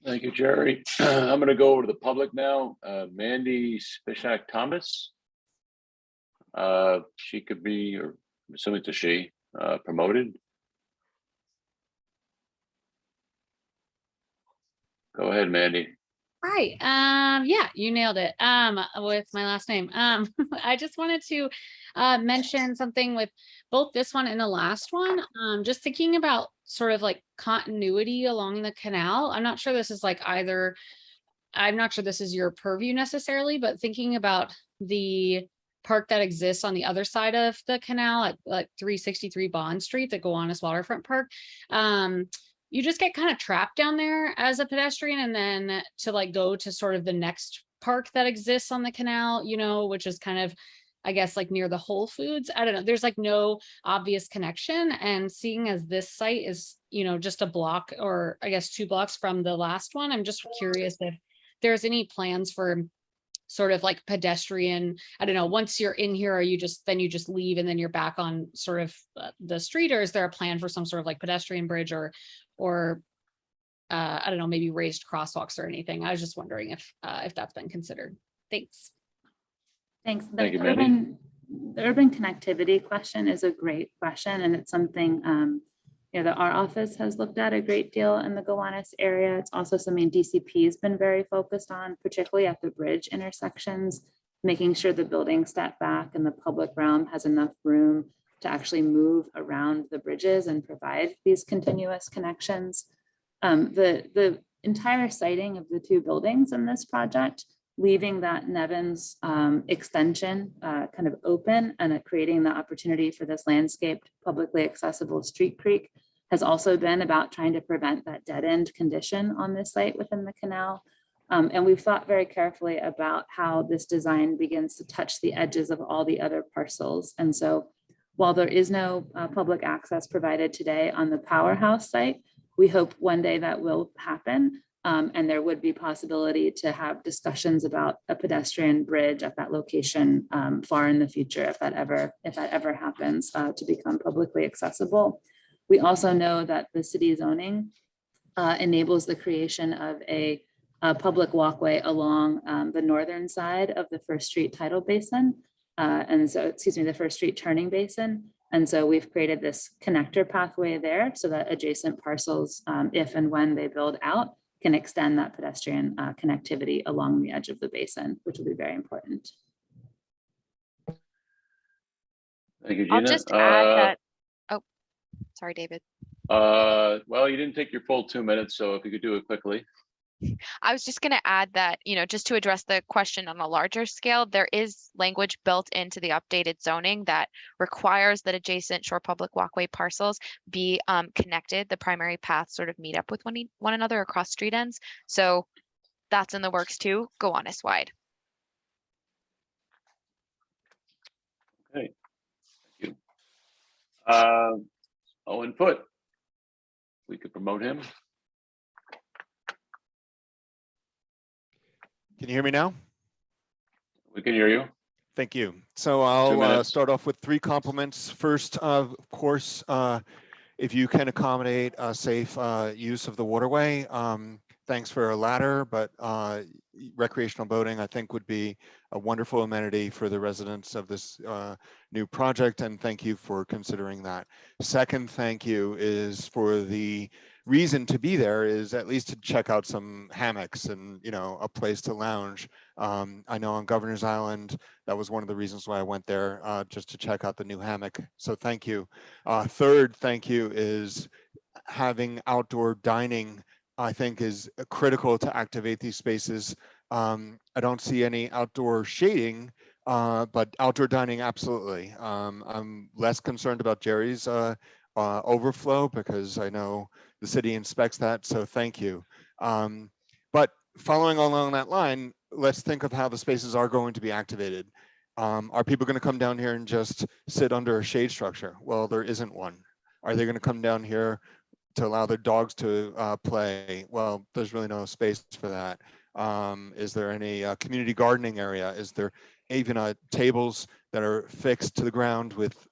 Thank you, Jerry. I'm going to go over to the public now. Mandy Spishak Thomas. She could be, or I'm assuming it's a she, promoted. Go ahead, Mandy. Hi. Yeah, you nailed it. With my last name. I just wanted to mention something with both this one and the last one. Just thinking about sort of like continuity along the canal. I'm not sure this is like either, I'm not sure this is your purview necessarily, but thinking about the park that exists on the other side of the canal at like 363 Bond Street, the Gowanus Waterfront Park. You just get kind of trapped down there as a pedestrian, and then to like go to sort of the next park that exists on the canal, you know, which is kind of, I guess, like near the Whole Foods. I don't know. There's like no obvious connection. And seeing as this site is, you know, just a block or I guess 2 blocks from the last one, I'm just curious if there's any plans for sort of like pedestrian, I don't know, once you're in here, are you just, then you just leave and then you're back on sort of the street, or is there a plan for some sort of like pedestrian bridge or I don't know, maybe raised crosswalks or anything? I was just wondering if that's been considered. Thanks. Thanks. Thank you, Mandy. The urban connectivity question is a great question, and it's something that our office has looked at a great deal in the Gowanus area. It's also something DCP has been very focused on, particularly at the bridge intersections, making sure the building step back and the public realm has enough room to actually move around the bridges and provide these continuous connections. The entire siting of the two buildings in this project, leaving that Nevins extension kind of open and creating the opportunity for this landscaped, publicly accessible street creek, has also been about trying to prevent that dead end condition on this site within the canal. And we've thought very carefully about how this design begins to touch the edges of all the other parcels. And so while there is no public access provided today on the powerhouse site, we hope one day that will happen. And there would be possibility to have discussions about a pedestrian bridge at that location far in the future, if that ever happens, to become publicly accessible. We also know that the city zoning enables the creation of a public walkway along the northern side of the First Street tidal basin. The First Street turning basin. And so we've created this connector pathway there so that adjacent parcels, if and when they build out, can extend that pedestrian connectivity along the edge of the basin, which will be very important. Thank you, Gina. I'll just add that. Oh, sorry, David. Well, you didn't take your full 2 minutes, so if you could do it quickly. I was just going to add that, just to address the question on a larger scale, there is language built into the updated zoning that requires that adjacent shore public walkway parcels be connected. The primary paths sort of meet up with one another across street ends. So that's in the works too, Gowanus wide. Okay, thank you. Owen Foote, we could promote him. Can you hear me now? We can hear you. Thank you. So I'll start off with 3 compliments. First, of course, if you can accommodate a safe use of the waterway, thanks for a ladder, but recreational boating, I think, would be a wonderful amenity for the residents of this new project, and thank you for considering that. Second thank you is for the reason to be there is at least to check out some hammocks and, a place to lounge. I know on Governor's Island, that was one of the reasons why I went there, just to check out the new hammock. So thank you. Third thank you is having outdoor dining, I think, is critical to activate these spaces. I don't see any outdoor shading, but outdoor dining, absolutely. I'm less concerned about Jerry's overflow because I know the city inspects that, so thank you. But following along that line, let's think of how the spaces are going to be activated. Are people going to come down here and just sit under a shade structure? Well, there isn't one. Are they going to come down here to allow their dogs to play? Well, there's really no space for that. Is there any community gardening area? Is there even tables that are fixed to the ground with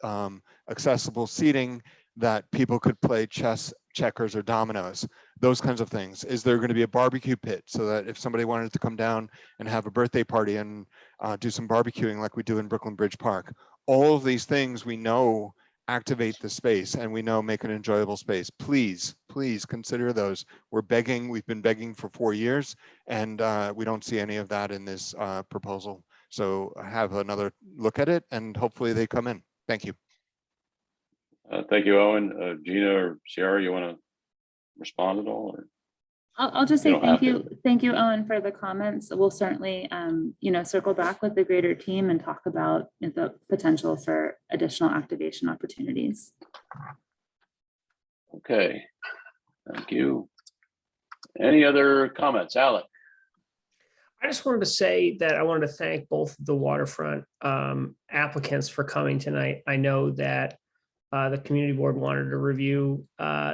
accessible seating that people could play chess, checkers, or dominoes? Those kinds of things. Is there going to be a barbecue pit so that if somebody wanted to come down and have a birthday party and do some barbecuing like we do in Brooklyn Bridge Park? All of these things we know activate the space and we know make an enjoyable space. Please, please consider those. We've been begging for 4 years, and we don't see any of that in this proposal. So have another look at it and hopefully they come in. Thank you. Thank you, Owen. Gina or Sierra, you want to respond at all? Or? I'll just say thank you, Owen, for the comments. We'll certainly, circle back with the greater team and talk about the potential for additional activation opportunities. Okay, thank you. Any other comments, Alec? I just wanted to say that I wanted to thank both the waterfront applicants for coming tonight. I know that the community board wanted to review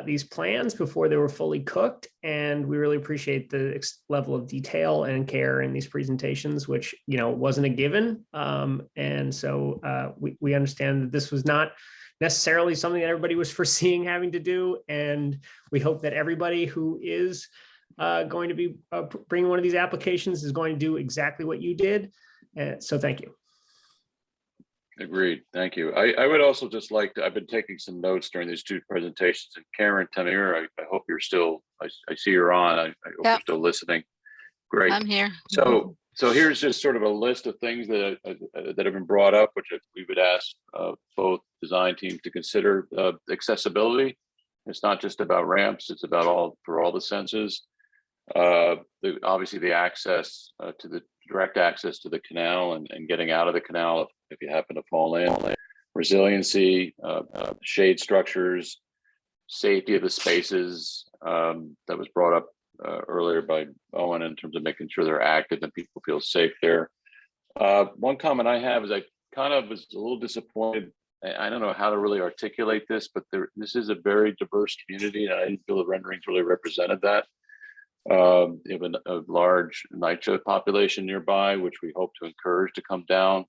these plans before they were fully cooked. And we really appreciate the level of detail and care in these presentations, which, you know, wasn't a given. And so we understand that this was not necessarily something that everybody was foreseeing having to do. And we hope that everybody who is going to be bringing one of these applications is going to do exactly what you did. So thank you. Agreed. Thank you. I would also just like to, I've been taking some notes during these two presentations, and Karen Tamir, I hope you're still, I see you're on. I hope you're still listening. Great. I'm here. So here's just sort of a list of things that have been brought up, which we would ask both design teams to consider. Accessibility. It's not just about ramps, it's about for all the senses. Obviously the access to the direct access to the canal and getting out of the canal if you happen to fall in. Resiliency, shade structures, safety of the spaces that was brought up earlier by Owen in terms of making sure they're active and people feel safe there. One comment I have is I kind of was a little disappointed. I don't know how to really articulate this, but this is a very diverse community, and I didn't feel the renderings really represented that. You have a large NYCHA population nearby, which we hope to encourage to come down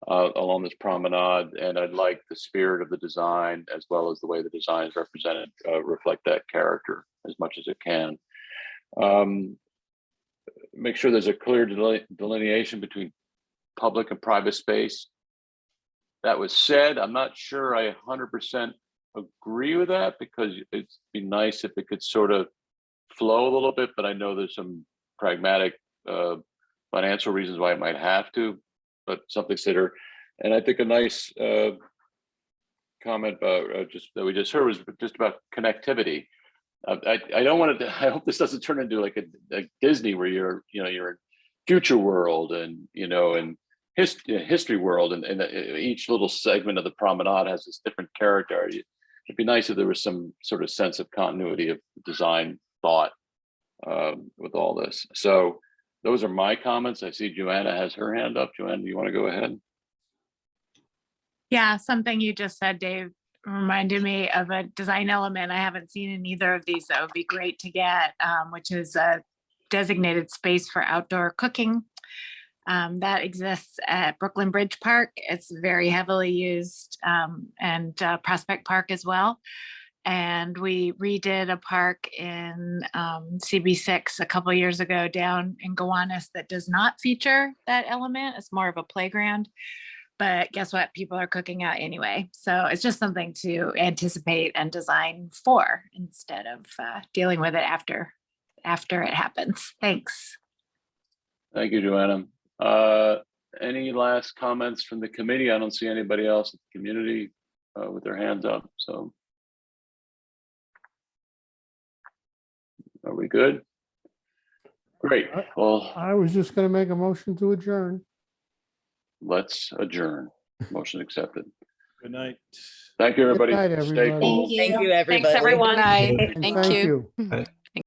along this promenade. And I'd like the spirit of the design, as well as the way the design is represented, reflect that character as much as it can. Make sure there's a clear delineation between public and private space. That was said, I'm not sure I 100% agree with that, because it'd be nice if it could sort of flow a little bit, but I know there's some pragmatic financial reasons why it might have to, but something to consider. And I think a nice comment about that we just heard was just about connectivity. I don't want to, I hope this doesn't turn into like a Disney where you're in future world and, and history world, and each little segment of the promenade has this different character. It'd be nice if there was some sort of sense of continuity of design thought with all this. So those are my comments. I see Joanna has her hand up. Joanna, do you want to go ahead? Yeah, something you just said, Dave, reminded me of a design element I haven't seen in either of these that would be great to get, which is a designated space for outdoor cooking. That exists at Brooklyn Bridge Park. It's very heavily used, and Prospect Park as well. And we redid a park in CB6 a couple years ago down in Gowanus that does not feature that element. It's more of a playground. But guess what? People are cooking out anyway. So it's just something to anticipate and design for instead of dealing with it after it happens. Thanks. Thank you, Joanna. Any last comments from the committee? I don't see anybody else in the community with their hands up. So are we good? Great. Well, I was just going to make a motion to adjourn. Let's adjourn. Motion accepted. Good night. Thank you, everybody. Good night, Stay everybody. cool. Thank you, everybody. Thanks, everyone. And Thank you. you.